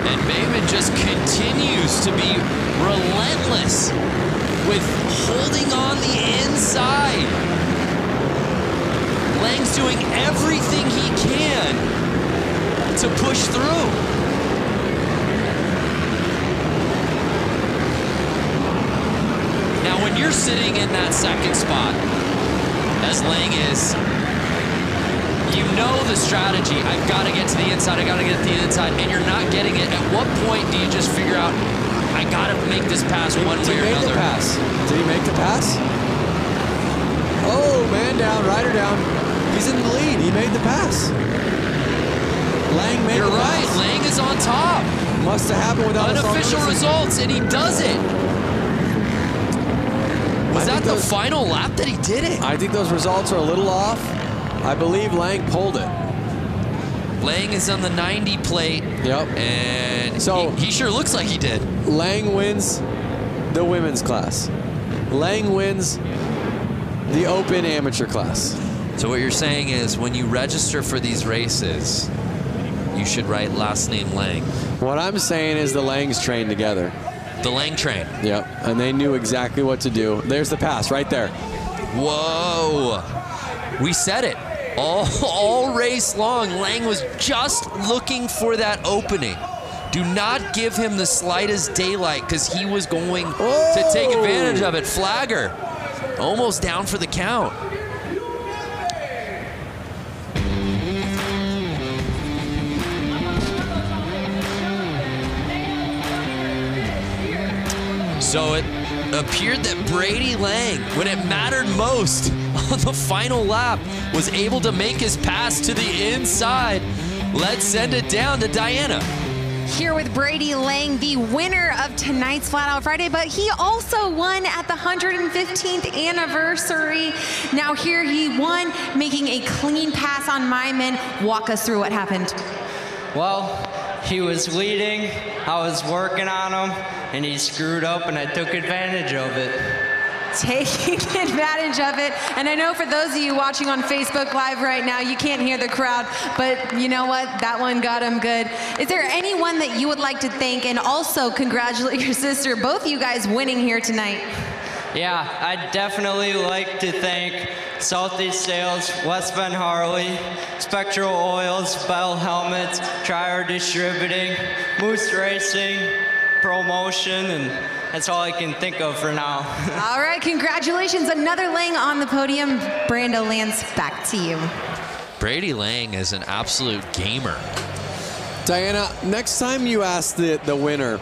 And Maimon just continues to be relentless with holding on the inside. Lang's doing everything he can to push through. Now, when you're sitting in that second spot, as Lang is, you know the strategy. I've got to get to the inside. I got to get to the inside, and you're not getting it. At what point do you just figure out, I got to make this pass one way or another? Did he make the pass? Did he make the pass? Oh, man down, rider down. He's in the lead. He made the pass. Lang made the pass. You're right. Lang is on top. Must have happened without unofficial results, and he does it. Was that the final lap that he did it? I think those results are a little off. I believe Lang pulled it. Lang is on the 90 plate. Yep. And so he sure looks like he did. Lang wins the women's class. Lang wins the Open Amateur class. So what you're saying is when you register for these races, you should write last name Lang. What I'm saying is the Langs trained together. The Lang train. Yep. And they knew exactly what to do. There's the pass right there. Whoa. We said it. All race long, Lang was just looking for that opening. Do not give him the slightest daylight because he was going to take advantage of it. Flagger, almost down for the count. So it appeared that Brady Lang, when it mattered most on the final lap, was able to make his pass to the inside. Let's send it down to Diana. Here with Brady Lang, the winner of tonight's Flat Out Friday, but he also won at the 115th anniversary. Now here he won, making a clean pass on Maimon. Walk us through what happened. Well, he was leading, I was working on him, and he screwed up and I took advantage of it. Taking advantage of it. And I know for those of you watching on Facebook Live right now, you can't hear the crowd, but you know what? That one got him good. Is there anyone that you would like to thank and also congratulate your sister, both you guys winning here tonight? Yeah, I'd definitely like to thank Southeast Sales, West Bend Harley, Spectral Oils, Bell Helmets, Trier Distributing, Moose Racing, Promotion, and that's all I can think of for now. All right, congratulations. Another Lang on the podium. Brando Lance, back to you. Brady Lang is an absolute gamer. Diana, next time you ask the winner,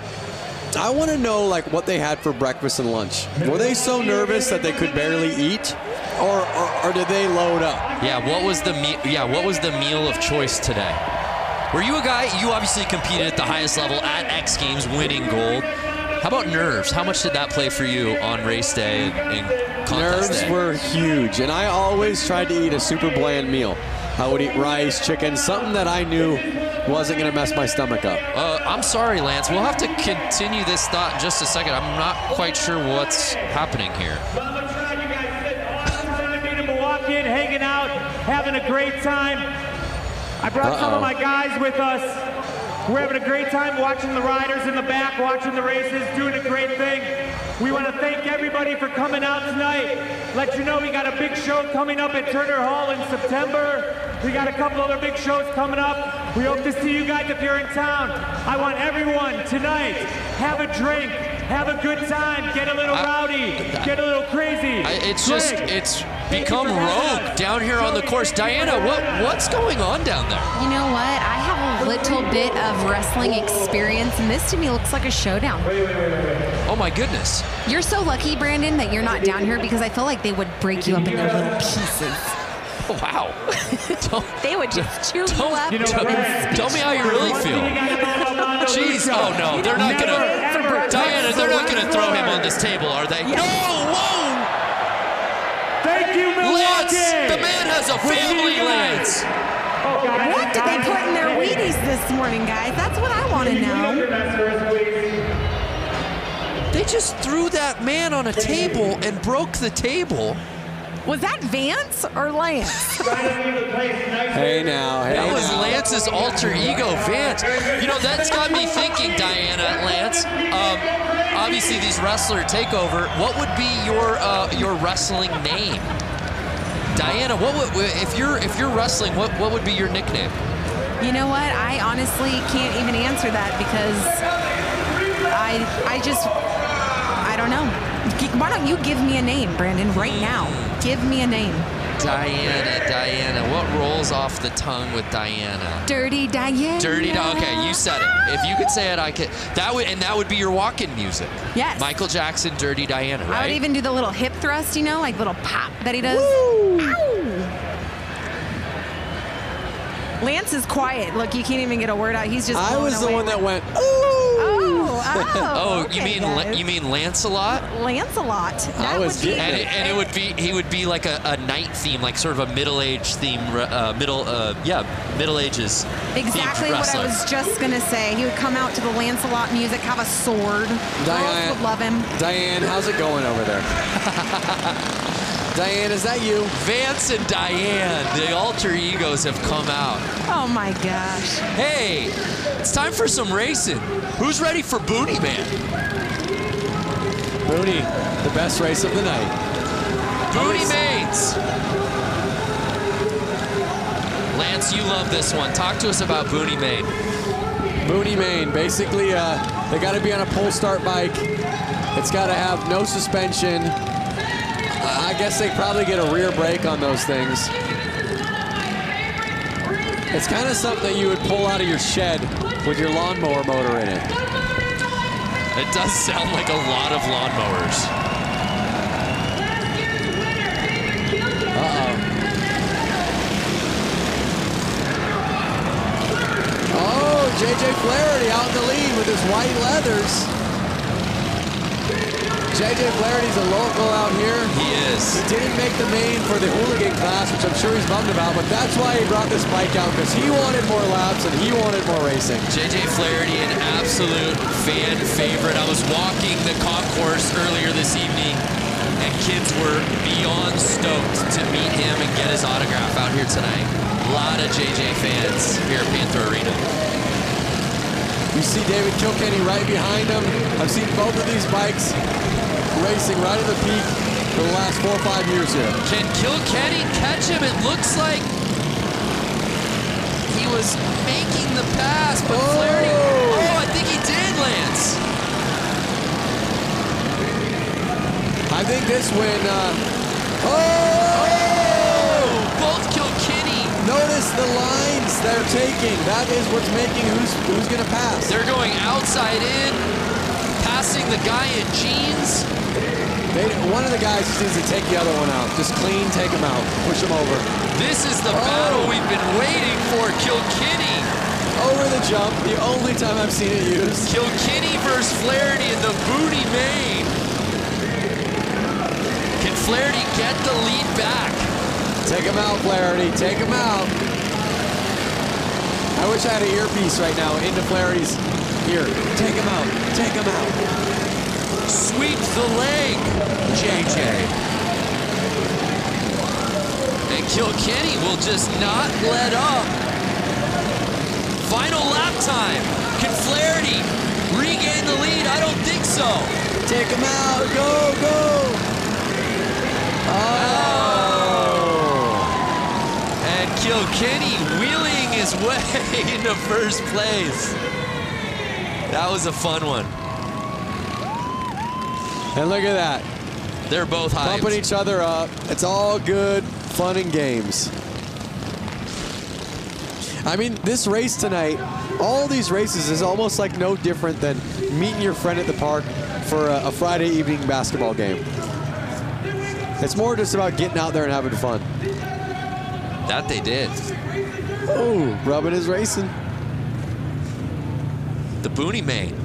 I want to know like what they had for breakfast and lunch. Were they so nervous that they could barely eat? or did they load up? Yeah, what was the meal of choice today? Were you a guy, you obviously competed at the highest level at X Games, winning gold. How about nerves? How much did that play for you on race day and contest Nerves day? were huge, and I always tried to eat a super bland meal. I would eat rice, chicken, something that I knew wasn't going to mess my stomach up. I'm sorry, Lance. We'll have to continue this thought in just a second. I'm not quite sure what's happening here. In Milwaukee, hanging out, having a great time. I brought some of my guys with us. We're having a great time watching the riders in the back, watching the races, doing a great thing. We want to thank everybody for coming out tonight. Let you know we got a big show coming up at Turner Hall in September. We got a couple other big shows coming up. We hope to see you guys if you're in town. I want everyone tonight, have a drink, have a good time, get a little rowdy, get a little crazy. It's become rogue down here on the course. Diana, what's going on down there? You know what? I have a little bit of wrestling experience, and this to me looks like a showdown. Oh my goodness. You're so lucky, Brandon, that you're not down here because I feel like they would break you up into little pieces. Oh, wow. They would just chew you up. Tell me how you really feel. Jeez. Oh no, they're not gonna. Diana, they're not gonna throw him on this table, are they? No. Whoa. Thank you, Milwaukee. Lance, the man has a family, Lance. What did they put in their Wheaties this morning, guys? That's what I want to know. They just threw that man on a table and broke the table. Was that Vance or Lance? Hey now, hey that was now. Lance's alter ego, Vance. You know, that's got me thinking, Diana, Lance. Obviously, these wrestler takeover. What would be your wrestling name? Diana, what would, if you're wrestling, what would be your nickname? You know what? I honestly can't even answer that because I don't know. Why don't you give me a name, Brandon, right now? Give me a name. Diana. What rolls off the tongue with Diana? Dirty Diana. Okay, you said it. If you could say it, I could. That would be your walk-in music. Yes. Michael Jackson, Dirty Diana, right? I would even do the little hip thrust, you know, like little pop that he does. Woo! Ow! Lance is quiet. Look, you can't even get a word out. He's just. I was the one that went. Ooh. Oh, okay, you mean Lancelot? Lancelot. That would be, and he would be like a night theme, like sort of a middle-aged theme, Middle Ages. Exactly what I was just gonna say. He would come out to the Lancelot music, have a sword. Girls would love him. Diane, how's it going over there? Diane, is that you? Vance and Diane, the alter egos have come out. Oh my gosh. Hey, it's time for some racing. Who's ready for Boonie Man? Boonie, the best race of the night. Boonie Mains. Lance, you love this one. Talk to us about Boonie Main. Boonie Main, basically, they got to be on a pull start bike. It's got to have no suspension. I guess they probably get a rear brake on those things. It's kind of something that you would pull out of your shed with your lawnmower motor in it. It does sound like a lot of lawnmowers. Oh, JJ Flaherty out in the lead with his white leathers. JJ Flaherty's a local out here. He is. He didn't make the main for the hooligan class, which I'm sure he's bummed about, but that's why he brought this bike out, because he wanted more laps and he wanted more racing. JJ Flaherty, an absolute fan favorite. I was walking the concourse earlier this evening, and kids were beyond stoked to meet him and get his autograph out here tonight. A lot of JJ fans here at Panther Arena. You see David Kilkenny right behind him. I've seen both of these bikes racing right at the peak for the last 4 or 5 years here. Can Kilkenny catch him? It looks like he was making the pass, but Flaherty. Oh, I think he did, Lance. I think this win. Both Kilkenny. Notice the lines they're taking. That is what's making who's going to pass. They're going outside in, passing the guy in jeans. One of the guys just needs to take the other one out. Just clean, take him out, push him over. This is the battle we've been waiting for, Kilkenny. Over the jump, the only time I've seen it used. Kilkenny versus Flaherty in the booty main. Can Flaherty get the lead back? Take him out, Flaherty, take him out. I wish I had an earpiece right now into Flaherty's ear. Take him out, take him out. Sweeps the leg, JJ. And Kilkenny will just not let up. Final lap time. Can Flaherty regain the lead? I don't think so. Take him out, go, go. And Kilkenny wheeling his way into first place. That was a fun one. And look at that. They're both hyped. Pumping each other up. It's all good fun and games. I mean, this race tonight, all these races is almost like no different than meeting your friend at the park for a Friday evening basketball game. It's more just about getting out there and having fun. That they did. Oh, rubbing is racing. The Booney main.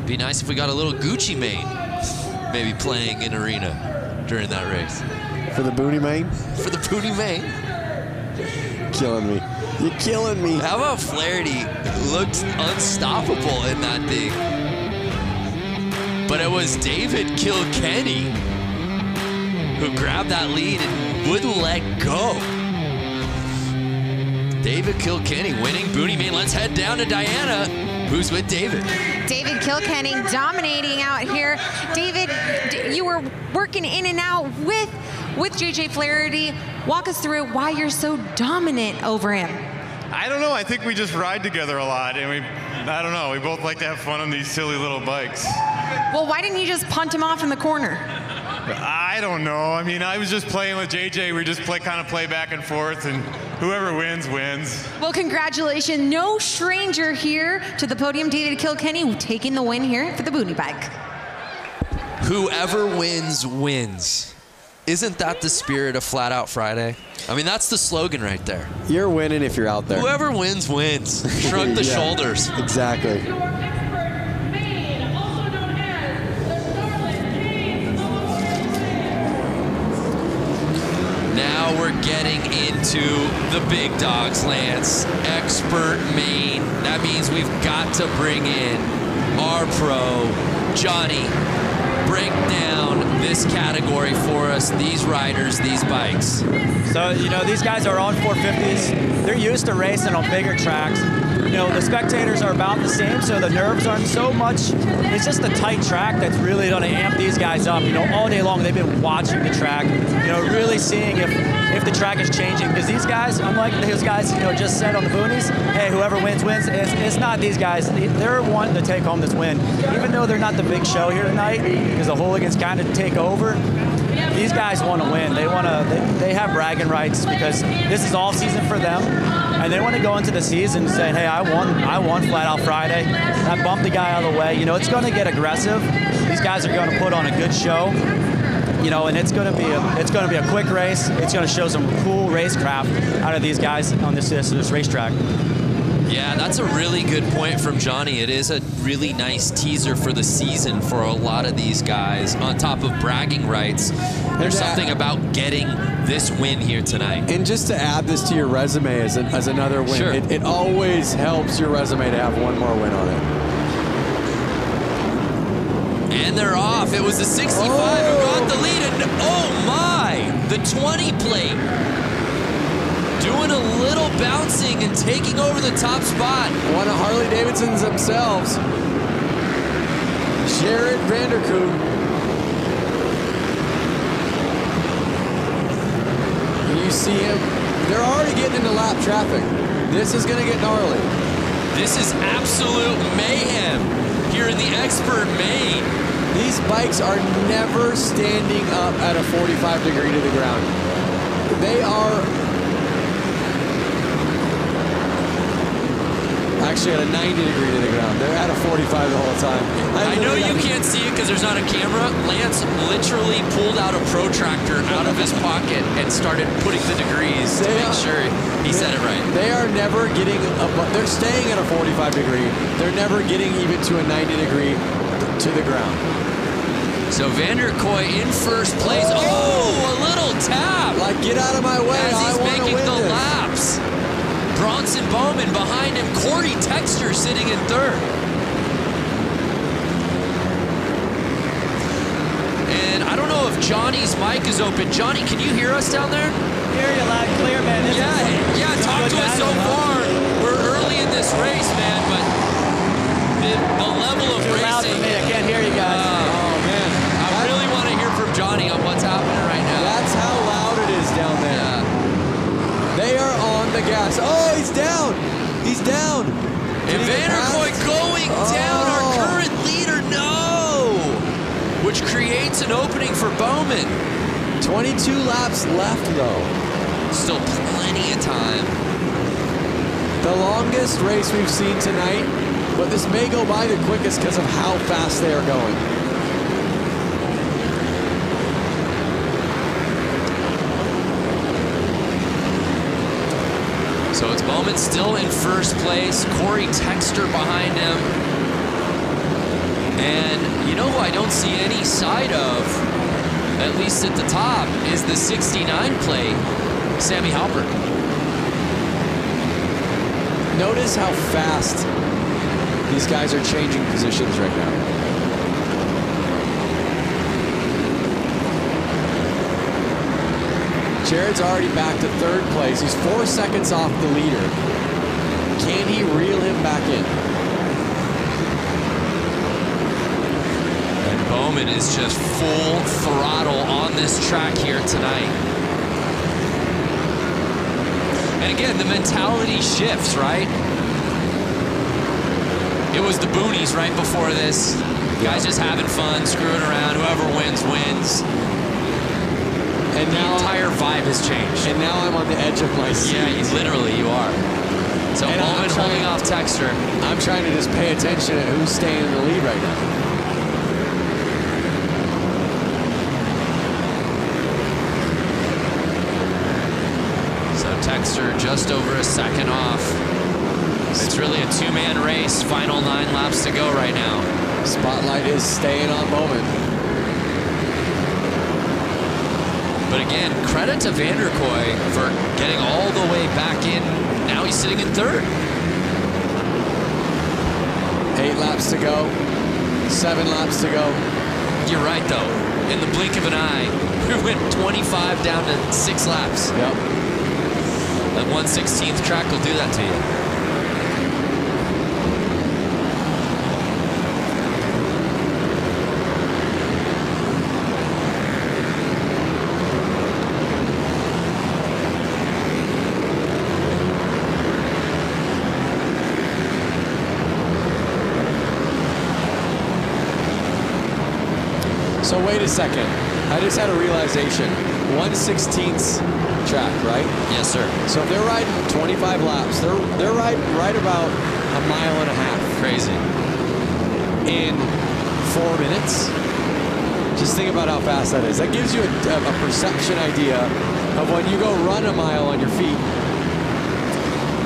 Be nice if we got a little Gucci main maybe playing in arena during that race. For the Booney main? For the Booney main. Killing me. You're killing me. How about Flaherty looked unstoppable in that thing? But it was David Kilkenny who grabbed that lead and wouldn't let go. David Kilkenny winning Booney main. Let's head down to Diana, who's with David. David Kilkenny dominating out here. David, you were working in and out with JJ Flaherty. Walk us through why you're so dominant over him. I don't know. I think we just ride together a lot, and I don't know. We both like to have fun on these silly little bikes. Well, why didn't you just punt him off in the corner? I don't know. I mean, I was just playing with JJ. We just kind of play back and forth, and whoever wins, wins. Well, congratulations. No stranger here to the podium. David Kilkenny taking the win here for the Booney bike. Whoever wins, wins. Isn't that the spirit of Flat Out Friday? I mean, that's the slogan right there. You're winning if you're out there. Whoever wins, wins. Shrug the shoulders. Exactly. Now we're getting into the big dogs, Lance. Expert main. That means we've got to bring in our pro, Johnny. Break down this category for us, these riders, these bikes. So, you know, these guys are on 450s. They're used to racing on bigger tracks. You know, the spectators are about the same, so the nerves aren't so much. It's just a tight track that's really going to amp these guys up. You know, all day long they've been watching the track, you know, really seeing if the track is changing. Because these guys, unlike those guys, you know, just said on the boonies, hey, whoever wins, wins. It's not these guys. They're wanting to take home this win. Even though they're not the big show here tonight, because the hooligans kind of take over, these guys want to win. They want to. They have bragging rights because this is all season for them, and they want to go into the season saying, "Hey, I won Flat Out Friday. I bumped the guy out of the way." You know, it's going to get aggressive. These guys are going to put on a good show. You know, and it's going to be a quick race. It's going to show some cool racecraft out of these guys on this racetrack. Yeah, that's a really good point from Johnny. It is a really nice teaser for the season for a lot of these guys. On top of bragging rights, there's something about getting this win here tonight. And just to add this to your resume as another win, sure. It always helps your resume to have one more win on it. And they're off. It was the 65 who got the lead. And oh my, the 20 plate. Doing a little bouncing and taking over the top spot. One of Harley-Davidson's themselves. Jared Vanderkoop. You see him. They're already getting into lap traffic. This is going to get gnarly. This is absolute mayhem here in the expert main. These bikes are never standing up at a 45 degree to the ground. They are... I actually at a 90 degree to the ground. They're at a 45 the whole time. I know you can't see it because there's not a camera. Lance literally pulled out a protractor out of his pocket and started putting the degrees to make sure he said it right. They are never getting, they're staying at a 45 degree. They're never getting even to a 90 degree to the ground. So Vanderkoy in first place. Oh, a little tap. Like, get out of my way. As he's making the this. laps. Bronson Bowman behind him. Corey Texter sitting in third. And I don't know if Johnny's mic is open. Johnny, can you hear us down there? Hear you loud and clear, man. Yeah, talk to us so far. We're early in this race, man, but the level of racing. Loud for me. I can't hear you guys. I really want to hear from Johnny on what's happening right now. That's how loud it is down there. Yeah. They are on the gas. Oh, he's down. He's down. And Vanderkoy going down, our current leader, no! Which creates an opening for Bowman. 22 laps left, though. Still plenty of time. The longest race we've seen tonight, but this may go by the quickest because of how fast they are going. So it's Bowman still in first place, Corey Texter behind him. And you know who I don't see any side of, at least at the top, is the 69 plate, Sammy Halpert. Notice how fast these guys are changing positions right now. Jared's already back to third place. He's 4 seconds off the leader. Can he reel him back in? And Bowman is just full throttle on this track here tonight. And again, the mentality shifts, right? It was the boonies right before this. Guys just having fun, screwing around. Whoever wins, wins. And the entire vibe has changed. And now I'm on the edge of my seat. Yeah, literally, you are. So Bowman holding off Texter. I'm trying to just pay attention to who's staying in the lead right now. So Texter just over a second off. It's really a two-man race. Final 9 laps to go right now. Spotlight is staying on Bowman. But again, credit to Vanderkoy for getting all the way back in. Now he's sitting in third. 8 laps to go. 7 laps to go. You're right, though. In the blink of an eye, we went 25 down to 6 laps. Yep. That 1/16th track will do that to you. So wait a second. I just had a realization. 1/16th track, right? Yes, sir. So if they're riding 25 laps, they're riding right about a mile and a half. Crazy. In 4 minutes. Just think about how fast that is. That gives you a perception idea of when you go run a mile on your feet.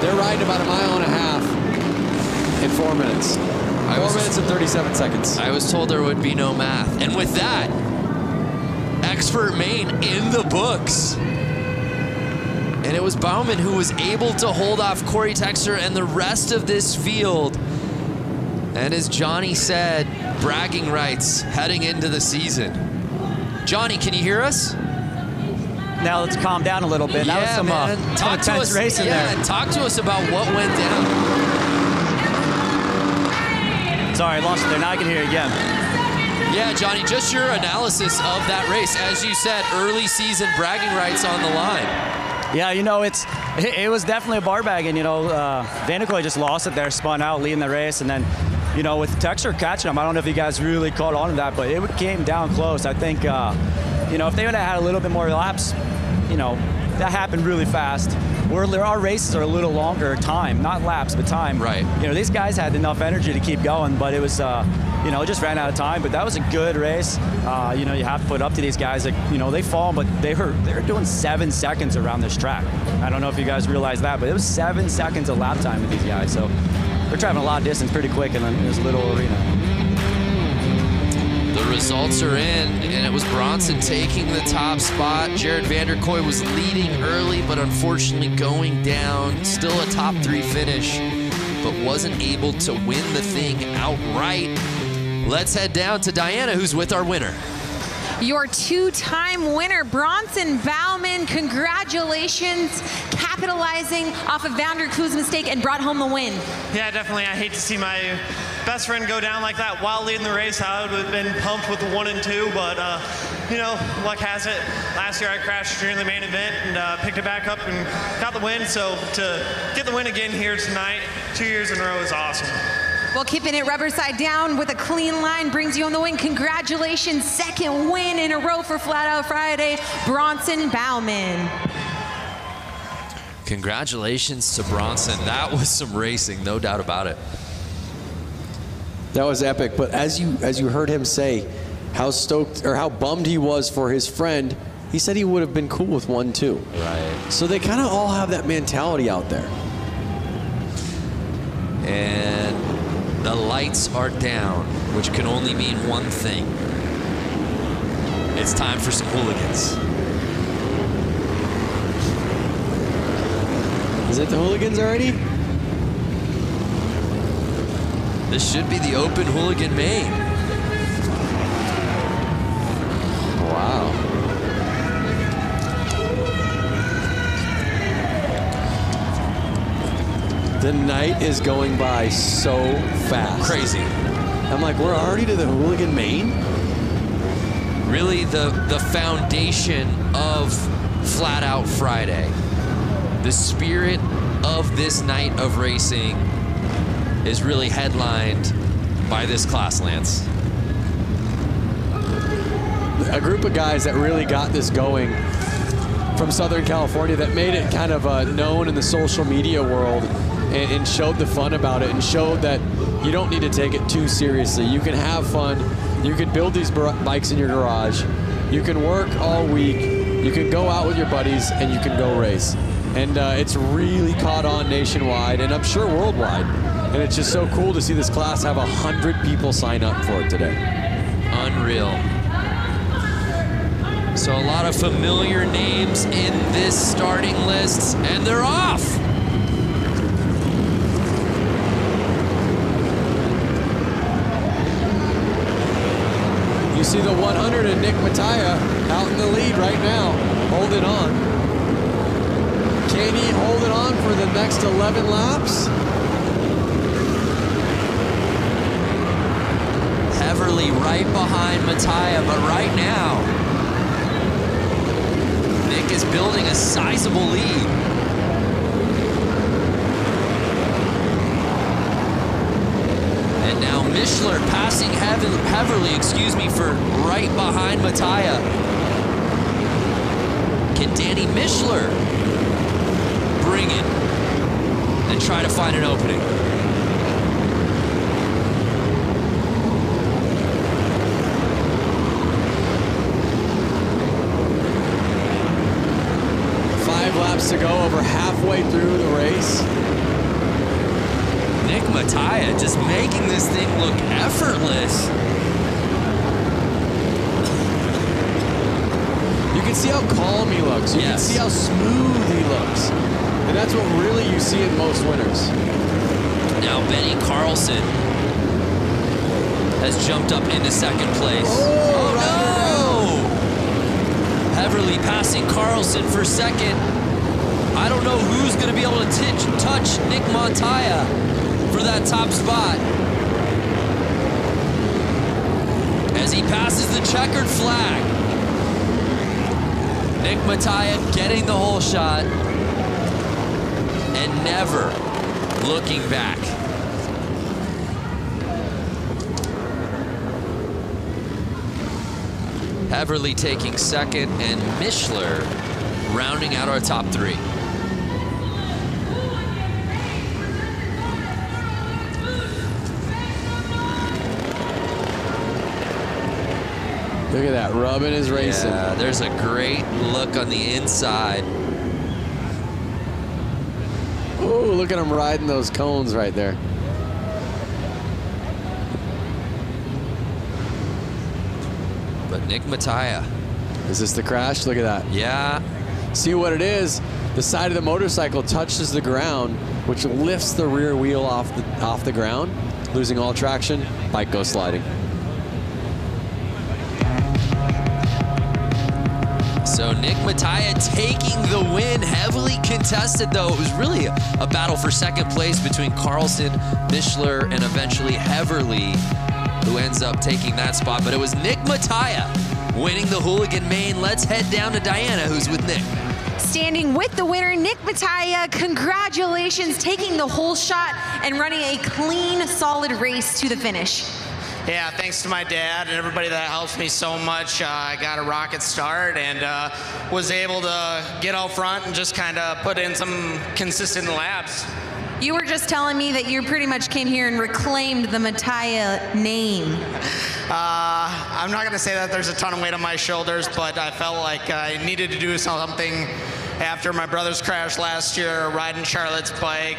They're riding about a mile and a half in 4 minutes. 4 minutes and 37 seconds. I was told there would be no math. And with that, expert main in the books. And it was Bowman who was able to hold off Corey Texter and the rest of this field. And as Johnny said, bragging rights heading into the season. Johnny, can you hear us? Now let's calm down a little bit. That was some intense racing there. Yeah, talk to us about what went down. Sorry, I lost it there. Now I can hear you again. Yeah, Johnny, just your analysis of that race. As you said, early season bragging rights on the line. Yeah, you know, it was definitely a bar bag, and, you know, Vanderkoy just lost it there, spun out, leading the race, and then, you know, with Texter catching him, I don't know if you guys really caught on to that, but it came down close. I think, you know, if they would have had a little bit more laps, you know, that happened really fast. Our races are a little longer time, not laps, but time. Right. You know, these guys had enough energy to keep going, but it was, you know, it just ran out of time. But that was a good race. You know, you have to put up to these guys. Like, you know, they fall, but they're doing 7 seconds around this track. I don't know if you guys realize that, but it was 7 seconds of lap time with these guys. So they're traveling a lot of distance pretty quick in this little arena. The results are in, and it was Bronson taking the top spot. Jared Vanderkoy was leading early, but unfortunately going down. Still a top 3 finish, but wasn't able to win the thing outright. Let's head down to Diana, who's with our winner. Your 2-time winner, Bronson Bauman. Congratulations, capitalizing off of Vanderkoy's mistake and brought home the win. Yeah, definitely. I hate to see my best friend go down like that while leading the race. I would have been pumped with the 1 and 2, but you know, luck has it. Last year I crashed during the main event and picked it back up and got the win. So to get the win again here tonight, 2 years in a row is awesome. Well, keeping it rubber side down with a clean line brings you on the win. Congratulations, 2nd win in a row for Flat Out Friday, Bronson Bauman. Congratulations to Bronson. That was some racing, no doubt about it. That was epic, but as you heard him say how stoked or how bummed he was for his friend, he said he would have been cool with 1, 2. Right. So they kind of all have that mentality out there. And the lights are down, which can only mean one thing. It's time for some hooligans. Is it the hooligans already? This should be the open hooligan main. Wow. The night is going by so fast. Crazy. I'm like, we're already to the hooligan main? Really the foundation of Flat Out Friday. The spirit of this night of racing is really headlined by this class, Lance. A group of guys that really got this going from Southern California that made it kind of known in the social media world and showed the fun about it and showed that you don't need to take it too seriously. You can have fun. You can build these bikes in your garage. You can work all week. You can go out with your buddies and you can go race. And it's really caught on nationwide and I'm sure worldwide. And it's just so cool to see this class have 100 people sign up for it today. Unreal. So a lot of familiar names in this starting list, and they're off. You see the 100 and Nick Mattia out in the lead right now, holding on. Can he hold it on for the next 11 laps? Heverly right behind Mattia, but right now, Nick is building a sizable lead. And now Mishler passing Heverly, for right behind Mattia. Can Danny Mishler bring it and try to find an opening? Laps to go, over halfway through the race. Nick Mattia just making this thing look effortless. You can see how calm he looks. You can see how smooth he looks. And that's what really you see in most winners. Now Benny Carlson has jumped up into second place. Oh no! Heverly passing Carlson for second. I don't know who's going to be able to touch Nick Mattia for that top spot. As he passes the checkered flag. Nick Mattia getting the whole shot and never looking back. Heverly taking second and Mishler rounding out our top 3. Look at that, rubbing his racing. Yeah, there's a great look on the inside. Oh, look at him riding those cones right there. But Nick Mattia. Is this the crash? Look at that. Yeah. See what it is? The side of the motorcycle touches the ground, which lifts the rear wheel off the ground, losing all traction. Bike goes sliding. So Nick Mattia taking the win, heavily contested though. It was really a battle for second place between Carlson, Mishler, and eventually Heverly, who ends up taking that spot. But it was Nick Mattia winning the Hooligan Main. Let's head down to Diana, who's with Nick. Standing with the winner, Nick Mattia, congratulations, taking the whole shot and running a clean, solid race to the finish. Yeah, thanks to my dad and everybody that helps me so much. I got a rocket start and was able to get out front and just kind of put in some consistent laps. You were just telling me that you pretty much came here and reclaimed the Mattia name. I'm not going to say that there's a ton of weight on my shoulders, but I felt like I needed to do something after my brother's crash last year, riding Charlotte's bike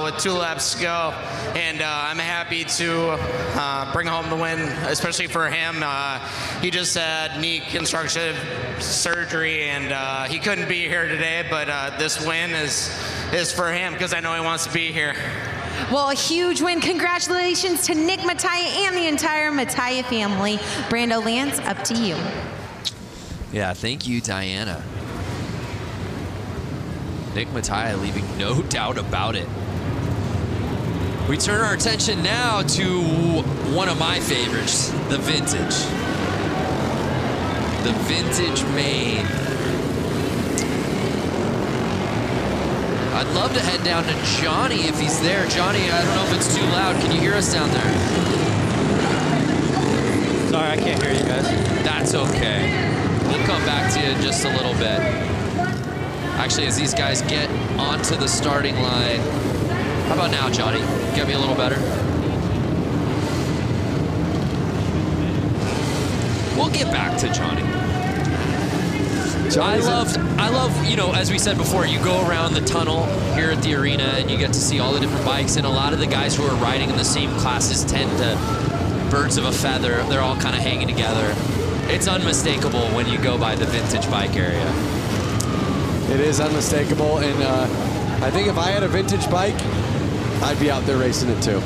with 2 laps to go. And I'm happy to bring home the win, especially for him. He just had knee constructive surgery, and he couldn't be here today, but this win is for him because I know he wants to be here. Well, a huge win. Congratulations to Nick Mattia and the entire Mattia family. Brando Lance, up to you. Yeah, thank you, Diana. Nick Mattia leaving no doubt about it. We turn our attention now to one of my favorites, the Vintage. The Vintage Main. I'd love to head down to Johnny if he's there. Johnny, I don't know if it's too loud. Can you hear us down there? Sorry, I can't hear you guys. That's okay. We'll come back to you in just a little bit. Actually, as these guys get onto the starting line. How about now, Johnny? Get me a little better. We'll get back to Johnny. I love, you know, as we said before, you go around the tunnel here at the arena and you get to see all the different bikes, and a lot of the guys who are riding in the same classes tend to birds of a feather. They're all kind of hanging together. It's unmistakable when you go by the Vintage bike area. It is unmistakable, and I think if I had a vintage bike, I'd be out there racing it too.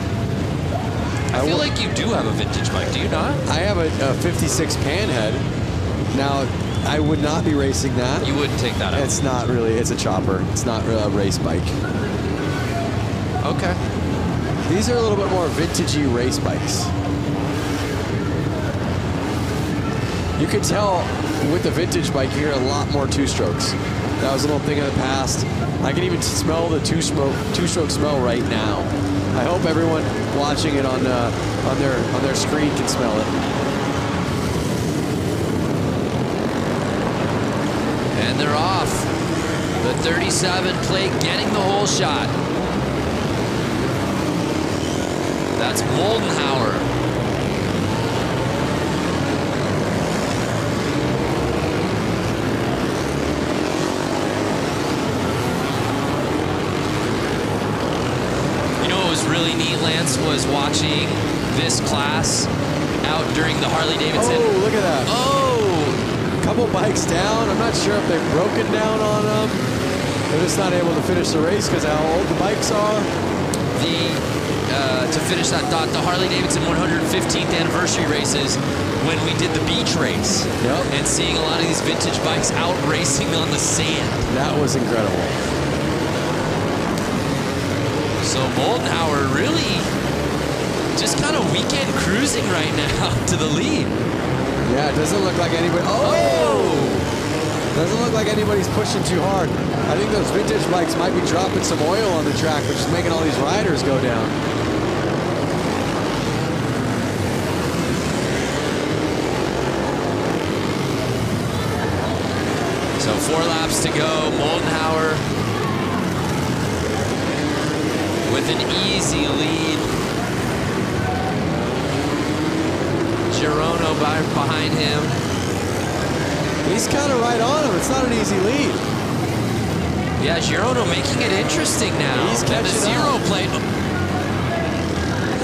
I feel like you do have a vintage bike, do you not? I have a 56 Panhead. Now, I would not be racing that. You wouldn't take that out? It's not really, it's a chopper. It's not really a race bike. Okay. These are a little bit more vintagey race bikes. You can tell with the vintage bike, you hear a lot more two-strokes. That was a little thing in the past. I can even smell the two-stroke smell right now. I hope everyone watching it on their screen can smell it. And they're off. The 37 plate getting the whole shot. That's Moldenhauer. Really neat, Lance, was watching this class out during the Harley-Davidson. Oh, look at that. Oh! Couple bikes down. I'm not sure if they've broken down on them. They're just not able to finish the race because of how old the bikes are. To finish that thought, the Harley-Davidson 115th anniversary races, when we did the beach race. Yep. And seeing a lot of these vintage bikes out racing on the sand. That was incredible. So Moldenhauer really just kind of weekend cruising right now to the lead. Yeah, it doesn't look like anybody. Oh! Doesn't look like anybody's pushing too hard. I think those vintage bikes might be dropping some oil on the track, which is making all these riders go down. So 4 laps to go. Moldenhauer with an easy lead. Girono behind him. He's kind of right on him. It's not an easy lead. Yeah, Girono making it interesting now. He's catching the 0 plate.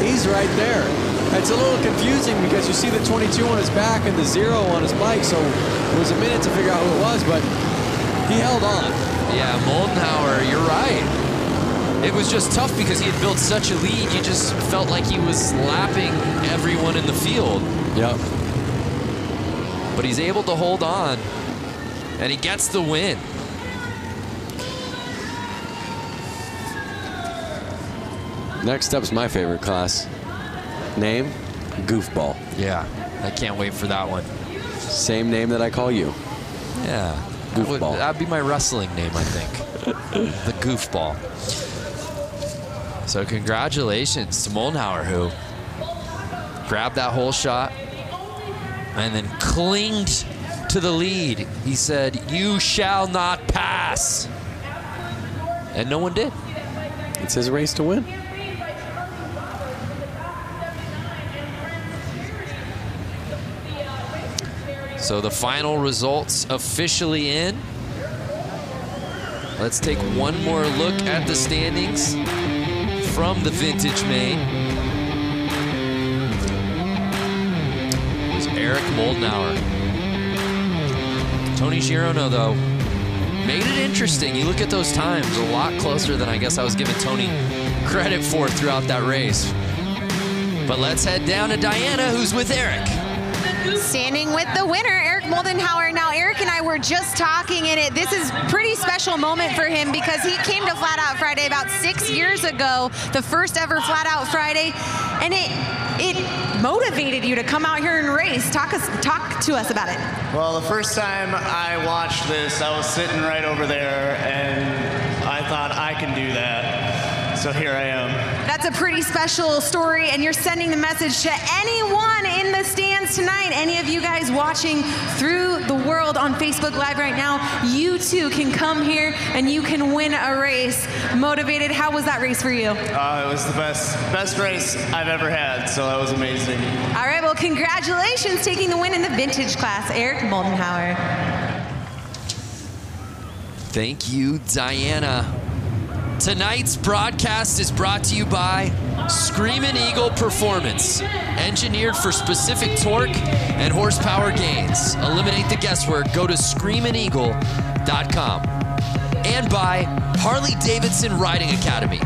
He's right there. It's a little confusing because you see the 22 on his back and the 0 on his bike, so it was a minute to figure out who it was, but he held on. Yeah, Moldenhauer, you're right. It was just tough because he had built such a lead. You just felt like he was lapping everyone in the field. Yep. But he's able to hold on, and he gets the win. Next up's my favorite class. Name, Goofball. Yeah, I can't wait for that one. Same name that I call you. Yeah, Goofball. That'd be my wrestling name, I think. The Goofball. So congratulations to Moldenhauer, who grabbed that whole shot and then clinged to the lead. He said, "You shall not pass." And no one did. It's his race to win. So the final results officially in. Let's take one more look at the standings from the Vintage Main. It was Eric Moldenhauer. Tony Girono, though, made it interesting. You look at those times, a lot closer than I guess I was giving Tony credit for throughout that race. But let's head down to Diana, who's with Eric. Standing with the winner, Eric Moldenhauer. Now, Eric and I were just talking, and this is a pretty special moment for him because he came to Flat Out Friday about 6 years ago, the first ever Flat Out Friday, and it motivated you to come out here and race. Talk to us about it. Well, the first time I watched this, I was sitting right over there, and I thought I can do that. So here I am. That's a pretty special story, and you're sending the message to anyone in the stands tonight. Any of you guys watching through the world on Facebook Live right now, you too can come here and you can win a race. Motivated, how was that race for you? It was the best race I've ever had, so that was amazing. All right, well, congratulations taking the win in the vintage class, Eric Moldenhauer. Thank you, Diana. Tonight's broadcast is brought to you by Screamin' Eagle Performance, engineered for specific torque and horsepower gains. Eliminate the guesswork. Go to screamin'eagle.com. And by Harley-Davidson Riding Academy.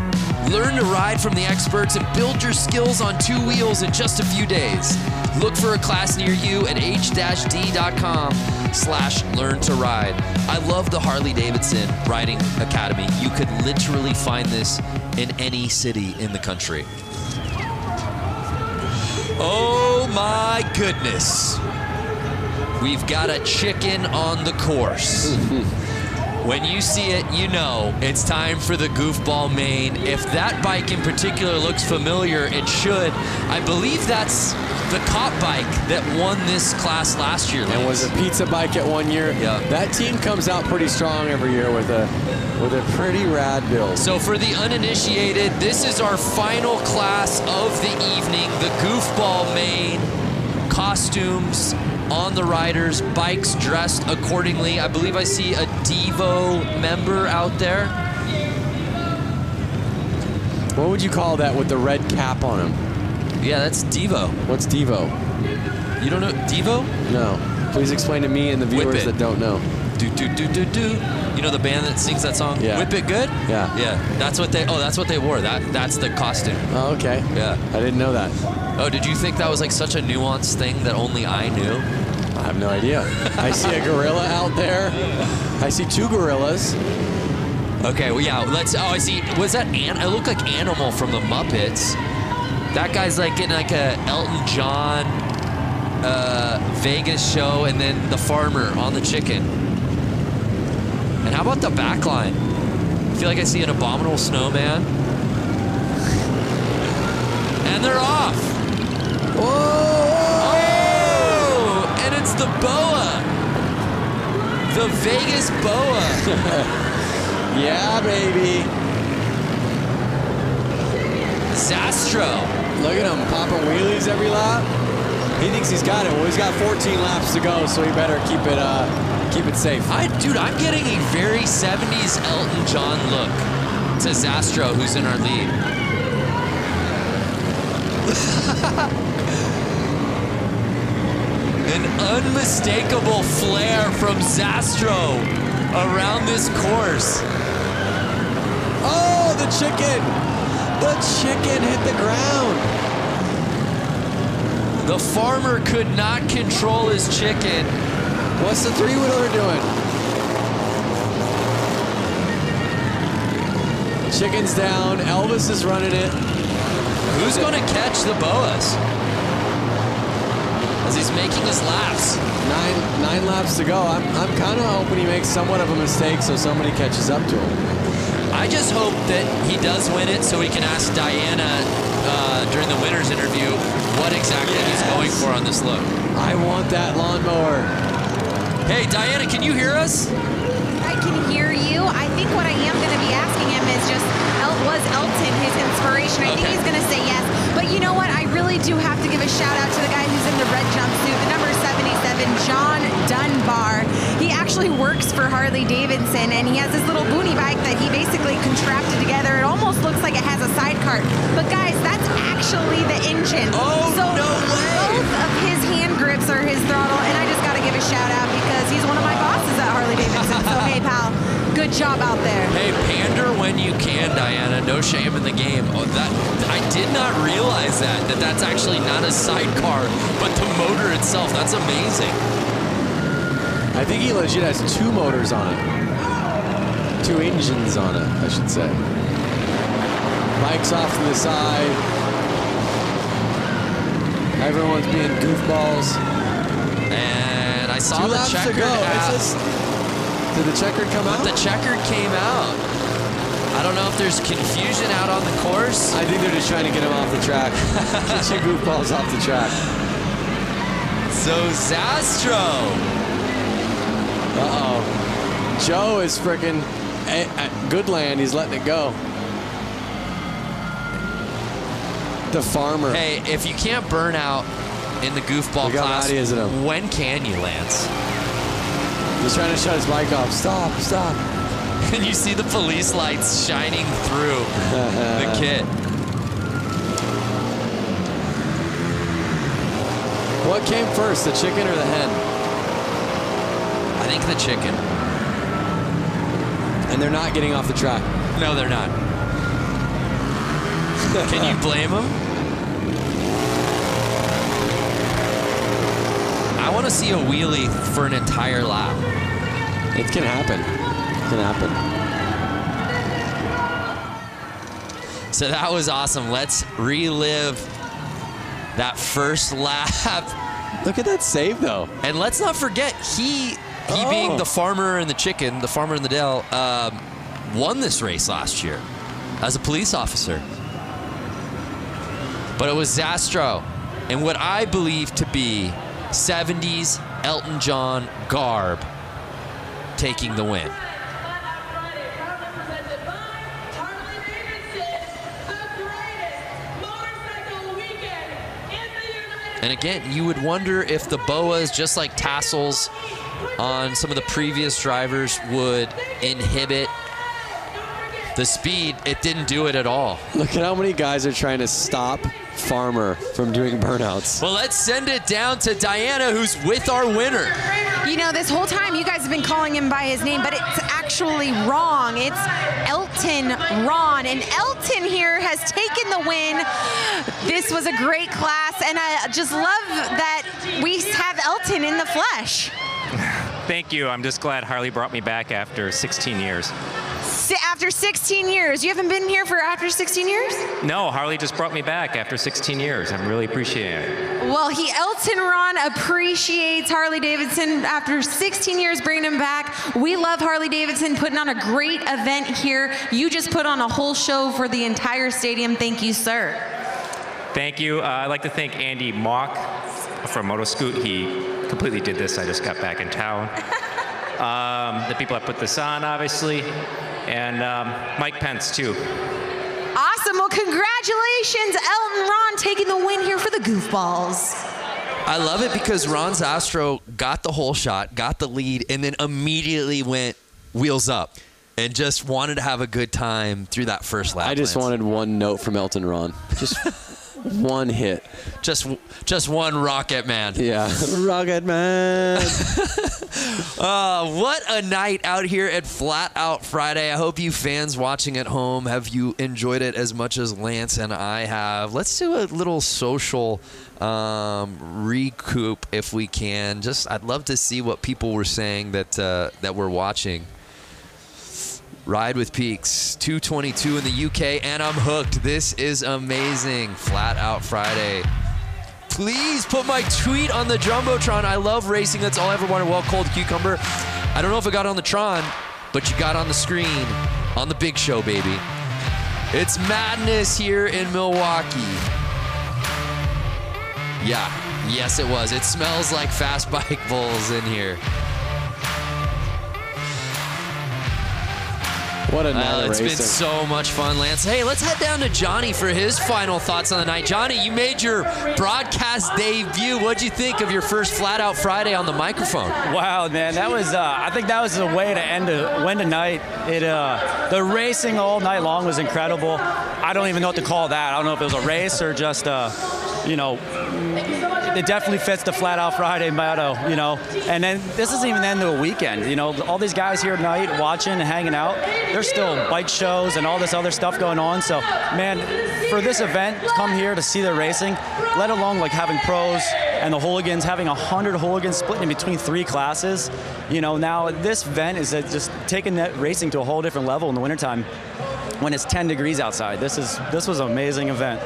Learn to ride from the experts and build your skills on 2 wheels in just a few days. Look for a class near you at h-d.com/learn to ride. I love the Harley-Davidson Riding Academy. You could literally find this in any city in the country. Oh my goodness. We've got a chicken on the course. When you see it, you know it's time for the Goofball Main. If that bike in particular looks familiar, it should. I believe that's the cop bike that won this class last year. And was a pizza bike at 1 year. Yeah. That team comes out pretty strong every year with a pretty rad build. So for the uninitiated, this is our final class of the evening, the Goofball Main. Costumes on the riders, bikes dressed accordingly. I believe I see a Devo member out there. What would you call that with the red cap on him? Yeah, that's Devo. What's Devo? You don't know Devo? No. Please explain to me and the viewers that don't know. Do do do do do. You know the band that sings that song? Yeah. Whip It Good? Yeah. Yeah. That's what they wore. That's the costume. Oh, okay. Yeah. I didn't know that. Oh, did you think that was like such a nuanced thing that only I knew? I have no idea. I see a gorilla out there. I see 2 gorillas. Okay, well, yeah, I see, was that, it looked like Animal from the Muppets. That guy's like getting like a Elton John Vegas show, and then the farmer on the chicken. And how about the back line? I feel like I see an Abominable Snowman. And they're off. Whoa! Oh! And it's the boa. The Vegas Boa. Yeah, baby. Zastro. Look at him popping wheelies every lap. He thinks he's got it. Well, he's got 14 laps to go, so he better keep it safe. Dude, I'm getting a very 70s Elton John look to Zastro, who's in our lead. An unmistakable flair from Zastro around this course. Oh, the chicken! The chicken hit the ground. The farmer could not control his chicken. What's the three-wheeler doing? Chicken's down. Elvis is running it. Who's going to catch the Boas? As he's making his laps. Nine laps to go. I'm kind of hoping he makes somewhat of a mistake so somebody catches up to him. I just hope that he does win it so we can ask Diana during the winner's interview what exactly he's going for on this look. I want that lawnmower. Hey, Diana, can you hear us? I can hear you. I think what I am going to be asking him is just, was Elton his inspiration? I think he's going to say yes. But you know what? I really do have to give a shout out to the guy who's in the red jumpsuit, the number 77, John Dunbar. He actually works for Harley-Davidson, and he has this little boonie bike that he basically contrapted together. It almost looks like it has a sidecar. But guys, that's actually the engine. Oh, so no way! Both of his hand grips are his throttle, and I just got to give a shout out because he's one of my bosses at Harley-Davidson. So hey, pal, good job out there. Hey, pander when you can, Diana. No shame in the game. Oh, I did not realize that's actually not a sidecar, but the motor itself. That's amazing. I think he legit has two motors on it. Two engines on it, I should say. Bike's off to the side. Everyone's being goofballs. And I saw the checkered Did the checkered come out? The checkered came out. I don't know if there's confusion out on the course. I think they're just trying to get him off the track. Get your goofballs off the track. So Zastro. Uh-oh. Joe is freaking at Goodland. He's letting it go. The farmer. Hey, if you can't burn out in the goofball class, when can you, Lance? He's trying to shut his bike off. Stop, stop. And you see the police lights shining through the kit. What came first, the chicken or the hen? I think the chicken. And they're not getting off the track. No, they're not. Can you blame them? I want to see a wheelie for an entire lap. It can happen. It can happen. So that was awesome. Let's relive that first lap. Look at that save, though. And let's not forget, he being the farmer and the chicken, the farmer in the Dell, won this race last year as a police officer. But it was Zastro in what I believe to be 70s Elton John garb taking the win. And again, you would wonder if the boas, just like tassels on some of the previous drivers, would inhibit the speed. It didn't do it at all. Look at how many guys are trying to stop Farmer from doing burnouts. Well, let's send it down to Diana, who's with our winner. You know, this whole time you guys have been calling him by his name, but it's actually wrong. It's Elton Ron, and Elton here has taken the win. This was a great class, and I just love that we have Elton in the flesh. Thank you. I'm just glad Harley brought me back after 16 years. After 16 years? You haven't been here for after 16 years? No, Harley just brought me back after 16 years. I'm really appreciating it. Well, Elton Ron appreciates Harley-Davidson after 16 years bringing him back. We love Harley-Davidson putting on a great event here. You just put on a whole show for the entire stadium. Thank you, sir. Thank you. I'd like to thank Andy Mock from Motoscoot. He completely did this. I just got back in town. the people that put this on, obviously, and Mike Pence, too. Awesome. Well, congratulations, Elton Ron, taking the win here for the Goofballs. I love it because Ron Zastro got the whole shot, got the lead, and then immediately went wheels up and just wanted to have a good time through that first lap. I just wanted one note from Elton Ron. Just one hit. Just one Rocket Man. Yeah, Rocket Man. What a night out here at Flat Out Friday. I hope you fans watching at home, have you enjoyed it as much as Lance and I have. Let's do a little social recoup if we can. I'd love to see what people were saying that we're watching. Ride with Peaks, 2:22 in the UK, and I'm hooked. This is amazing. Flat Out Friday. Please put my tweet on the Jumbotron. I love racing. That's all I ever wanted. Well, Cold Cucumber. I don't know if it got on the Tron, but you got on the screen on the big show, baby. It's madness here in Milwaukee. Yeah, yes it was. It smells like fast bike bulls in here. What a night It's been so much fun, Lance. Hey, let's head down to Johnny for his final thoughts on the night. Johnny, you made your broadcast debut. What'd you think of your first Flat Out Friday on the microphone? Wow, man, that was, I think that was the way to win the night. The racing all night long was incredible. I don't even know what to call that. I don't know if it was a race or just, it definitely fits the Flat Out Friday motto, And then this isn't even the end of the weekend, All these guys here tonight watching and hanging out, there's still bike shows and all this other stuff going on. So, man, for this event, to come here to see the racing, let alone like having pros and the hooligans, having 100 hooligans split in between 3 classes, now this event is just taking that racing to a whole different level in the wintertime when it's 10 degrees outside. This was an amazing event.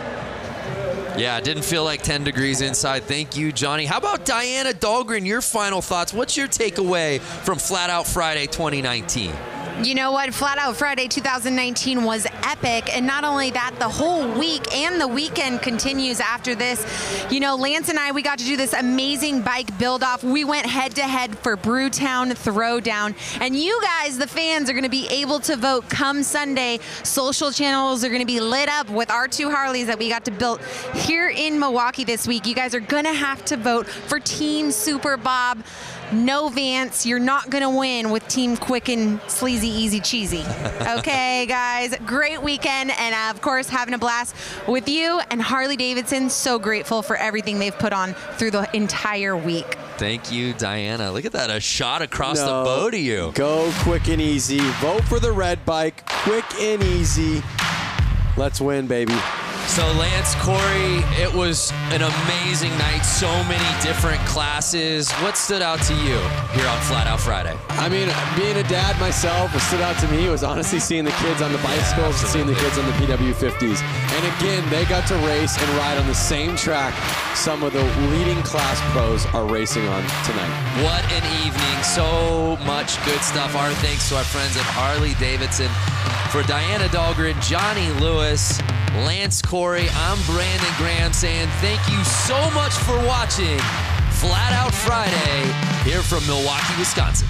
Yeah, it didn't feel like 10 degrees inside. Thank you, Johnny. How about Diana Dahlgren, your final thoughts? What's your takeaway from Flat Out Friday 2019? You know what? Flat Out Friday 2019 was epic. And not only that, the whole week and the weekend continues after this. Lance and I, we got to do this amazing bike build-off. We went head-to-head for Brewtown Throwdown. And you guys, the fans, are going to be able to vote come Sunday. Social channels are going to be lit up with our 2 Harleys that we got to build here in Milwaukee this week. You guys are going to have to vote for Team Super Bob. No Vance, you're not going to win with Team Quick and Sleazy Easy Cheesy. Okay, guys, great weekend, and of course, having a blast with you and Harley-Davidson. So grateful for everything they've put on through the entire week. Thank you, Diana. Look at that, a shot across the bow to you. Go Quick and Easy. Vote for the red bike. Quick and Easy. Let's win, baby. So Lance, Corey, it was an amazing night. So many different classes. What stood out to you here on Flat Out Friday? I mean, being a dad myself, what stood out to me was honestly seeing the kids on the bicycles and seeing the kids on the PW50s. And again, they got to race and ride on the same track some of the leading class pros are racing on tonight. What an evening. So much good stuff. Our thanks to our friends at Harley-Davidson. For Diana Dahlgren, Johnny Lewis, Lance Corey, I'm Brandon Graham saying thank you so much for watching Flat Out Friday here from Milwaukee, Wisconsin.